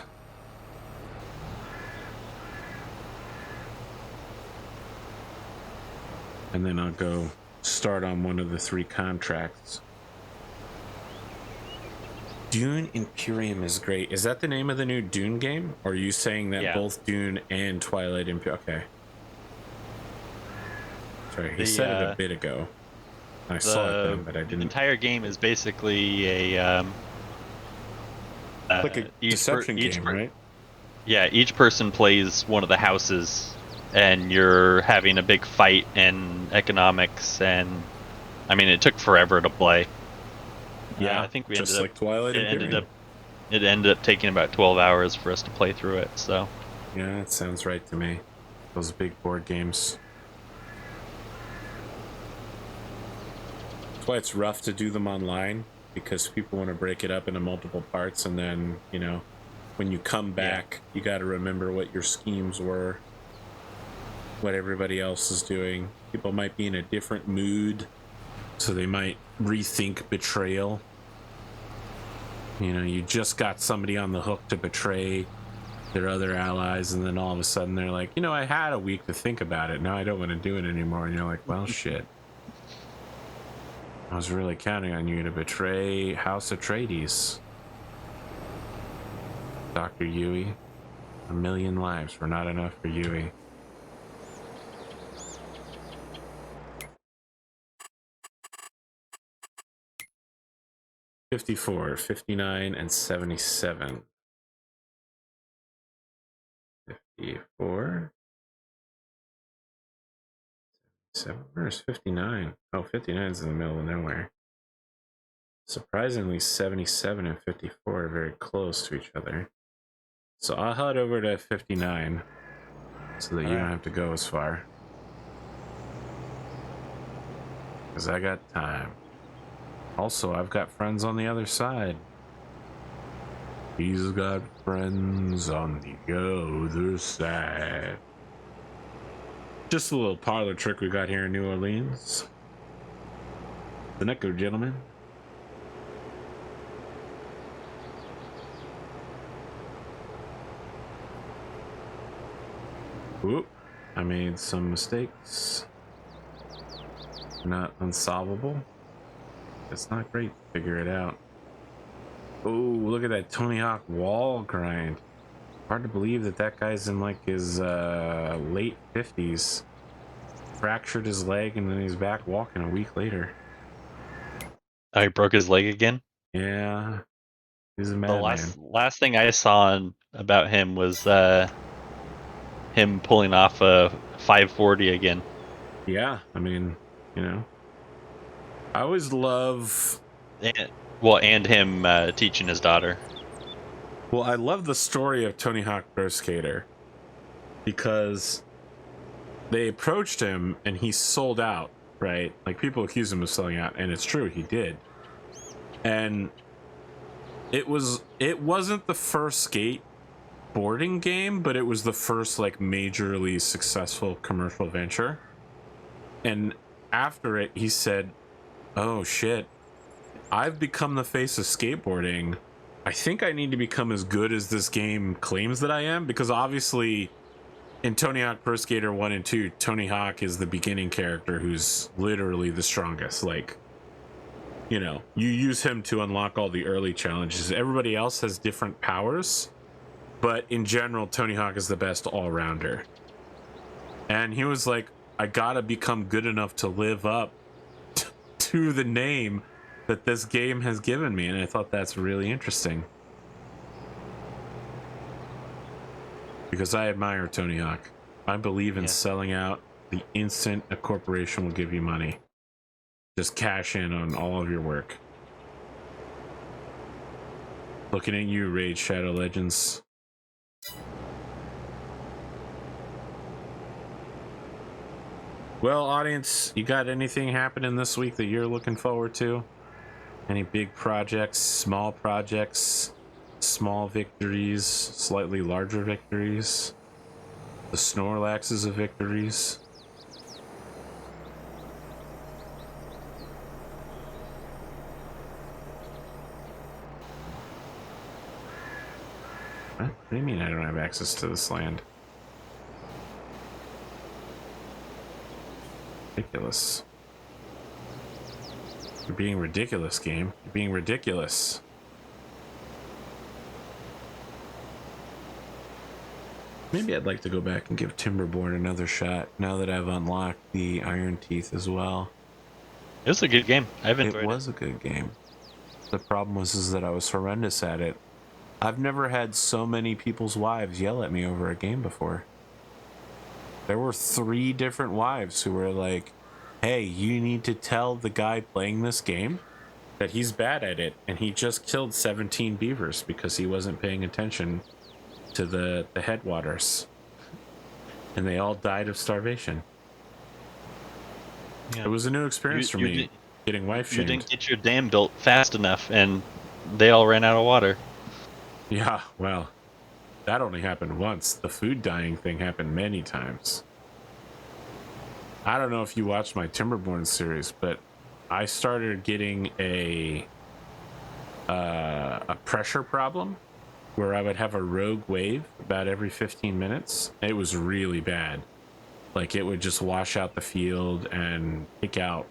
And then I'll go start on one of the 3 contracts. Dune Imperium is great. Is that the name of the new Dune game? Or are you saying that both Dune and Twilight Imperium? Okay. Sorry, he said it a bit ago. I saw it then, but I didn't. The entire game is basically a like a deception game, right? Yeah, each person plays one of the houses, and you're having a big fight and economics, and I mean, it took forever to play. Yeah, I think we just ended like up. Twilight Imperium. It ended up taking about 12 hours for us to play through it. So. Yeah, that sounds right to me. Those big board games. That's why it's rough to do them online, because people want to break it up into multiple parts, and then, you know, when you come back, you got to remember what your schemes were, what everybody else is doing. People might be in a different mood, so they might rethink betrayal. You know, you just got somebody on the hook to betray their other allies, and then all of a sudden they're like, you know, I had a week to think about it, now I don't want to do it anymore. And you're like, well, shit. I was really counting on you to betray House Atreides. Dr. Yui. 1,000,000 lives were not enough for Yui. $54, $59, and $77. 54. 7. Where's 59? Oh, 59 is in the middle of nowhere. Surprisingly, 77 and 54 are very close to each other. So I'll head over to 59 so that you don't have to go as far. Because I got time. Also, I've got friends on the other side. He's got friends on the other side. Just a little parlor trick we got here in New Orleans. The Necco gentlemen. Whoop. I made some mistakes. Not unsolvable. It's not great. Figure it out. Oh, look at that Tony Hawk wall grind. Hard to believe that that guy's in like his late 50s. Fractured his leg and then he's back walking a week later. Oh, he broke his leg again? Yeah. He's a madman. The last thing I saw about him was him pulling off a 540 again. Yeah, I mean, you know. I always love... And him teaching his daughter. Well, I love the story of Tony Hawk Pro Skater because they approached him and he sold out, right? Like, people accuse him of selling out, and it's true, he did. And it wasn't the first skateboarding game, but it was the first, like, majorly successful commercial venture. And after it, he said, oh, shit, I've become the face of skateboarding. I think I need to become as good as this game claims that I am, because obviously in Tony Hawk Pro Skater 1 and 2, Tony Hawk is the beginning character who's literally the strongest. Like, you know, you use him to unlock all the early challenges. Everybody else has different powers, but in general, Tony Hawk is the best all-rounder. And he was like, I gotta become good enough to live up to the name that this game has given me, and I thought that's really interesting. Because I admire Tony Hawk. I believe in selling out the instant a corporation will give you money. Just cash in on all of your work. Looking at you, Raid Shadow Legends. Well, audience, you got anything happening this week that you're looking forward to? Any big projects, small victories, slightly larger victories, the Snorlaxes of victories? What do you mean I don't have access to this land? Ridiculous. You're being ridiculous, game. You're being ridiculous. Maybe I'd like to go back and give Timberborn another shot now that I've unlocked the Iron Teeth as well. It was a good game. I've enjoyed it. It was a good game. The problem was that I was horrendous at it. I've never had so many people's wives yell at me over a game before. There were 3 different wives who were like, hey, you need to tell the guy playing this game that he's bad at it, and he just killed 17 beavers because he wasn't paying attention to the headwaters. And they all died of starvation. Yeah. It was a new experience for me, getting wife shamed. You didn't get your dam built fast enough, and they all ran out of water. Yeah, well, that only happened once. The food dying thing happened many times. I don't know if you watched my Timberborn series, but I started getting a pressure problem where I would have a rogue wave about every 15 minutes. It was really bad. Like, it would just wash out the field and kick out.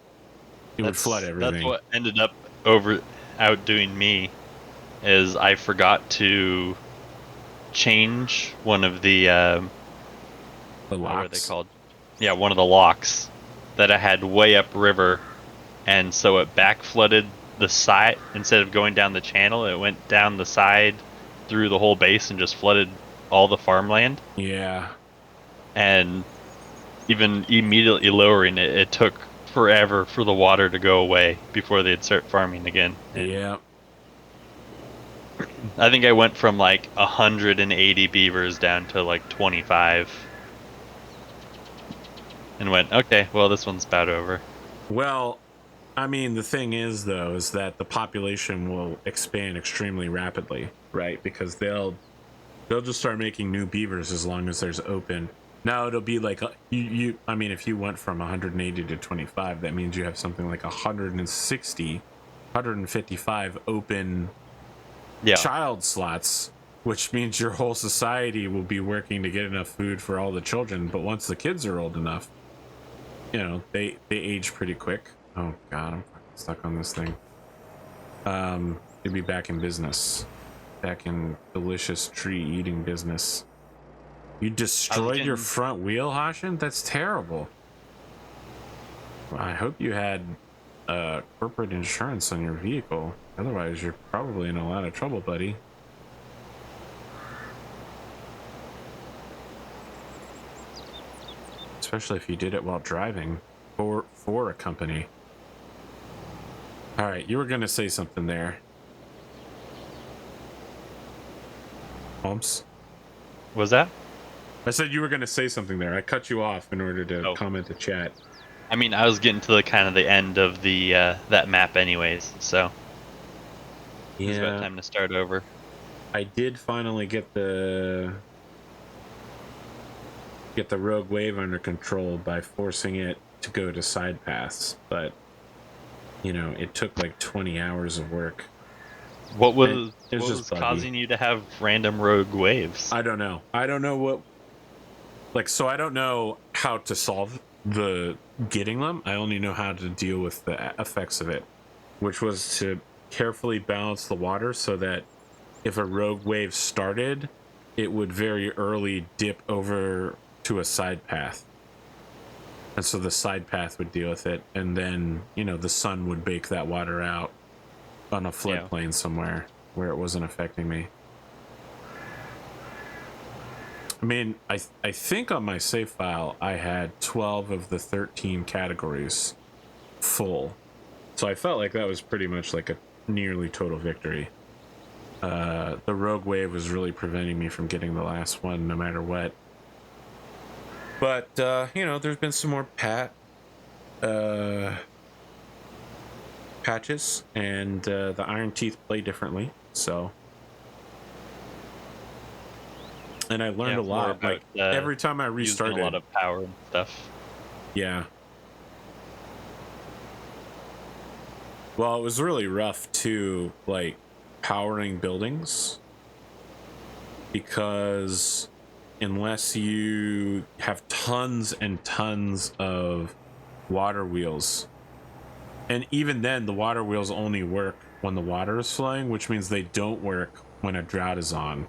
It would flood everything. That's what ended up outdoing me, is I forgot to change one of the locks. What are they called? Yeah, one of the locks that I had way upriver, and so it back flooded the side. Instead of going down the channel, it went down the side through the whole base and just flooded all the farmland. Yeah. And even immediately lowering it, it took forever for the water to go away before they'd start farming again. Yeah. I think I went from like 180 beavers down to like 25. And went, okay, well, this one's about over. Well, I mean, the thing is, though, is that the population will expand extremely rapidly, right? Because they'll just start making new beavers as long as there's open. Now it'll be like I mean, if you went from 180 to 25, that means you have something like 160, 155 open child slots, which means your whole society will be working to get enough food for all the children. But once the kids are old enough, you know, they age pretty quick. Oh god, I'm fucking stuck on this thing. You'll be back in business, back in delicious tree eating business. You destroyed your front wheel, Hashin? That's terrible. Well, I hope you had corporate insurance on your vehicle. Otherwise, you're probably in a lot of trouble, buddy. Especially if you did it while driving for a company. All right, you were going to say something there. Holmes? Was that? I said you were going to say something there. I cut you off in order to comment the chat. I mean, I was getting to the kind of the end of the that map anyways, so it's about time to start over. I did finally get the rogue wave under control by forcing it to go to side paths, but you know, it took like 20 hours of work. What was causing you to have random rogue waves? I don't know. I don't know what. Like, so I don't know how to solve the getting them. I only know how to deal with the effects of it, which was to carefully balance the water so that if a rogue wave started, it would very early dip over to a side path. And so the side path would deal with it, and then, you know, the sun would bake that water out on a floodplain somewhere where it wasn't affecting me. I mean, I think on my save file I had 12 of the 13 categories full. So I felt like that was pretty much like a nearly total victory. The rogue wave was really preventing me from getting the last one no matter what. But, you know, there's been some more patches, and the Iron Teeth play differently, so... And I learned a lot. Like, every time I restarted, a lot of power and stuff. Yeah. Well, it was really rough too, like powering buildings. because unless you have tons and tons of water wheels, and even then the water wheels only work when the water is flowing, which means they don't work when a drought is on.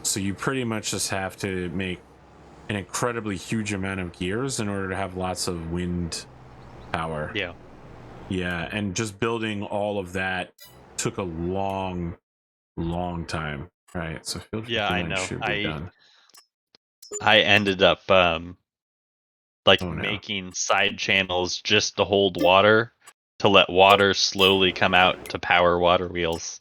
So you pretty much just have to make an incredibly huge amount of gears in order to have lots of wind power. Yeah, and just building all of that took a long time, right? So field I 59 know. should be done. I ended up making side channels just to hold water, to let water slowly come out to power water wheels.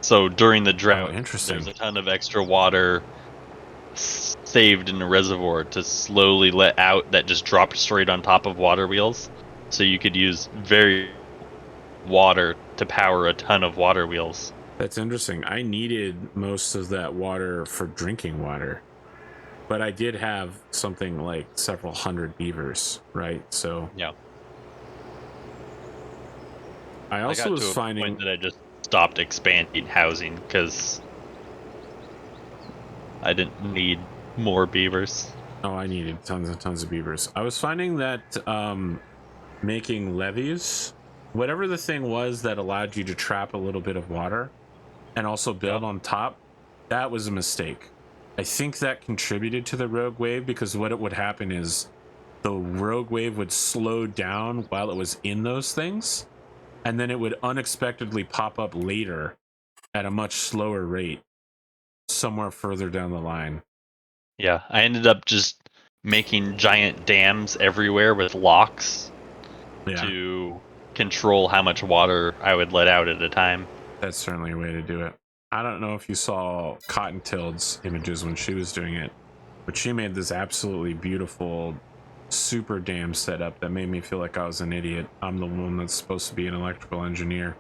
So during the drought, there's a ton of extra water saved in the reservoir to slowly let out that just dropped straight on top of water wheels. So you could use very water to power a ton of water wheels. That's interesting. I needed most of that water for drinking water, but I did have something like several hundred beavers, right? So yeah, I also was finding point that I just stopped expanding housing because I didn't need more beavers. Oh, I needed tons and tons of beavers. I was finding that making levees, whatever the thing was that allowed you to trap a little bit of water and also build on top, that was a mistake. I think that contributed to the rogue wave, because what it would happen is the rogue wave would slow down while it was in those things, and then it would unexpectedly pop up later at a much slower rate somewhere further down the line. Yeah, I ended up just making giant dams everywhere with locks to control how much water I would let out at a time. That's certainly a way to do it. I don't know if you saw Cottontild's images when she was doing it, but she made this absolutely beautiful super dam setup that made me feel like I was an idiot. I'm the one that's supposed to be an electrical engineer.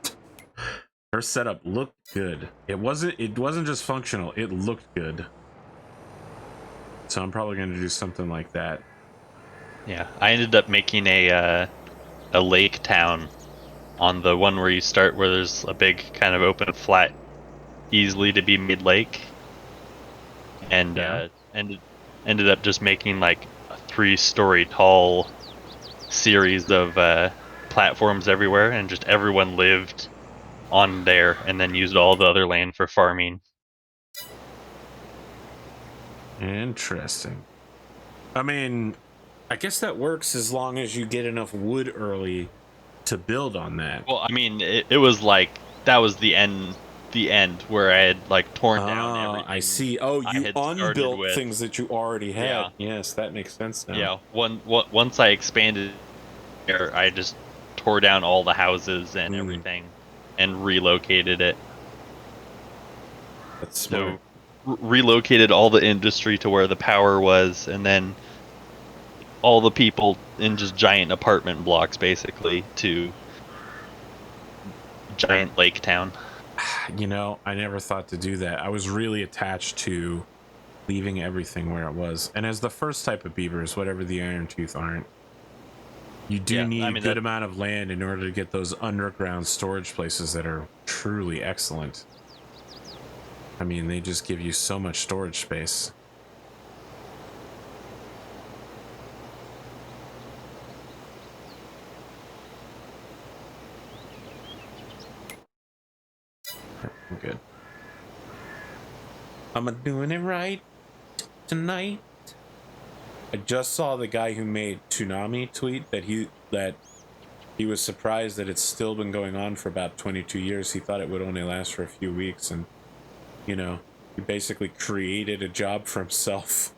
Her setup looked good. It wasn't just functional, it looked good. So I'm probably going to do something like that. Yeah, I ended up making a lake town on the one where you start, where there's a big kind of open flat, easily to be made lake, and ended up just making like a 3-story tall series of platforms everywhere, and just everyone lived on there and then used all the other land for farming. Interesting. I mean, I guess that works as long as you get enough wood early to build on that. Well, I mean, it was like that was the end where I had like torn down everything. I see. Oh, you unbuilt things that you already had. Yeah. Yes, that makes sense now. Yeah. Once I expanded there, I just tore down all the houses and everything and relocated it. That's smart. So relocated all the industry to where the power was, and then all the people in just giant apartment blocks, basically, to giant lake town. You know, I never thought to do that. I was really attached to leaving everything where it was. And as the first type of beavers, whatever the iron tooth aren't, you do need a good amount of land in order to get those underground storage places that are truly excellent. I mean, they just give you so much storage space. I'm good. I'm doing it right tonight. I just saw the guy who made Toonami tweet that he was surprised that it's still been going on for about 22 years. He thought it would only last for a few weeks, and you know, he basically created a job for himself.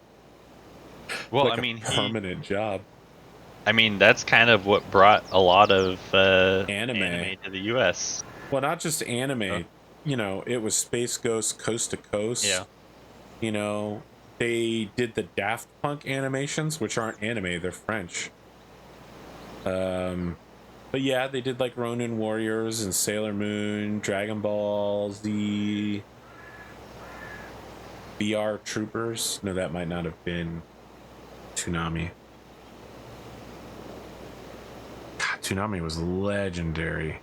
Well, like a permanent job. I mean, that's kind of what brought a lot of anime to the US. Well, not just anime. You know, it was Space Ghost Coast to Coast. Yeah. You know, they did the Daft Punk animations, which aren't anime, they're French. But yeah, they did like Ronin Warriors and Sailor Moon, Dragon Ball Z, VR Troopers. No, that might not have been Toonami. God, Toonami was legendary.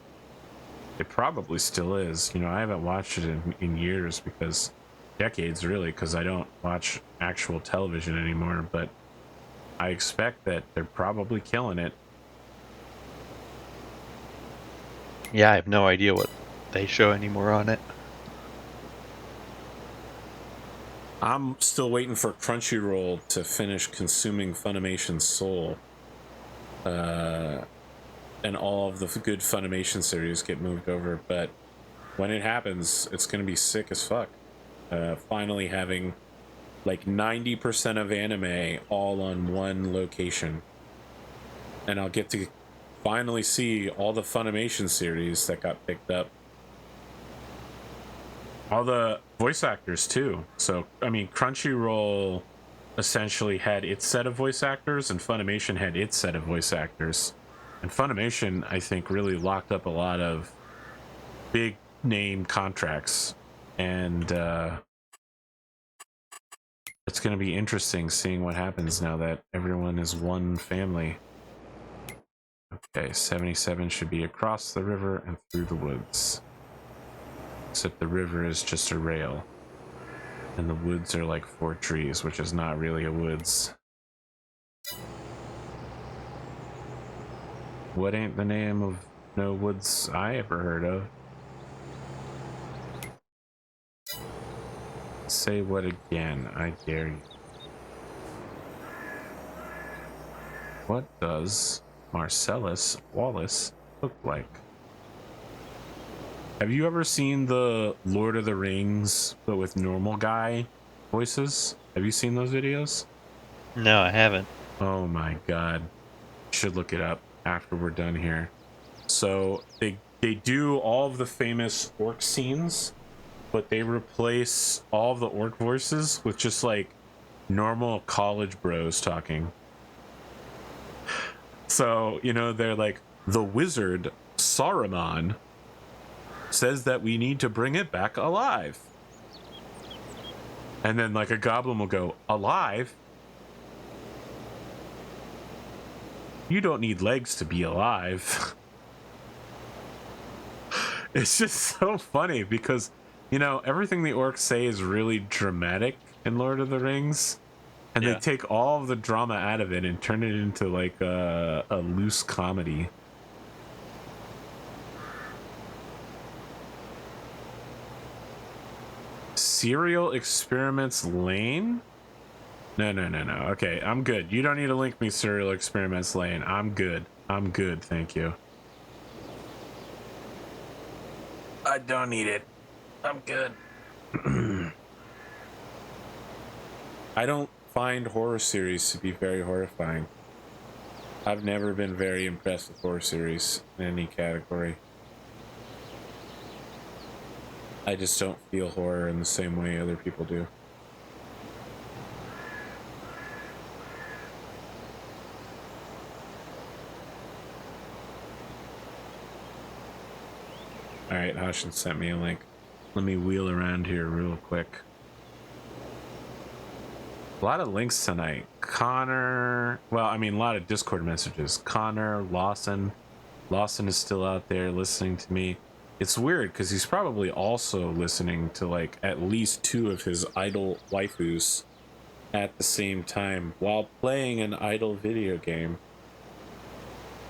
It probably still is. You know, I haven't watched it in years, because decades really, because I don't watch actual television anymore, but I expect that they're probably killing it. Yeah, I have no idea what they show anymore on it. I'm still waiting for Crunchyroll to finish consuming Funimation's soul. And all of the good Funimation series get moved over, but when it happens, it's going to be sick as fuck. Finally having like 90% of anime all on one location. And I'll get to finally see all the Funimation series that got picked up. All the voice actors too. So, I mean, Crunchyroll essentially had its set of voice actors, and Funimation had its set of voice actors. And Funimation, I think, really locked up a lot of big name contracts. And it's going to be interesting seeing what happens now that everyone is one family. Okay, 77 should be across the river and through the woods. Except the river is just a rail. And the woods are like 4 trees, which is not really a woods. What ain't the name of no woods I ever heard of? Say what again? I dare you. What does Marcellus Wallace look like? Have you ever seen the Lord of the Rings, but with normal guy voices? Have you seen those videos? No, I haven't. Oh my god. Should look it up after we're done here. So they do all of the famous orc scenes, but they replace all of the orc voices with just like normal college bros talking. So, you know, they're like, the wizard Saruman says that we need to bring it back alive. And then like a goblin will go, alive? You don't need legs to be alive. It's just so funny because, you know, everything the orcs say is really dramatic in Lord of the Rings. And they take all of the drama out of it and turn it into like a loose comedy. Serial Experiments Lane? No. Okay, I'm good. You don't need to link me Serial Experiments Lane. I'm good. I'm good, thank you. I don't need it. I'm good. I don't find horror series to be very horrifying. I've never been very impressed with horror series in any category. I just don't feel horror in the same way other people do. Alright, Hushin sent me a link. Let me wheel around here real quick. A lot of links tonight. Connor, well, I mean, a lot of Discord messages. Connor, Lawson. Lawson is still out there listening to me. It's weird because he's probably also listening to like at least 2 of his idle waifus at the same time while playing an idle video game.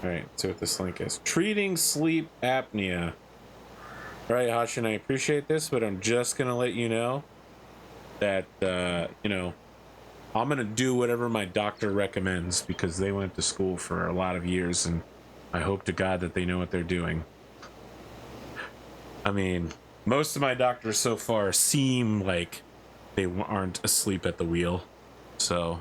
Alright, let's see what this link is. Treating sleep apnea. Alright, Hashin, I appreciate this, but I'm just gonna let you know that, you know, I'm gonna do whatever my doctor recommends because they went to school for a lot of years and I hope to God that they know what they're doing. I mean, most of my doctors so far seem like they aren't asleep at the wheel, so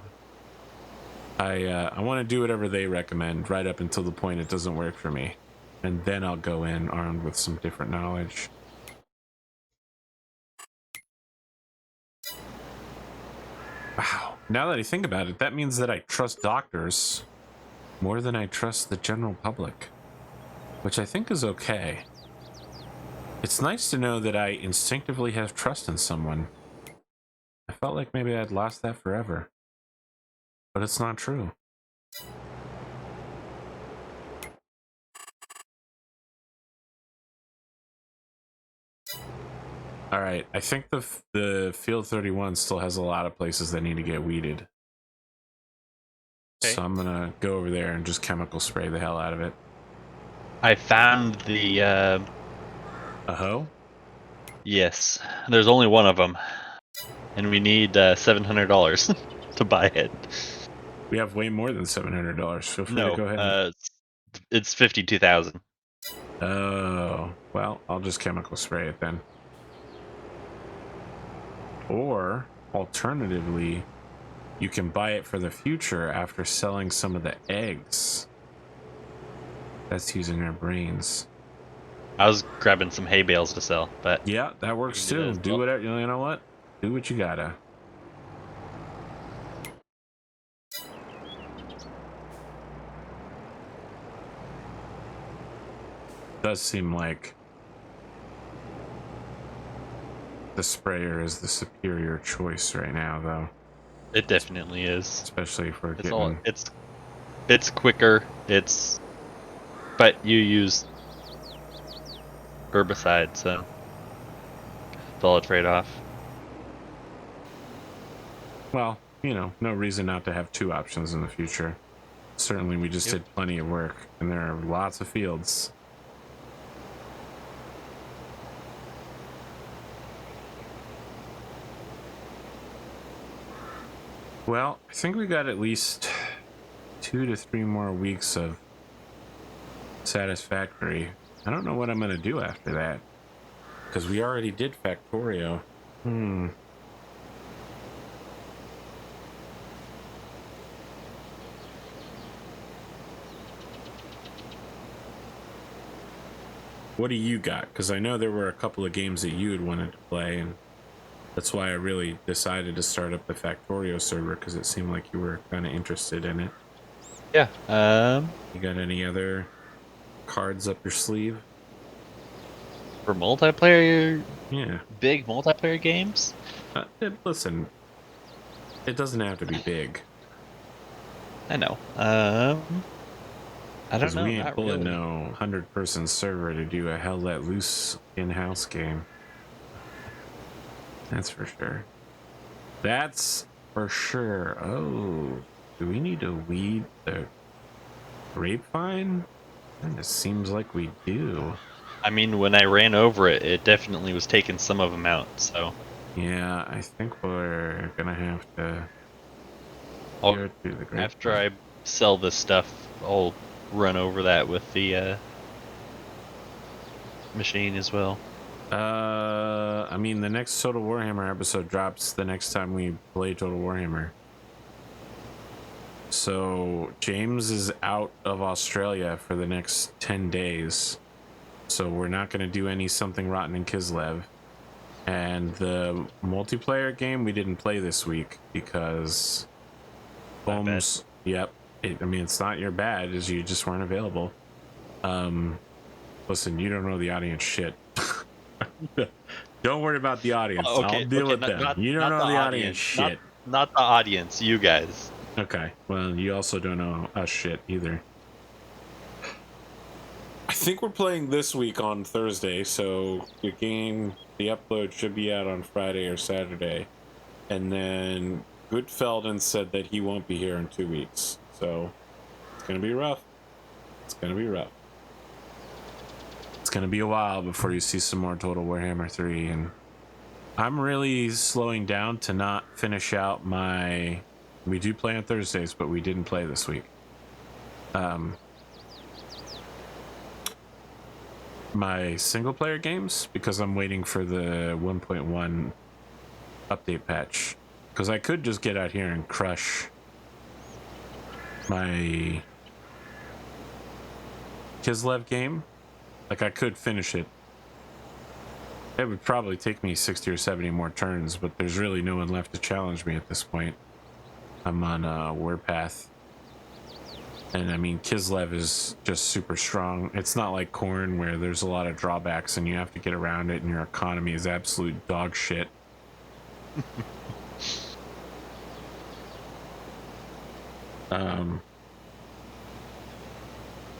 I want to do whatever they recommend right up until the point it doesn't work for me, and then I'll go in armed with some different knowledge. Wow, now that I think about it, that means that I trust doctors more than I trust the general public, which I think is okay. It's nice to know that I instinctively have trust in someone. I felt like maybe I'd lost that forever, but it's not true. All right, I think the Field 31 still has a lot of places that need to get weeded. Okay. So I'm gonna go over there and just chemical spray the hell out of it. I found the A hoe? yes. There's only one of them, and we need $700 to buy it. We have way more than $700. Feel free to No, go ahead. it's 52,000. Oh, well, I'll just chemical spray it then. Or alternatively, you can buy it for the future after selling some of the eggs. That's using our brains. I was grabbing some hay bales to sell, but Yeah, that works too. Do whatever. You know what? Do what you gotta. Does seem like the sprayer is the superior choice right now, though. It definitely is. Especially if we're It's getting... it's quicker. But you use herbicide, so it's all a trade-off. Well, you know, no reason not to have two options in the future. Certainly, we just did plenty of work, and there are lots of fields. Well, I think we got at least 2 to 3 more weeks of satisfactory. I don't know what I'm going to do after that, because we already did Factorio. What do you got? Because I know there were a couple of games that you had wanted to play, and that's why I really decided to start up the Factorio server, because it seemed like you were kind of interested in it. Yeah. You got any other cards up your sleeve? For multiplayer, Yeah. big multiplayer games? Listen, it doesn't have to be big. I know. I don't know. We ain't Not pulling really. no 100-person server to do a Hell Let Loose in-house game. That's for sure. That's for sure. Oh, do we need to weed the grapevine? It seems like we do. I mean, when I ran over it, it definitely was taking some of them out, so... Yeah, I think we're gonna have to... After I sell this stuff, I'll run over that with the machine as well. I mean, the next Total Warhammer episode drops the next time we play Total Warhammer. So James is out of Australia for the next 10 days. So we're not going to do any Something Rotten in Kislev. And the multiplayer game we didn't play this week because Holmes, yep. I mean, it's not your bad, as you just weren't available. Listen, you don't know the audience shit. Don't worry about the audience. I'll deal with them. You don't know the audience shit. Not the audience, you guys. Okay, well, you also don't know us shit either. I think we're playing this week on Thursday, so the upload should be out on Friday or Saturday. And then Goodfelden said that he won't be here in 2 weeks, so it's gonna be rough. It's gonna be rough. It's gonna be a while before you see some more Total Warhammer 3, and I'm really slowing down to not finish out my... We do play on Thursdays, but we didn't play this week. My single player games, because I'm waiting for the 1.1 update patch. Because I could just get out here and crush my Kislev game. Like, I could finish it. It would probably take me 60 or 70 more turns, but there's really no one left to challenge me at this point. I'm on a Warpath. And I mean, Kislev is just super strong. It's not like Khorne where there's a lot of drawbacks and you have to get around it and your economy is absolute dog shit.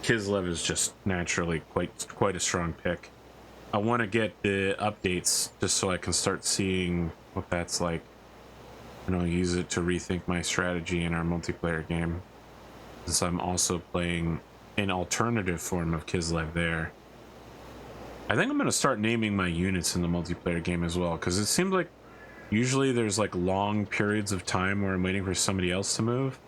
Kislev is just naturally quite a strong pick. I want to get the updates just so I can start seeing what that's like. And I'll use it to rethink my strategy in our multiplayer game, since I'm also playing an alternative form of Kislev there. I think I'm going to start naming my units in the multiplayer game as well, because it seems like usually there's like long periods of time where I'm waiting for somebody else to move.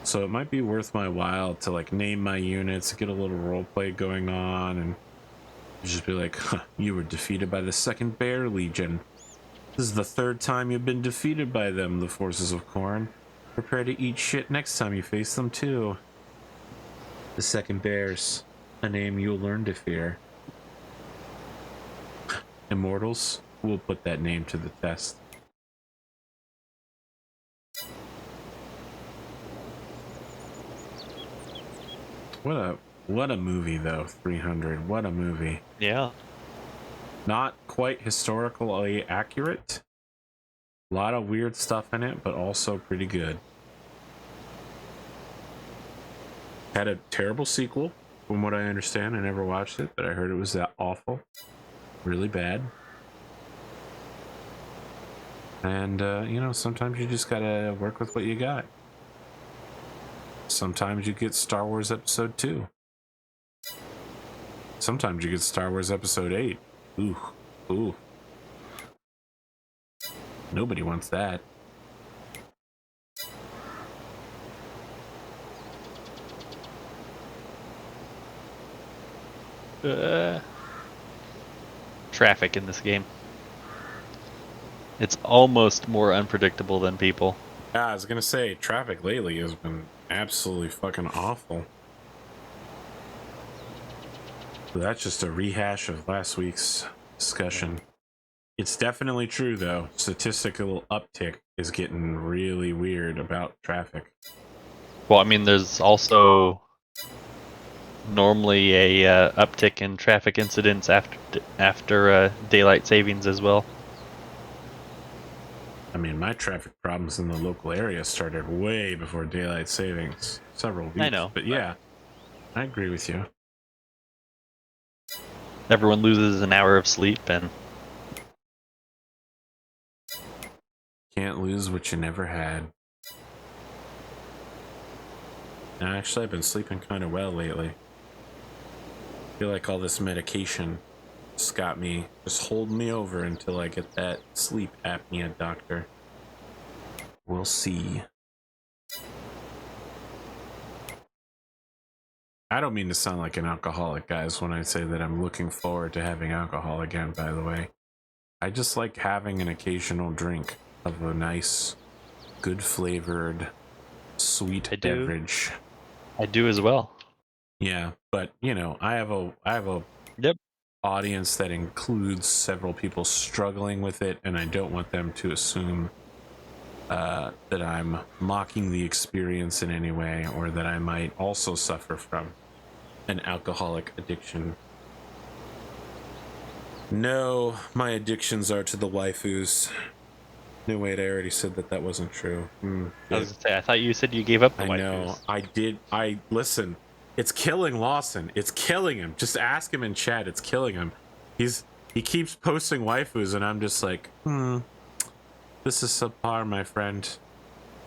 So it might be worth my while to like name my units, get a little roleplay going on, and just be like, huh, you were defeated by the 2nd Bear Legion. This is the 3rd time you've been defeated by them, the forces of Khorne. Prepare to eat shit next time you face them too. The 2nd Bears, a name you'll learn to fear. Immortals, we'll put that name to the test. What a movie though, 300. What a movie. Yeah. Not quite historically accurate. A lot of weird stuff in it, but also pretty good. Had a terrible sequel, from what I understand. I never watched it, but I heard it was that awful. Really bad. And, you know, sometimes you just gotta work with what you got. Sometimes you get Star Wars Episode 2. Sometimes you get Star Wars Episode 8. Ooh. Ooh. Nobody wants that. Traffic in this game. It's almost more unpredictable than people. Yeah, I was gonna say, traffic lately has been absolutely fucking awful. So that's just a rehash of last week's discussion. It's definitely true, though. Statistical uptick is getting really weird about traffic. Well, I mean, there's also normally a uptick in traffic incidents after daylight savings as well. I mean, my traffic problems in the local area started way before daylight savings, several weeks. I know, but yeah, I agree with you. Everyone loses an hour of sleep, and can't lose what you never had. Now, actually, I've been sleeping kind of well lately. I feel like all this medication just got me, just holding me over until I get that sleep apnea doctor. We'll see. I don't mean to sound like an alcoholic, guys, when I say that I'm looking forward to having alcohol again, by the way. I just like having an occasional drink of a nice, good flavored, sweet beverage. I do as well. Yeah, but you know, I have a audience that includes several people struggling with it, and I don't want them to assume that I'm mocking the experience in any way, or that I might also suffer from an alcoholic addiction. No, my addictions are to the waifus. No, wait, I already said that wasn't true. I was gonna say, I thought you said you gave up the waifus. I know, I did. Listen, it's killing Lawson. It's killing him. Just ask him in chat. It's killing him. He keeps posting waifus, and I'm just like, this is subpar, my friend.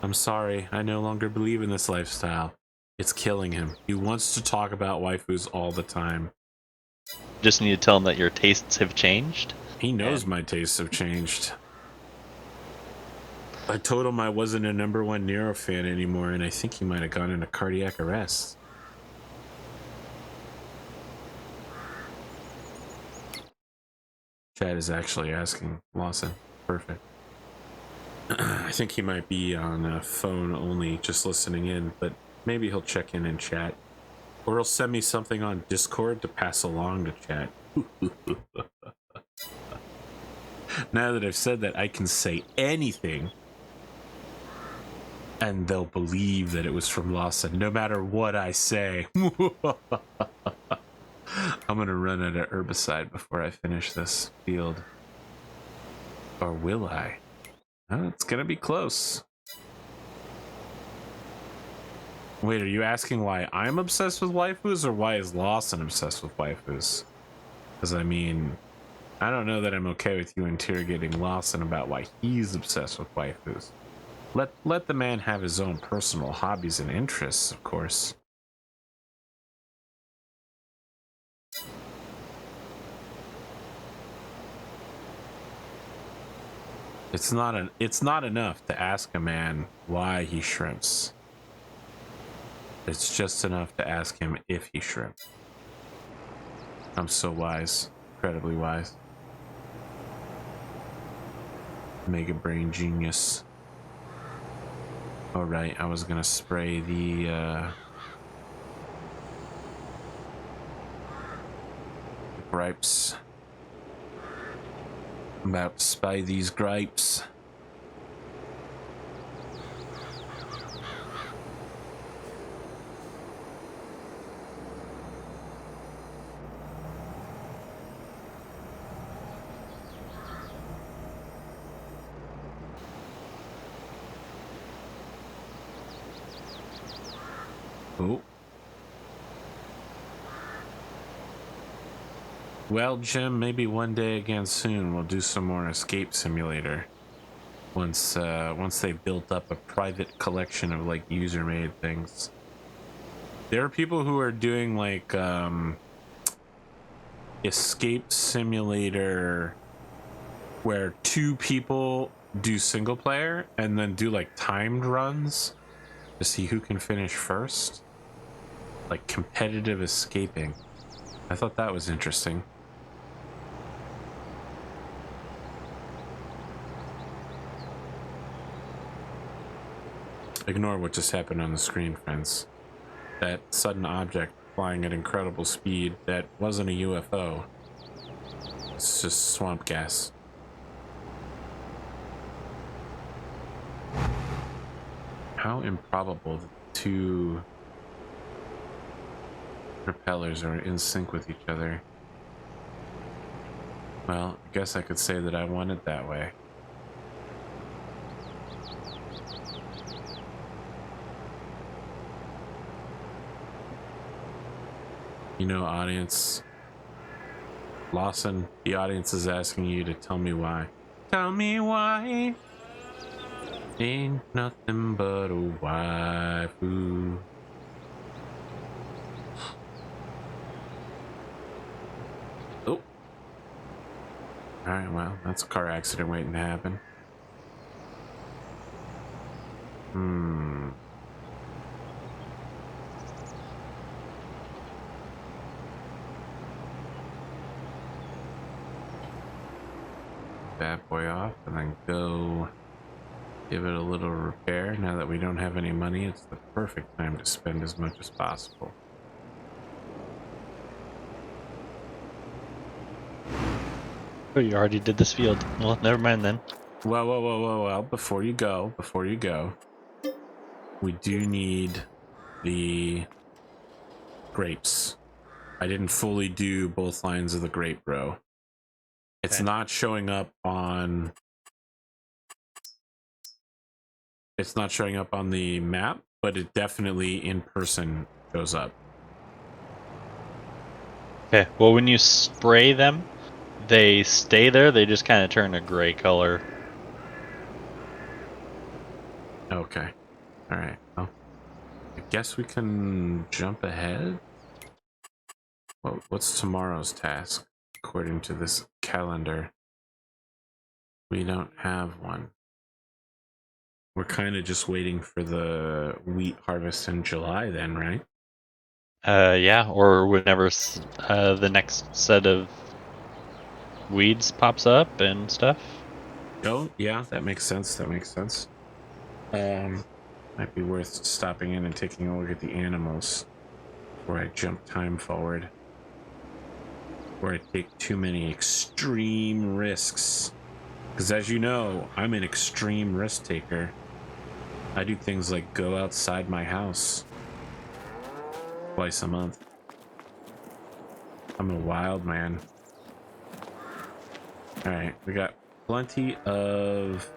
I'm sorry. I no longer believe in this lifestyle. It's killing him. He wants to talk about waifus all the time. Just need to tell him that your tastes have changed. He knows my tastes have changed. I told him I wasn't a #1 Nero fan anymore, and I think he might have gone into cardiac arrest. Chad is actually asking Lawson. Perfect. I think he might be on a phone only, just listening in, but maybe he'll check in chat. Or he'll send me something on Discord to pass along to chat. Now that I've said that, I can say anything, and they'll believe that it was from Lawson, no matter what I say. I'm gonna run out of herbicide before I finish this field. Or will I? It's gonna be close. Wait, are you asking why I'm obsessed with waifus, or why is Lawson obsessed with waifus? Because, I mean, I don't know that I'm okay with you interrogating Lawson about why he's obsessed with waifus. Let the man have his own personal hobbies and interests, of course. It's not enough to ask a man why he shrimps. It's just enough to ask him if he shrimps. I'm so wise, incredibly wise. Mega brain genius. All right, I was gonna spray the grapes. I'm about to spray these grapes. Oh. Well, Jim, maybe one day again soon we'll do some more escape simulator. Once they've built up a private collection of like user-made things. There are people who are doing like escape simulator where 2 people do single player and then do like timed runs to see who can finish first. Like competitive escaping. I thought that was interesting. Ignore what just happened on the screen, friends. That sudden object flying at incredible speed that wasn't a UFO. It's just swamp gas. How improbable that 2 propellers are in sync with each other. Well, I guess I could say that I want it that way. You know, audience, Lawson, the audience is asking you to tell me why. Tell me why. Ain't nothing but a waifu. Oh. Alright, well, that's a car accident waiting to happen. Bad boy off and then go give it a little repair. Now that we don't have any money, it's the perfect time to spend as much as possible. Oh, you already did this field. Well, never mind then. Well, before you go, we do need the grapes. I didn't fully do both lines of the grape row. It's not showing up on... It's not showing up on the map, but it definitely in person shows up. Okay, well when you spray them, they stay there, they just kind of turn a gray color. Okay. Alright, well, I guess we can jump ahead. Well, what's tomorrow's task, according to this calendar? We don't have one. We're kind of just waiting for the wheat harvest in July then, right? Yeah, or whenever the next set of weeds pops up and stuff. Oh, yeah, that makes sense. That makes sense. Might be worth stopping in and taking a look at the animals before I jump time forward. Before I take too many extreme risks. Because as you know, I'm an extreme risk taker. I do things like go outside my house twice a month. I'm a wild man. Alright, we got plenty of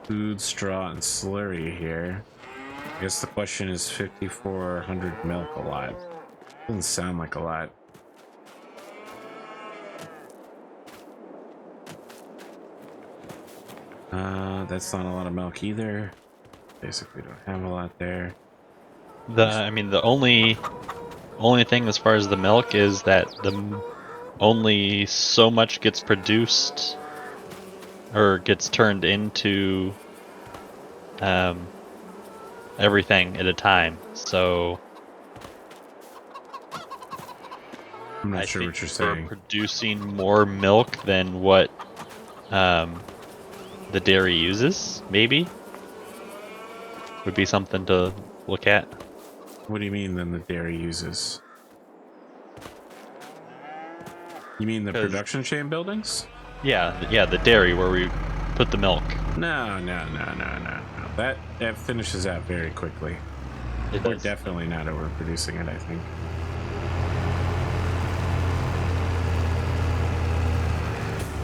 food, straw, and slurry here. I guess the question is 5,400 milk a lot. Doesn't sound like a lot. That's not a lot of milk either. Basically, don't have a lot there. I mean, the only thing as far as the milk is that only so much gets produced or gets turned into everything at a time. So I'm not I sure think what you're we're saying. producing more milk than what the dairy uses. Maybe would be something to look at. What do you mean then the dairy uses? You mean the production chain buildings? Yeah, the dairy where we put the milk. No. That finishes out very quickly. We're definitely not overproducing it, I think.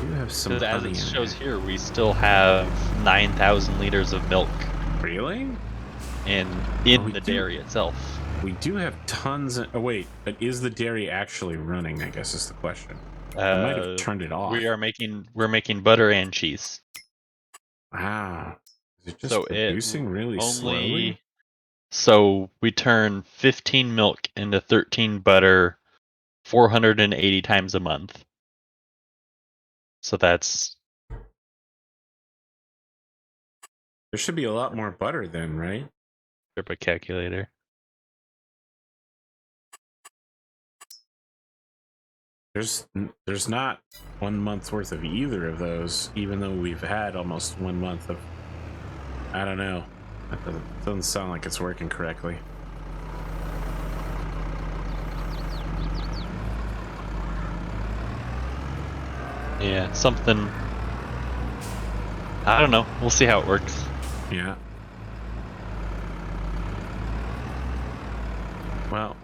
You have some honey as it in shows there. here, we still have 9,000 liters of milk. Really? In the dairy itself. We do have tons of... Oh, wait. But is the dairy actually running, I guess is the question. I might have turned it off. We're making butter and cheese. Wow. Is it just producing really slowly? So we turn 15 milk into 13 butter 480 times a month. So that's... There should be a lot more butter then, right? Grab a calculator. There's not 1 month's worth of either of those, even though we've had almost 1 month of... I don't know. That doesn't sound like it's working correctly. Yeah, something... I don't know. We'll see how it works. Yeah. Well,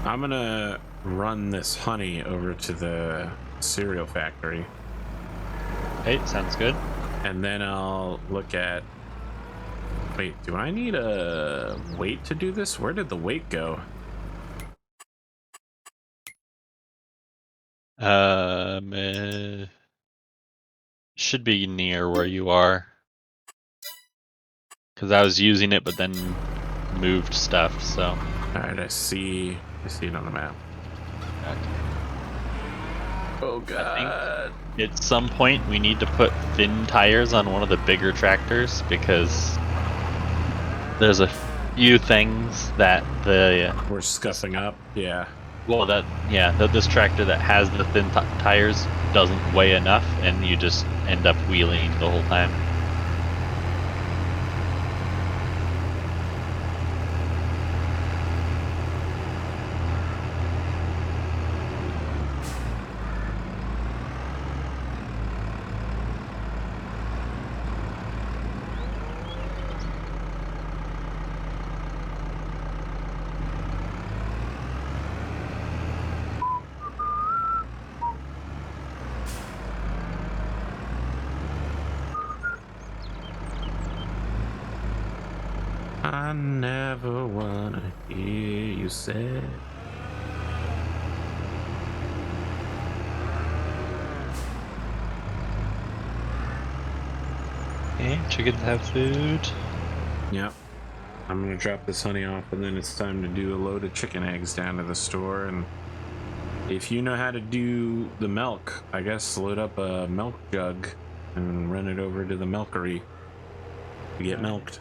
I'm gonna run this honey over to the cereal factory. Hey, sounds good. And then I'll look at... Wait, do I need a weight to do this? Where did the weight go? Should be near where you are. Because I was using it, but then moved stuff, so... Alright, I see it on the map. Okay. Oh god. At some point we need to put thin tires on one of the bigger tractors because there's a few things that we're scuffing up. Yeah. Well, that this tractor that has the thin tires doesn't weigh enough, and you just end up wheeling the whole time. I never wanna hear you say. Okay, chickens have food. Yep. I'm gonna drop this honey off, and then it's time to do a load of chicken eggs down to the store. And if you know how to do the milk, I guess load up a milk jug and run it over to the milkery to get milked.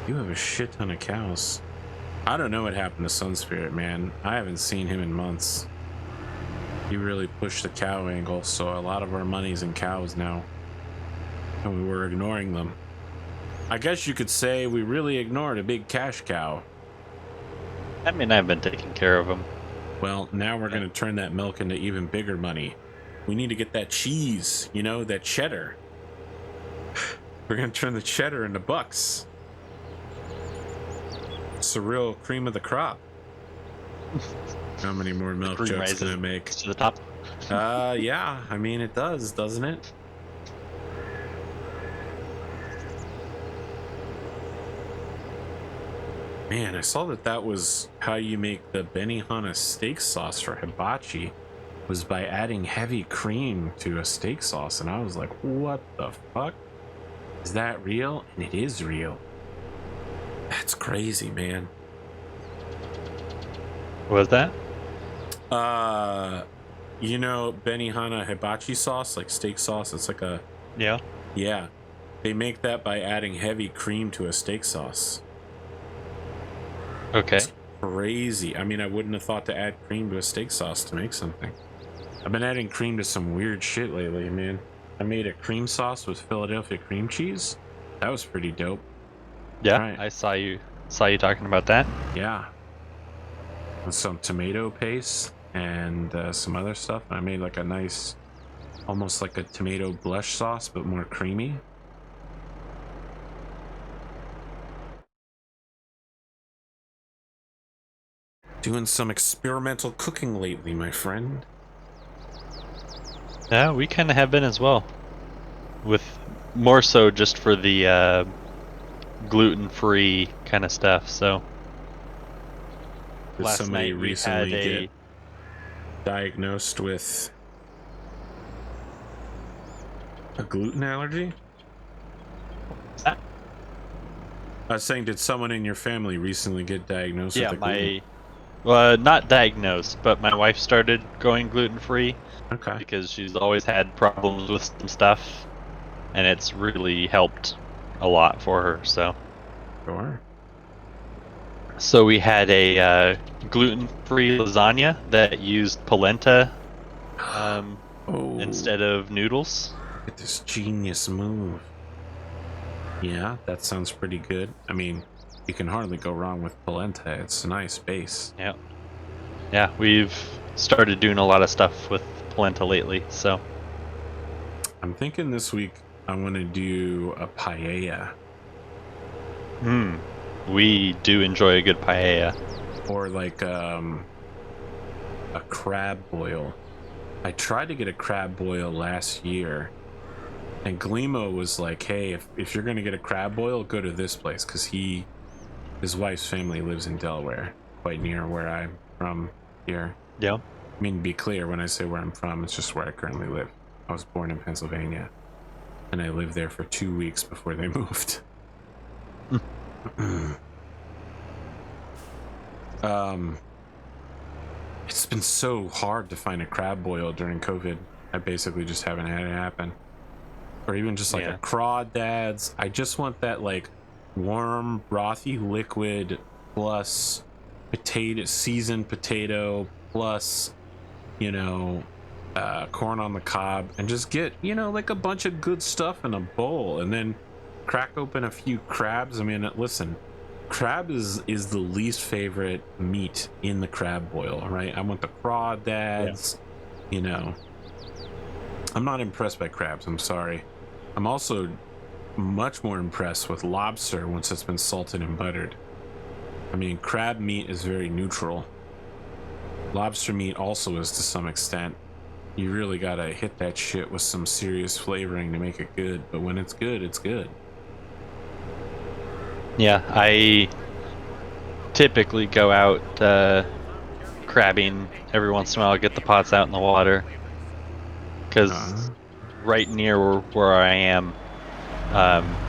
You have a shit ton of cows. I don't know what happened to Sun Spirit, man. I haven't seen him in months. He really pushed the cow angle, so a lot of our money's in cows now. And we were ignoring them. I guess you could say we really ignored a big cash cow. I mean, I've been taking care of them. Well, now we're going to turn that milk into even bigger money. We need to get that cheese, you know, that cheddar. We're going to turn the cheddar into bucks. It's the real cream of the crop. How many more milk jugs can I make? To the top. Yeah. I mean, it does, doesn't it? Man, I saw that was how you make the Benihana steak sauce for hibachi. was by adding heavy cream to a steak sauce, and I was like, what the fuck? Is that real? And it is real. That's crazy, man. What was that? You know Benihana hibachi sauce, like steak sauce? It's like a... Yeah. Yeah. They make that by adding heavy cream to a steak sauce. Okay. It's crazy. I mean, I wouldn't have thought to add cream to a steak sauce to make something. I've been adding cream to some weird shit lately, man. I made a cream sauce with Philadelphia cream cheese. That was pretty dope. Yeah, Right. I saw you talking about that. Yeah. With some tomato paste and some other stuff. I made like a nice, almost like a tomato blush sauce, but more creamy. Doing some experimental cooking lately, my friend. Yeah, we kind of have been as well. With more so just for the gluten-free kind of stuff. So Did last somebody night we recently had get diagnosed with a gluten allergy? Ah. I was saying, did someone in your family recently get diagnosed with a gluten? Not diagnosed, but my wife started going gluten-free. Okay. Because she's always had problems with some stuff, and it's really helped a lot for her. So we had a gluten-free lasagna that used polenta instead of noodles. Look at this genius move. Yeah, that sounds pretty good. I mean, you can hardly go wrong with polenta. It's a nice base. Yeah, we've started doing a lot of stuff with polenta lately, so I'm thinking this week I want to do a paella. We do enjoy a good paella. Or like a crab boil. I tried to get a crab boil last year, and Glimo was like, hey, if you're gonna get a crab boil, go to this place, because his wife's family lives in Delaware, quite near where I'm from here. Yeah. I mean, to be clear, when I say where I'm from, it's just where I currently live. I was born in Pennsylvania, and I lived there for 2 weeks before they moved. It's been so hard to find a crab boil during COVID. I basically just haven't had it happen. Or even just like a crawdads. I just want that like warm, brothy liquid plus seasoned potato plus, corn on the cob, and just get, like a bunch of good stuff in a bowl, and then crack open a few crabs. I mean, listen, crab is the least favorite meat in the crab boil, right? I want the crawdads, I'm not impressed by crabs, I'm sorry. I'm also much more impressed with lobster once it's been salted and buttered. I mean, crab meat is very neutral. Lobster meat also is to some extent. You really gotta hit that shit with some serious flavoring to make it good, but when it's good, it's good. Yeah, I typically go out crabbing every once in a while, get the pots out in the water, because right near where I am,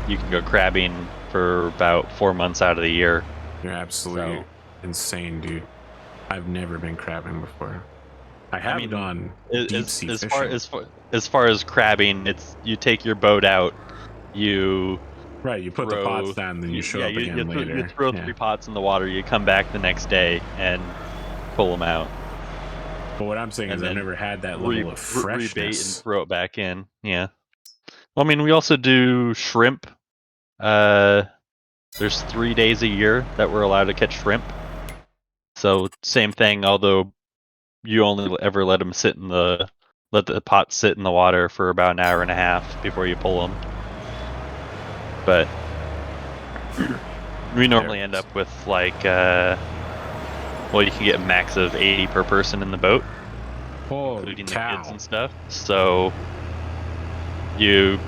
you can go crabbing for about 4 months out of the year. You're absolutely insane, dude. I've never been crabbing before. I have gone deep sea fishing. As far as crabbing, it's you take your boat out, you put the pots down, then you show up again later. You throw 3 pots in the water, you come back the next day and pull them out. But what I'm saying is I've never had that level of freshness. Rebait and throw it back in. Yeah. Well, I mean, we also do shrimp. There's 3 days a year that we're allowed to catch shrimp. So same thing, although you only ever let the pots sit in the water for about an hour and a half before you pull them. But we normally end up with like, you can get a max of 80 per person in the boat, including the kids and stuff. So you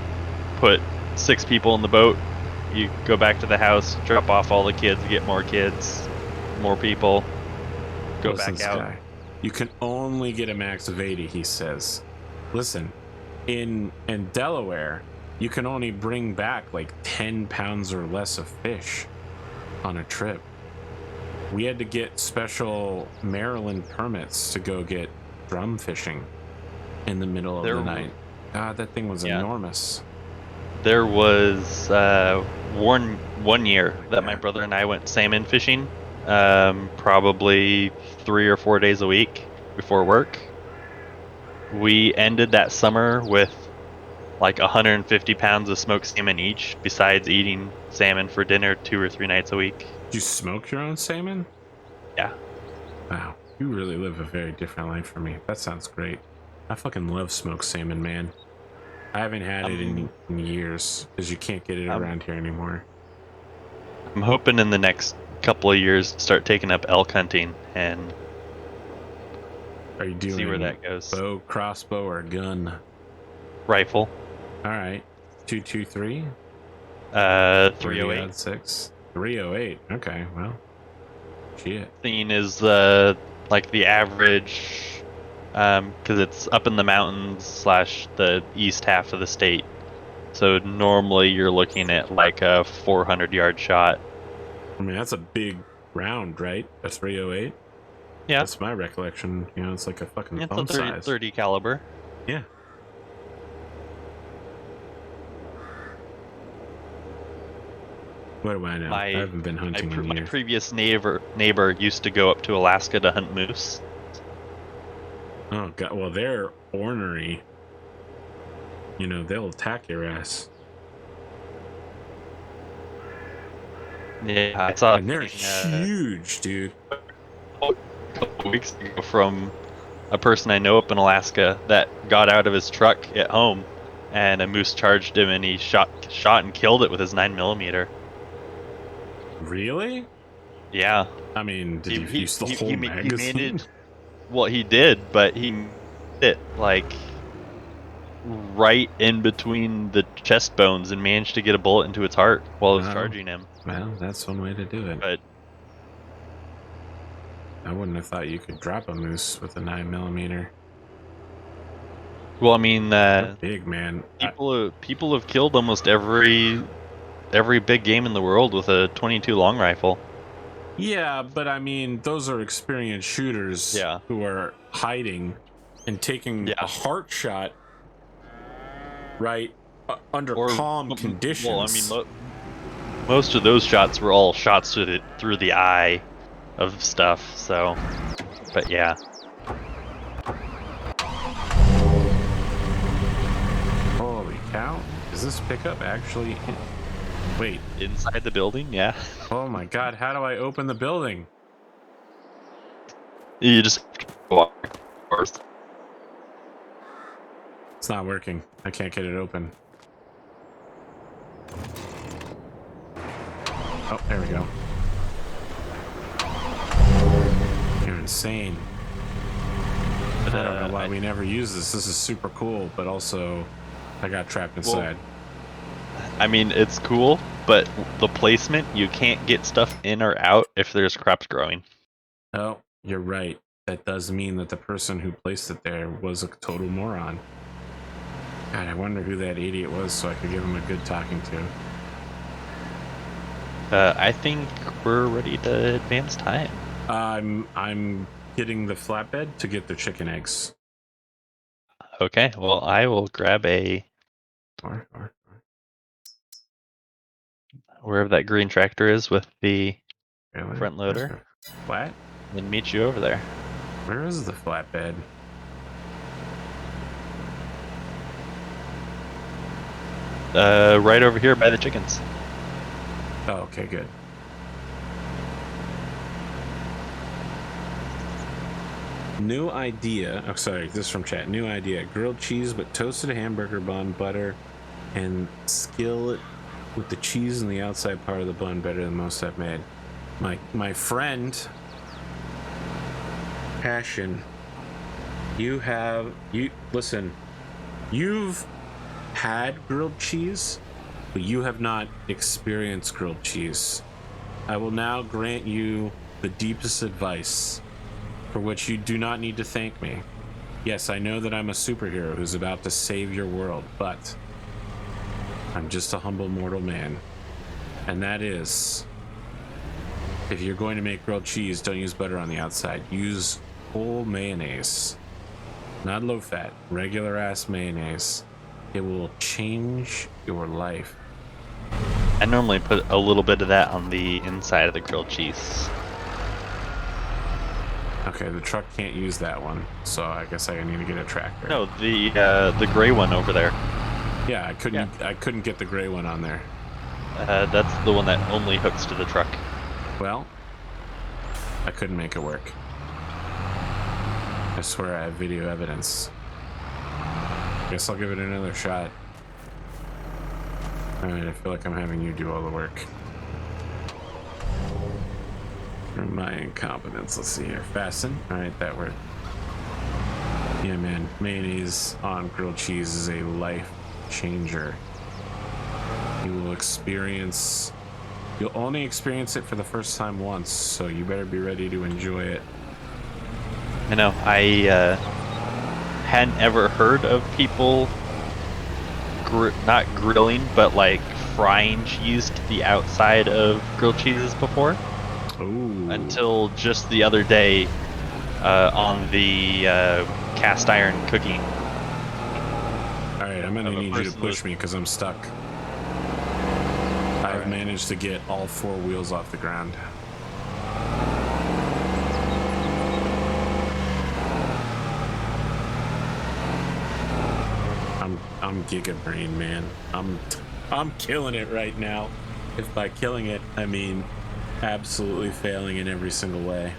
put 6 people in the boat, you go back to the house, drop off all the kids, get more kids, more people, go back out. You can only get a max of 80, he says. Listen, in Delaware, you can only bring back like 10 pounds or less of fish on a trip. We had to get special Maryland permits to go get drum fishing in the middle of the night. God, that thing was enormous. There was one year that my brother and I went salmon fishing, probably 3 or 4 days a week before work. We ended that summer with like 150 pounds of smoked salmon each, besides eating salmon for dinner 2 or 3 nights a week. Do you smoke your own salmon? Yeah. Wow, you really live a very different life from me. That sounds great. I fucking love smoked salmon, man. I haven't had it in years because you can't get it around here anymore. I'm hoping in the next couple of years to start taking up elk hunting and are you doing see where that goes. Bow, crossbow, or gun? Rifle. All right, 223. 308. 6. 308. Okay, well, shit. Thing is like the average, because it's up in the mountains / the east half of the state. So normally you're looking at like a 400-yard shot. I mean, that's a big round, right? A 308. Yeah, that's my recollection. You know, it's like a fucking it's phone a 30, size. 30 caliber. Yeah. What do I know? I haven't been hunting in years. My previous neighbor used to go up to Alaska to hunt moose. Oh god, well they're ornery. You know, they'll attack your ass. Yeah, I saw. And they're huge, dude. A couple weeks ago from a person I know up in Alaska that got out of his truck at home, and a moose charged him, and he shot and killed it with his 9mm. Really? Yeah. I mean, did he use the whole magazine? Well, he did, but he made it like right in between the chest bones and managed to get a bullet into its heart while it was charging him. Well, that's one way to do it. But I wouldn't have thought you could drop a moose with a 9mm. Well, I mean, big man. People have killed almost every big game in the world with a 22 long rifle. Yeah, but I mean, those are experienced shooters who are hiding and taking a heart shot under calm conditions. Well, I mean, most of those shots were all shots through the eye of stuff. So, but yeah. Holy cow! Is this pickup actually? Wait, inside the building? Yeah. Oh my god, how do I open the building? You just walk first. It's not working. I can't get it open. Oh, there we go. You're insane. I don't know why we never use this. This is super cool, but also I got trapped inside. I mean, it's cool, but the placement, you can't get stuff in or out if there's crops growing. Oh, you're right. That does mean that the person who placed it there was a total moron. God, I wonder who that idiot was so I could give him a good talking to. I think we're ready to advance time. I'm getting the flatbed to get the chicken eggs. Okay, well, I will grab wherever that green tractor is with the front loader. Flat? And meet you over there. Where is the flatbed? Right over here by the chickens. Oh, okay, good. New idea. Oh, sorry, this is from chat. New idea. Grilled cheese, but toasted hamburger bun, butter, and skillet with the cheese in the outside part of the bun better than most I've made. My friend, Passion, listen, you've had grilled cheese, but you have not experienced grilled cheese. I will now grant you the deepest advice. for which you do not need to thank me. Yes, I know that I'm a superhero who's about to save your world, but I'm just a humble mortal man. And that is, if you're going to make grilled cheese, don't use butter on the outside. Use whole mayonnaise. Not low fat, regular ass mayonnaise. It will change your life. I normally put a little bit of that on the inside of the grilled cheese. Okay, the truck can't use that one, so I guess I need to get a tractor. No, the gray one over there. Yeah, I couldn't get the gray one on there. That's the one that only hooks to the truck. Well, I couldn't make it work. I swear I have video evidence. Guess I'll give it another shot. Alright, I feel like I'm having you do all the work. For my incompetence, let's see here. Fasten. Alright, that worked. Yeah, man, mayonnaise on grilled cheese is a life changer. You will experience... You'll only experience it for the first time once, so you better be ready to enjoy it. I know, I hadn't ever heard of people not grilling, but like frying cheese to the outside of grilled cheeses before. Ooh. Until just the other day on the cast iron cooking. Alright, I'm gonna need you to push me because I'm stuck. I've managed to get all 4 wheels off the ground. I'm giga brain, man. I'm killing it right now. If by killing it, I mean absolutely failing in every single way.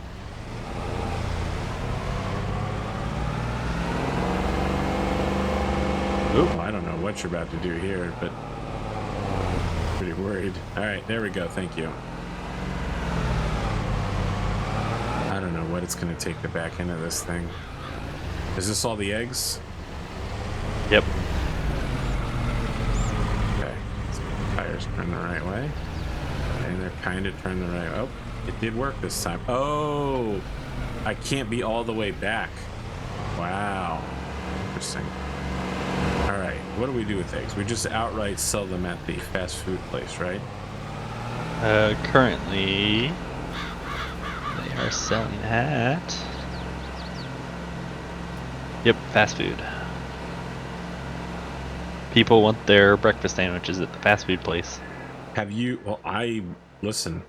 Ooh, I don't know what you're about to do here, but pretty worried. All right, there we go. Thank you. I don't know what it's going to take to back into this thing. Is this all the eggs? Yep. Okay. So tires turn the right way. And they're kind of turned the right way. Oh, it did work this time. Oh, I can't be all the way back. Wow. Interesting. All right, what do we do with eggs? We just outright sell them at the fast food place, right? Currently, they are selling at... Yep, fast food. People want their breakfast sandwiches at the fast food place. Have you? Well, listen.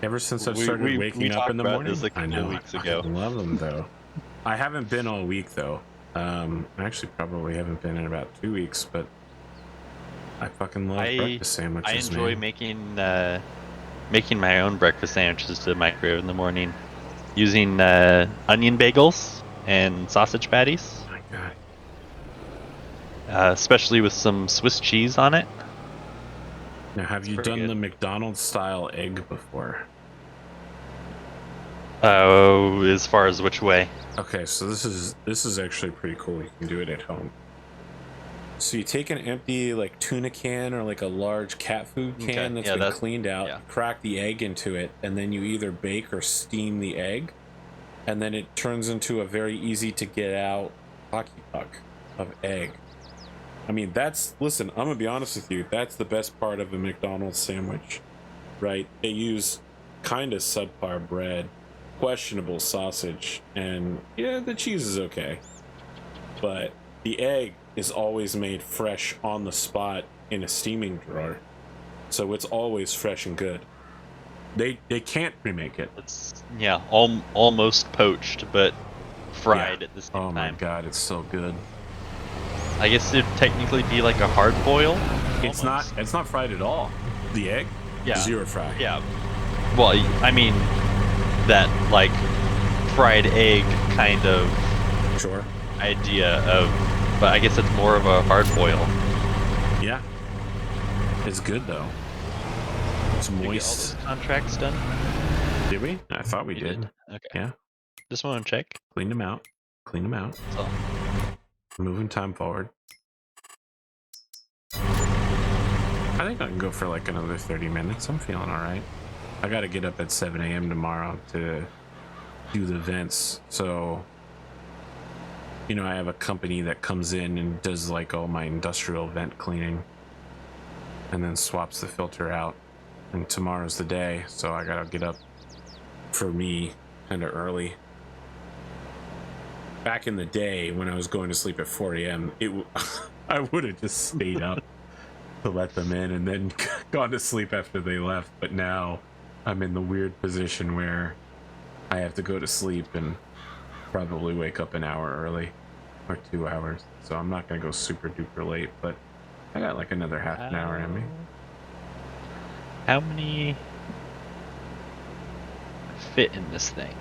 Ever since I've started waking up in the morning, like I know. Weeks ago. I love them though. I haven't been all week though. I actually probably haven't been in about 2 weeks, but I fucking love breakfast sandwiches. I enjoy making my own breakfast sandwiches to the microwave in the morning, using onion bagels and sausage patties. Oh my God. Especially with some Swiss cheese on it. Now, have you done the McDonald's style egg before? Oh, as far as which way? Okay, so this is actually pretty cool. You can do it at home. So you take an empty like tuna can or like a large cat food can that's been cleaned out, crack the egg into it, and then you either bake or steam the egg, and then it turns into a very easy to get out hockey puck of egg. I mean, listen, I'm gonna be honest with you, that's the best part of a McDonald's sandwich, right? They use kind of subpar bread, questionable sausage, and yeah, the cheese is okay, but the egg is always made fresh on the spot in a steaming drawer, so it's always fresh and good. They can't remake it. It's almost poached, but fried at the same time. Oh my God, it's so good. I guess it'd technically be like a hard boil. It's not fried at all. The egg? Yeah. Zero fry. Yeah. Well, I mean, that like fried egg kind of idea of, but I guess it's more of a hard boil. Yeah. It's good though. It's moist. Did we get all those contracts done? Did we? I thought we did. Okay. Yeah. Just want to check. Cleaned them out. That's all. Moving time forward. I think I can go for like another 30 minutes. I'm feeling all right. I got to get up at 7 a.m. tomorrow to do the vents. So, you know, I have a company that comes in and does like all my industrial vent cleaning and then swaps the filter out. And tomorrow's the day, so I gotta get up for me kind of early. Back in the day when I was going to sleep at 4 a.m., I would have just stayed up to let them in and then gone to sleep after they left. But now I'm in the weird position where I have to go to sleep and probably wake up an hour early or 2 hours. So I'm not going to go super duper late, but I got like another half an hour in me. How many fit in this thing?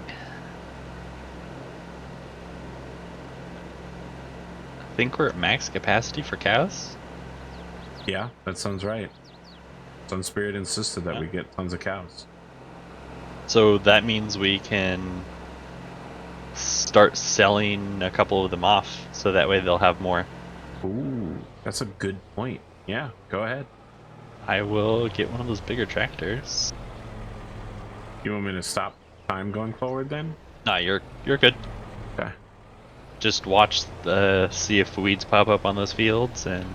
I think we're at max capacity for cows. Yeah, that sounds right. Sunspirit insisted that we get tons of cows. So that means we can start selling a couple of them off, so that way they'll have more. Ooh, that's a good point. Yeah, go ahead. I will get one of those bigger tractors. You want me to stop time going forward then? Nah, you're good. Okay. Just watch see if weeds pop up on those fields, and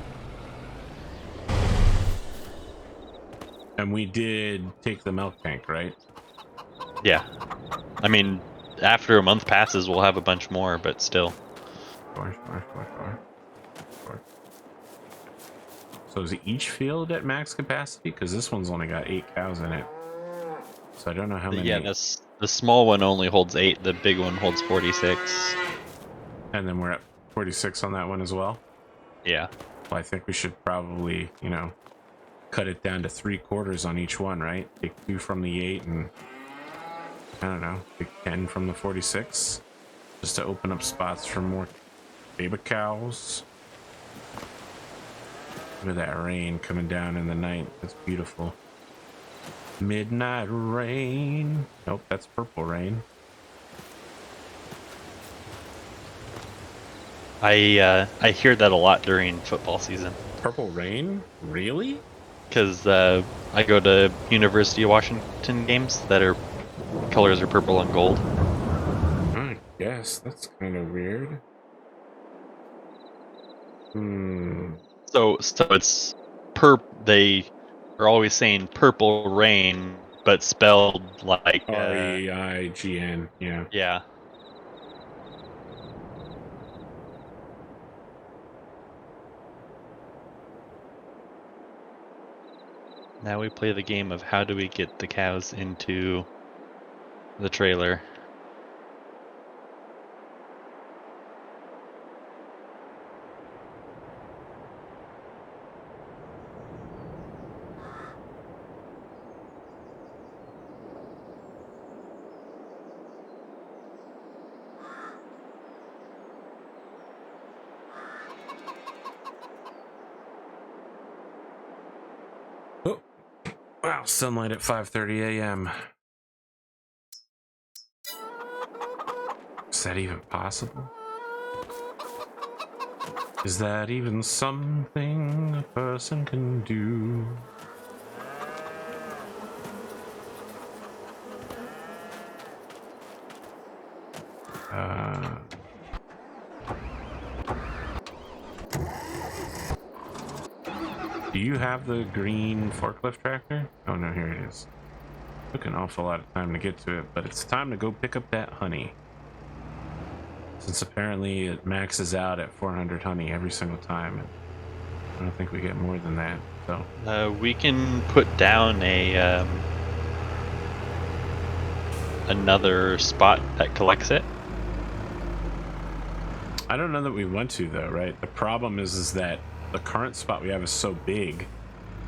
we did take the milk tank, right? yeah. I mean, after a month passes, we'll have a bunch more, but still. Sure. So is each field at max capacity? Because this one's only got 8 cows in it. So I don't know how many. Yeah, the small one only holds 8. The big one holds 46. And then we're at 46 on that one as well? Yeah. Well, I think we should probably, you know, cut it down to 3/4 on each one, right? Take 2 from the 8 and, I don't know, take 10 from the 46. Just to open up spots for more baby cows. Look at that rain coming down in the night. That's beautiful. Midnight rain. Nope, that's purple rain. I hear that a lot during football season. Purple rain? Really? Because I go to University of Washington games that are colors are purple and gold. I guess that's kind of weird. So it's they are always saying purple rain, but spelled like REIGN. Yeah. Yeah. Now we play the game of how do we get the cows into the trailer. Wow, sunlight at 5:30 a.m. Is that even possible? Is that even something a person can do? Do you have the green forklift tractor? Oh no, here it is. Took an awful lot of time to get to it, but it's time to go pick up that honey. Since apparently it maxes out at 400 honey every single time. I don't think we get more than that, so. We can put down a another spot that collects it. I don't know that we want to though, right? The problem is that the current spot we have is so big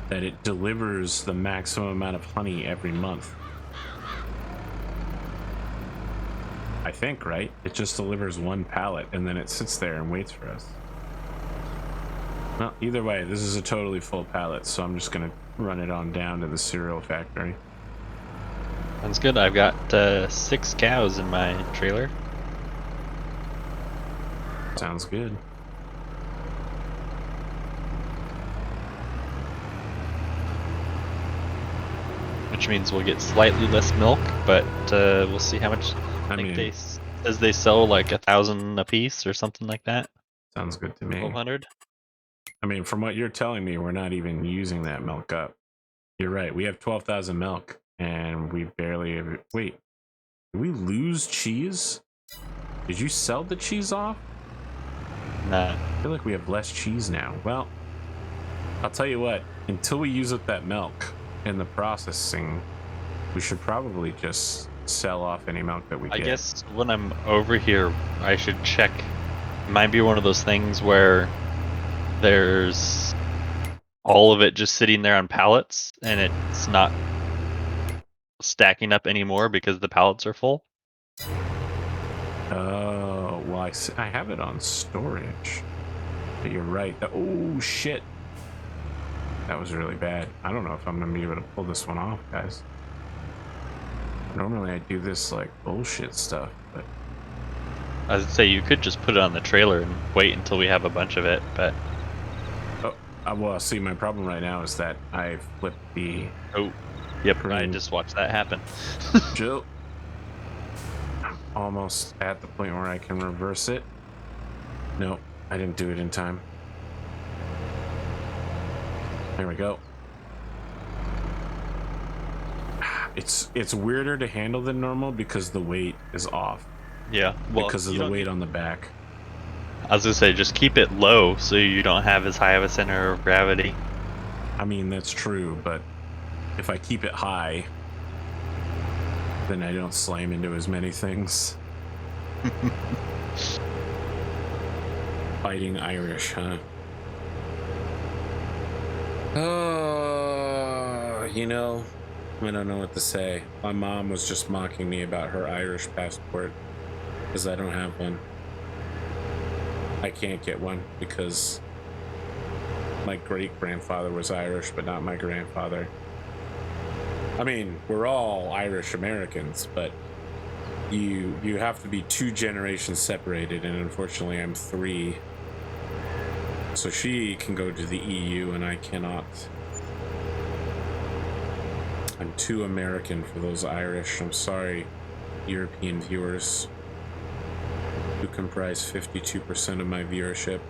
that it delivers the maximum amount of honey every month. I think, right? It just delivers 1 pallet and then it sits there and waits for us. Well, either way, this is a totally full pallet, so I'm just gonna run it on down to the cereal factory. Sounds good. I've got 6 cows in my trailer. Sounds good. Which means we'll get slightly less milk, but we'll see how much I think they says they sell like 1,000 a piece or something like that. Sounds good to me. 1,200. I mean, from what you're telling me, we're not even using that milk up. You're right. We have 12,000 milk, and we barely ever... Wait, did we lose cheese? Did you sell the cheese off? Nah. I feel like we have less cheese now. Well, I'll tell you what. Until we use up that milk in the processing, we should probably just sell off any milk that we get. I guess when I'm over here, I should check. It might be one of those things where there's all of it just sitting there on pallets and it's not stacking up anymore because the pallets are full. Oh, well, I have it on storage. But you're right. Oh, shit. That was really bad. I don't know if I'm going to be able to pull this one off, guys. Normally I do this, like, bullshit stuff, but... I would say you could just put it on the trailer and wait until we have a bunch of it, but... Oh, well, see, my problem right now is that I flipped the... Oh, yep, I just watched that happen. Jill. I'm almost at the point where I can reverse it. No, I didn't do it in time. There we go. It's weirder to handle than normal because the weight is off. Yeah, well, because of the weight on the back. I was gonna say, just keep it low so you don't have as high of a center of gravity. I mean, that's true, but if I keep it high, then I don't slam into as many things. Fighting Irish, huh? Oh, you know, I don't know what to say. My mom was just mocking me about her Irish passport because I don't have one. I can't get one because my great-grandfather was Irish, but not my grandfather. I mean, we're all Irish Americans, but you have to be 2 generations separated, and unfortunately I'm 3. So she can go to the EU and I cannot. I'm too American for those Irish. I'm sorry, European viewers, who comprise 52% of my viewership.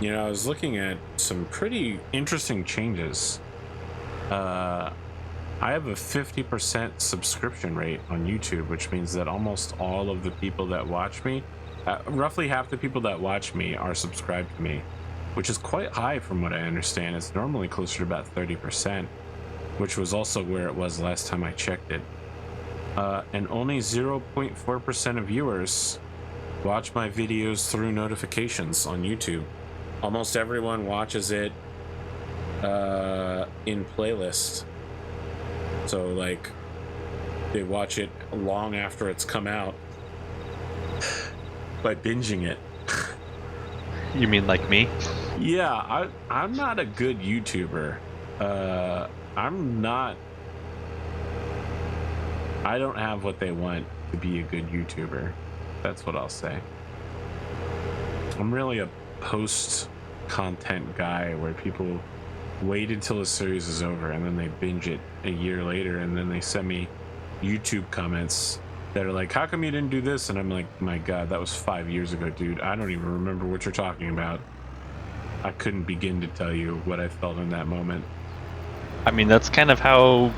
You know, I was looking at some pretty interesting changes. I have a 50% subscription rate on YouTube, which means that almost all of the people that watch me, roughly half the people that watch me are subscribed to me, which is quite high from what I understand. It's normally closer to about 30%, which was also where it was last time I checked it. And only 0.4% of viewers watch my videos through notifications on YouTube. Almost everyone watches it in playlist. So, like, they watch it long after it's come out by binging it. You mean like me? Yeah, I'm not a good YouTuber. I don't have what they want to be a good YouTuber. That's what I'll say. I'm really a post-content guy where people wait until the series is over and then they binge it a year later and then they send me YouTube comments that are like, how come you didn't do this? And I'm like, my God, that was 5 years ago, dude. I don't even remember what you're talking about. I couldn't begin to tell you what I felt in that moment. I mean, that's kind of how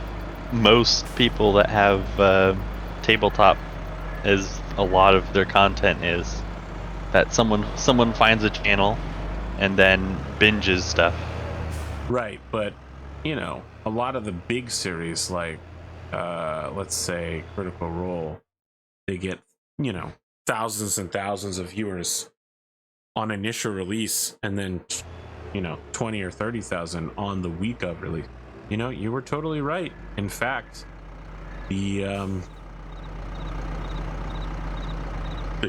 most people that have tabletop is a lot of their content is. That someone finds a channel and then binges stuff. Right, but, you know, a lot of the big series, like, let's say Critical Role, they get, you know, thousands and thousands of viewers on initial release, and then, you know, 20 or 30,000 on the week of release. You know, you were totally right. In fact, the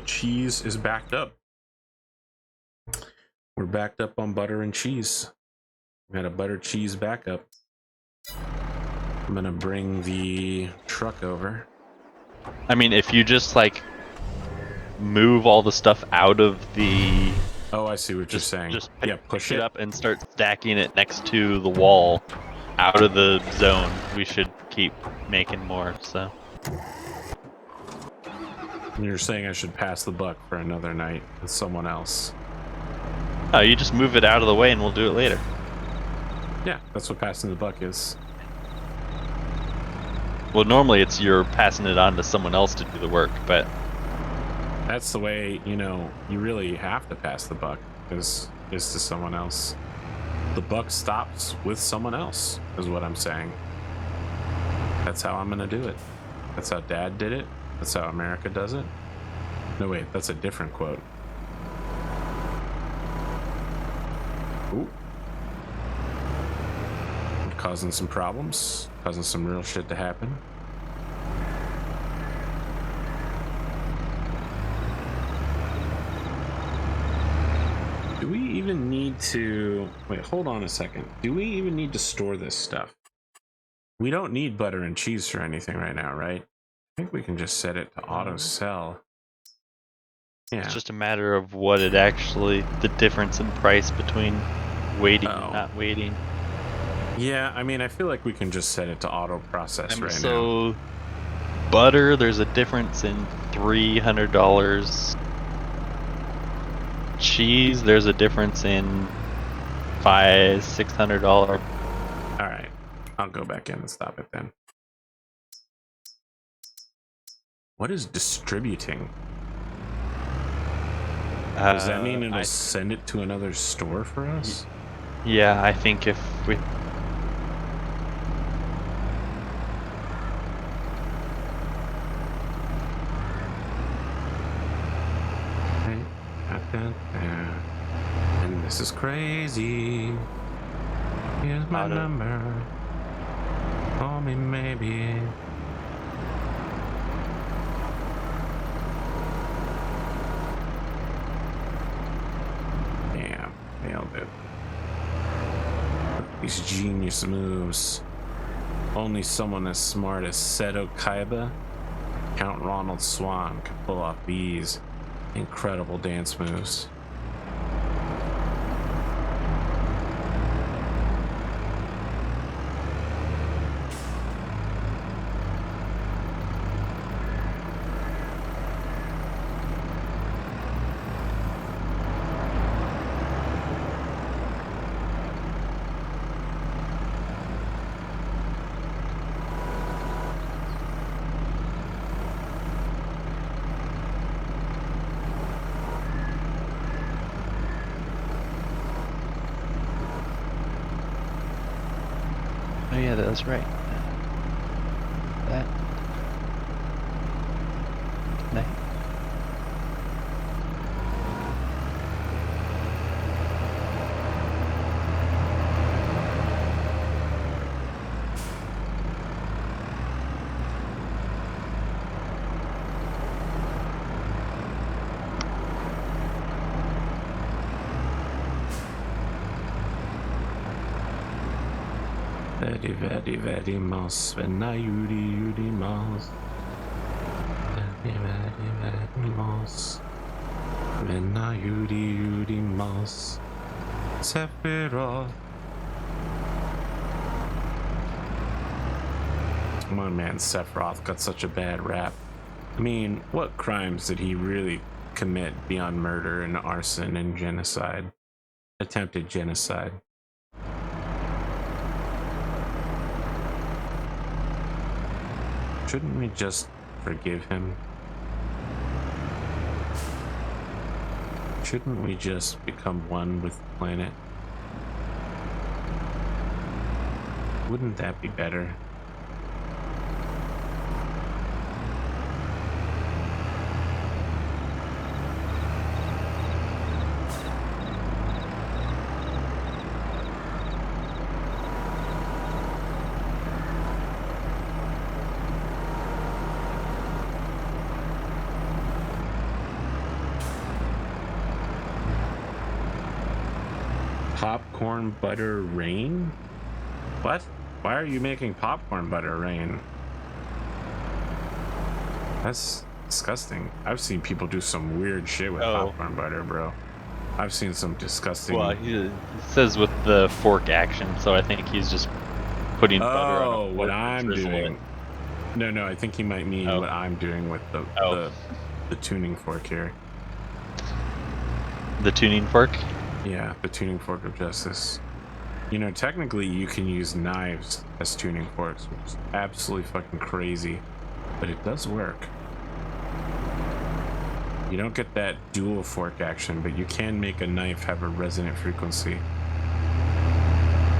cheese is backed up. We're backed up on butter and cheese. We got a butter cheese backup. I'm gonna bring the truck over. I mean, if you just like move all the stuff out of the Oh, I see what you're saying. Just push it up and start stacking it next to the wall out of the zone. We should keep making more, so. You're saying I should pass the buck for another night with someone else. Oh, you just move it out of the way and we'll do it later. Yeah, that's what passing the buck is. Well, normally it's you're passing it on to someone else to do the work, but... That's the way, you really have to pass the buck, is to someone else. The buck stops with someone else, is what I'm saying. That's how I'm gonna do it. That's how Dad did it. That's how America does it. No, wait, that's a different quote. Ooh. Causing some problems, causing some real shit to happen. Do we even need to... Wait, hold on a second. Do we even need to store this stuff? We don't need butter and cheese or anything right now, right? I think we can just set it to auto sell. Yeah. It's just a matter of what it actually... the difference in price between waiting and not waiting. Yeah, I mean, I feel like we can just set it to auto process right now. So, butter, there's a difference in $300. Cheese, there's a difference in $600. All right, I'll go back in and stop it then. What is distributing? Does that mean it'll send it to another store for us? Yeah, I think if we... And this is crazy. Here's my number. Call me maybe. Damn, nailed it. These genius moves. Only someone as smart as Seto Kaiba, Count Ronald Swan, can pull off these incredible dance moves. Oh yeah, that's right. That. Nice. Very, very, very mouse. When I Yuri mouse. Very, very, very mouse. When I Yuri mouse. Sephiroth. Come on, man. Sephiroth got such a bad rap. I mean, what crimes did he really commit beyond murder and arson and genocide? Attempted genocide. Shouldn't we just forgive him? Shouldn't we just become one with the planet? Wouldn't that be better? Popcorn butter rain? What? Why are you making popcorn butter rain? That's disgusting. I've seen people do some weird shit with popcorn butter, bro. I've seen some disgusting. Well, he says with the fork action, so I think he's just putting butter on a fork what and I'm drizzle doing. it. No, I think he might mean what I'm doing with the tuning fork here. The tuning fork? Yeah, the tuning fork of justice. You know, technically you can use knives as tuning forks, which is absolutely fucking crazy, but it does work. You don't get that dual fork action, but you can make a knife have a resonant frequency.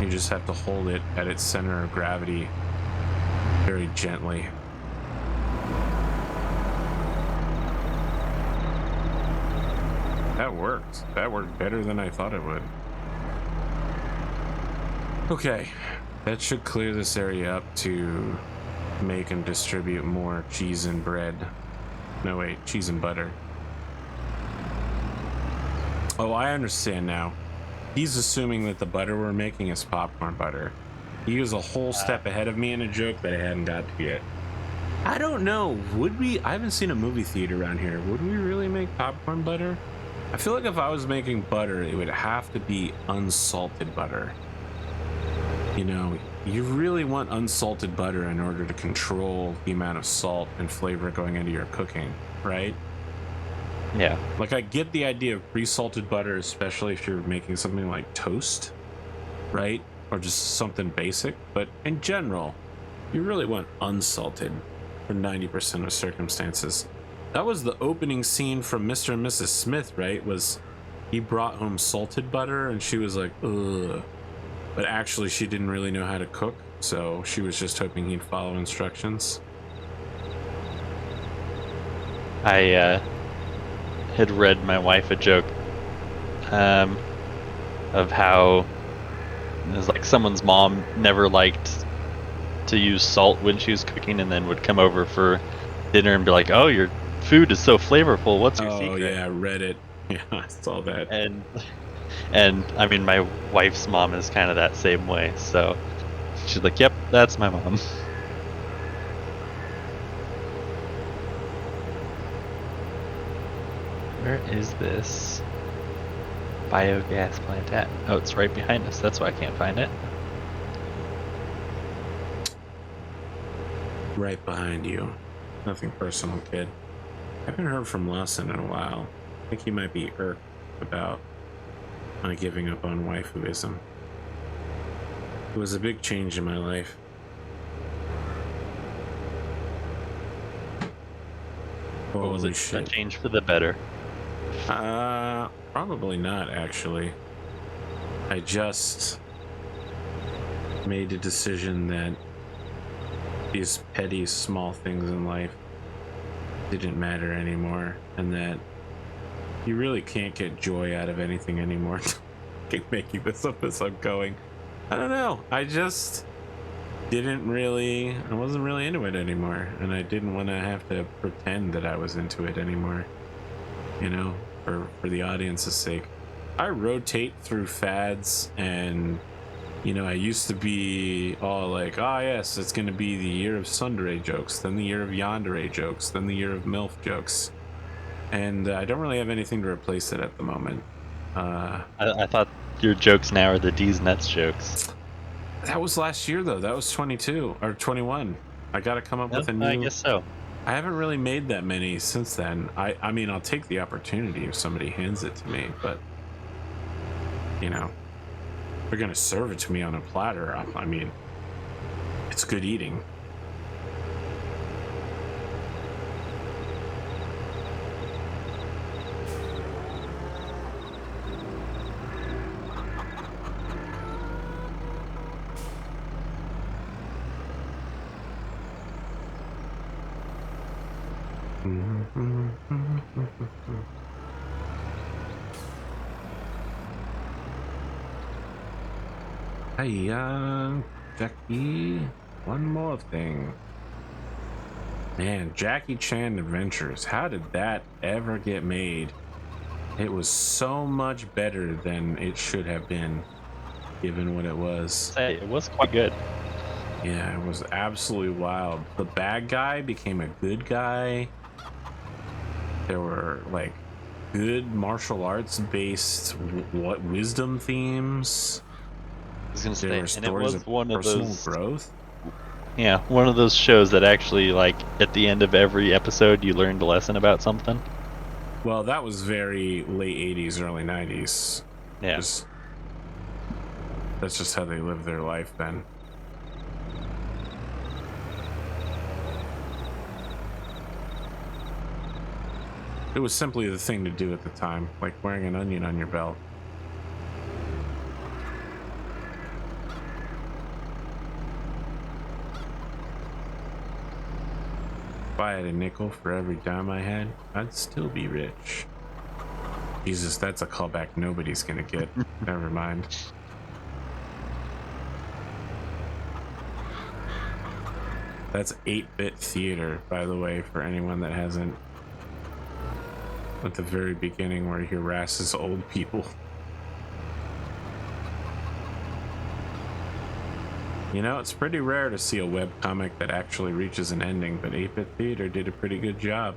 You just have to hold it at its center of gravity very gently. That worked. That worked better than I thought it would. Okay, that should clear this area up to make and distribute more cheese and bread. No, wait, cheese and butter. Oh, I understand now. He's assuming that the butter we're making is popcorn butter. He was a whole step ahead of me in a joke that I hadn't got to yet. I don't know. Would we? I haven't seen a movie theater around here. Would we really make popcorn butter? I feel like if I was making butter, it would have to be unsalted butter. You know, you really want unsalted butter in order to control the amount of salt and flavor going into your cooking, right? Yeah. Like, I get the idea of pre-salted butter, especially if you're making something like toast, right? Or just something basic. But in general, you really want unsalted for 90% of circumstances. That was the opening scene from Mr. and Mrs. Smith, right? Was he brought home salted butter and she was like, ugh. But actually she didn't really know how to cook, so she was just hoping he'd follow instructions. I had read my wife a joke of how it was like someone's mom never liked to use salt when she was cooking, and then would come over for dinner and be like, "Oh, your food is so flavorful. What's your secret?" Oh yeah, I read it. Yeah, I saw that. And I mean, my wife's mom is kind of that same way. So she's like, "Yep, that's my mom." Where is this biogas plant at? Oh, it's right behind us. That's why I can't find it. Right behind you. Nothing personal, kid. I haven't heard from Lawson in a while. I think he might be irked about my giving up on waifuism. It was a big change in my life. What was it? A change for the better? Probably not, actually. I just made a decision that these petty, small things in life didn't matter anymore, and that you really can't get joy out of anything anymore. Keep making this up as I'm going. I don't know. I just wasn't really into it anymore, and I didn't want to have to pretend that I was into it anymore, you know, for the audience's sake. I rotate through fads, and you know, I used to be all like, oh yes, it's going to be the year of tsundere jokes, then the year of yandere jokes, then the year of MILF jokes. And I don't really have anything to replace it at the moment. I thought your jokes now are the D's Nuts jokes. That was last year, though. That was 22 or 21. I got to come up with a new... I guess so. I haven't really made that many since then. I mean, I'll take the opportunity if somebody hands it to me, but, you know, they're going to serve it to me on a platter. I mean, it's good eating. Hey, Jackie, one more thing. Man, Jackie Chan Adventures, how did that ever get made? It was so much better than it should have been, given what it was. Hey, it was quite good. Yeah, it was absolutely wild. The bad guy became a good guy. There were, like, good martial arts based what wisdom themes. I was gonna There say, were and it stories was of one of personal those. growth. Yeah, one of those shows that actually, like, at the end of every episode, you learned a lesson about something. Well, that was very late 80s, early 90s. Yeah. That's just how they lived their life then. It was simply the thing to do at the time, like wearing an onion on your belt. If I had a nickel for every dime I had, I'd still be rich. Jesus, that's a callback nobody's gonna get. Never mind. That's 8-bit theater, by the way, for anyone that hasn't. At the very beginning where he harasses old people. You know, it's pretty rare to see a webcomic that actually reaches an ending, but 8-bit theater did a pretty good job.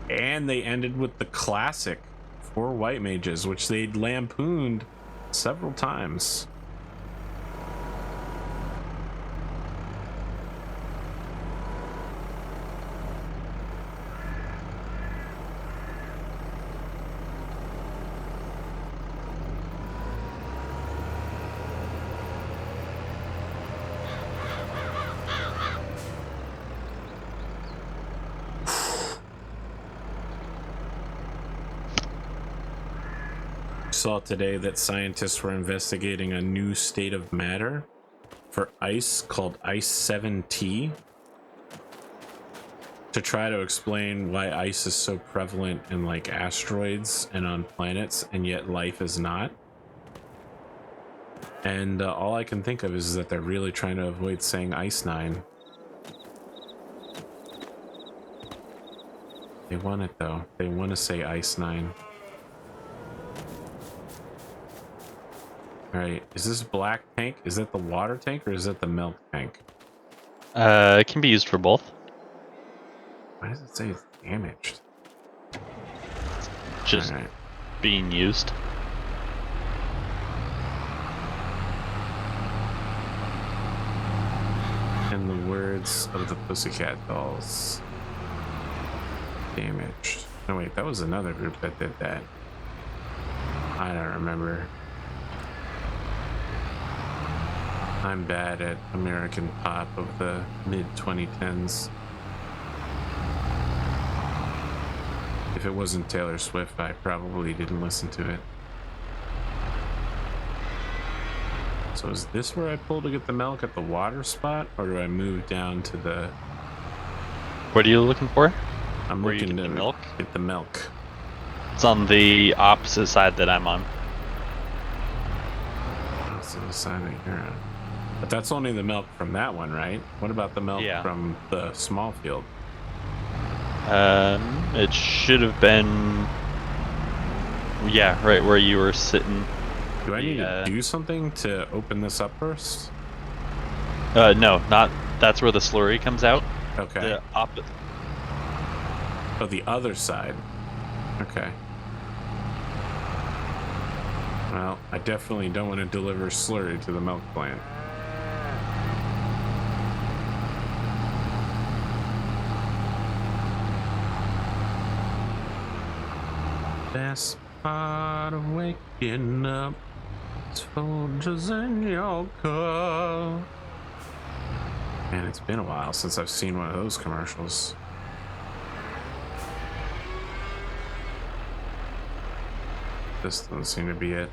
And they ended with the classic 4 White Mages, which they'd lampooned several times. Saw today that scientists were investigating a new state of matter for ice called Ice 7T to try to explain why ice is so prevalent in like asteroids and on planets and yet life is not. And all I can think of is that they're really trying to avoid saying Ice 9. They want it though. They want to say Ice 9. Alright, is this black tank? Is that the water tank or is that the milk tank? It can be used for both. Why does it say it's damaged? Just being used. In the words of the Pussycat Dolls, damaged. No wait, that was another group that did that. I don't remember. I'm bad at American pop of the mid-2010s. If it wasn't Taylor Swift, I probably didn't listen to it. So is this where I pull to get the milk at the water spot, or do I move down to the... What are you looking for? I'm where looking to milk? Get the milk. It's on the opposite side that I'm on. That's the side that you're on. But that's only the milk from that one, right? What about the milk from the small field? It should have been... Yeah, right where you were sitting. Do I need to do something to open this up first? No, not... That's where the slurry comes out. Okay. The opposite. Oh, the other side. Okay. Well, I definitely don't want to deliver slurry to the milk plant. Best part of waking up is Folgers in your cup. Man, it's been a while since I've seen one of those commercials. This doesn't seem to be it.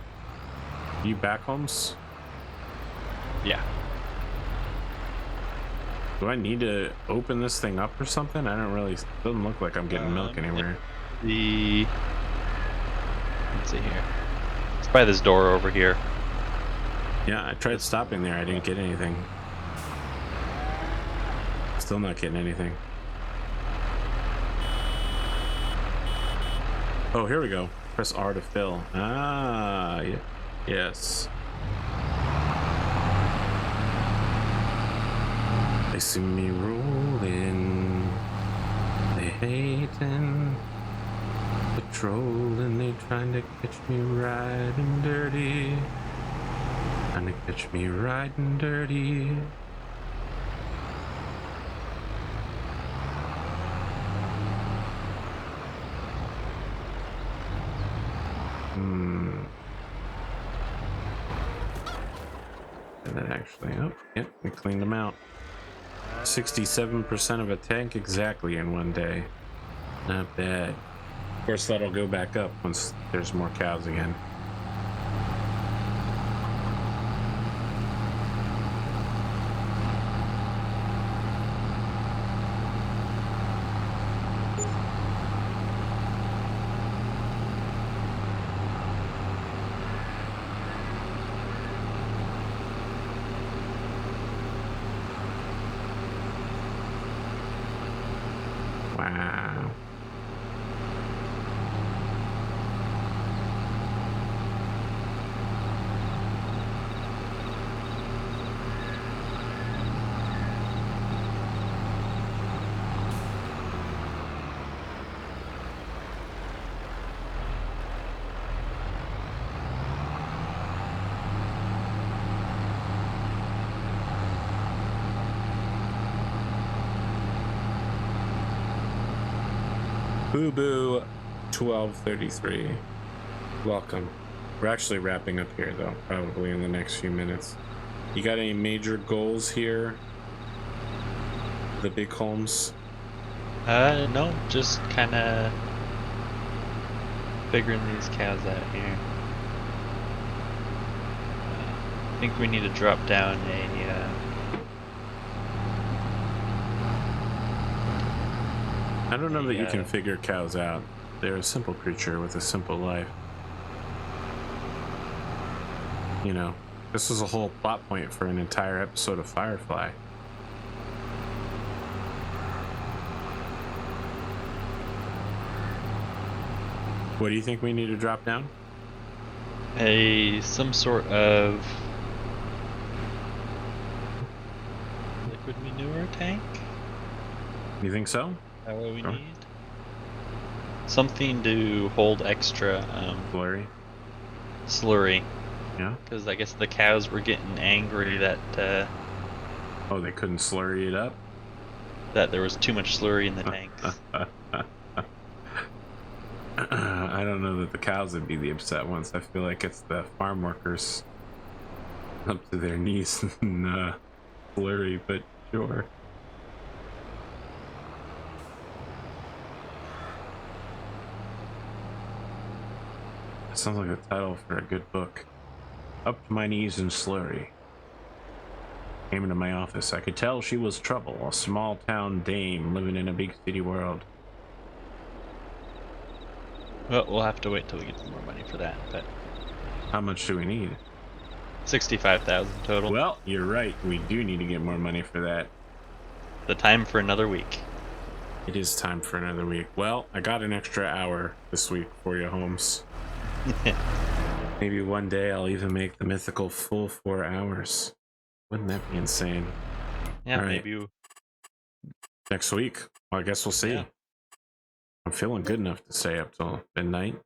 You back, Holmes? Yeah. Do I need to open this thing up or something? I don't really... Doesn't look like I'm getting milk anywhere. Let's see here. It's by this door over here. Yeah, I tried stopping there. I didn't get anything. Still not getting anything. Oh, here we go. Press R to fill. Ah, yeah. Yes. They see me rolling. They hating. The patrolling, they trying to catch me riding dirty. Trying to catch me riding dirty. And then actually, oh, yep, we cleaned them out. 67% of a tank exactly in one day. Not bad. Of course, that'll go back up once there's more cows again. Wow. Boo Boo 1233. Welcome. We're actually wrapping up here though, probably in the next few minutes. You got any major goals here? The big homes? No, just kind of figuring these cows out here. I think we need to drop down a I don't know that you can figure cows out. They're a simple creature with a simple life. You know, this was a whole plot point for an entire episode of Firefly. What do you think we need to drop down? some sort of liquid manure tank. You think so? Is that what we need? Something to hold extra Blurry. slurry. Yeah. Because I guess the cows were getting angry that Oh, they couldn't slurry it up? that there was too much slurry in the tanks. I don't know that the cows would be the upset ones. I feel like it's the farm workers up to their knees in slurry, but sure. Sounds like a title for a good book. Up to my knees in slurry. Came into my office. I could tell she was trouble. A small town dame living in a big city world. Well, we'll have to wait till we get some more money for that. But How much do we need? 65,000 total. Well, you're right. We do need to get more money for that. The time for another week. It is time for another week. Well, I got an extra hour this week for you, Holmes. Maybe one day I'll even make the mythical full 4 hours. Wouldn't that be insane? Yeah, All right. maybe. Next week. Well, I guess we'll see. Yeah. I'm feeling good enough to stay up till midnight.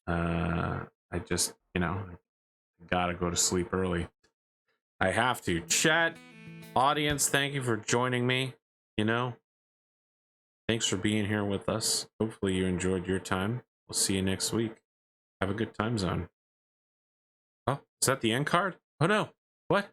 I just, gotta go to sleep early. I have to. Chat, audience, thank you for joining me. Thanks for being here with us. Hopefully you enjoyed your time. We'll see you next week. Have a good time zone. Oh, is that the end card? Oh no. What?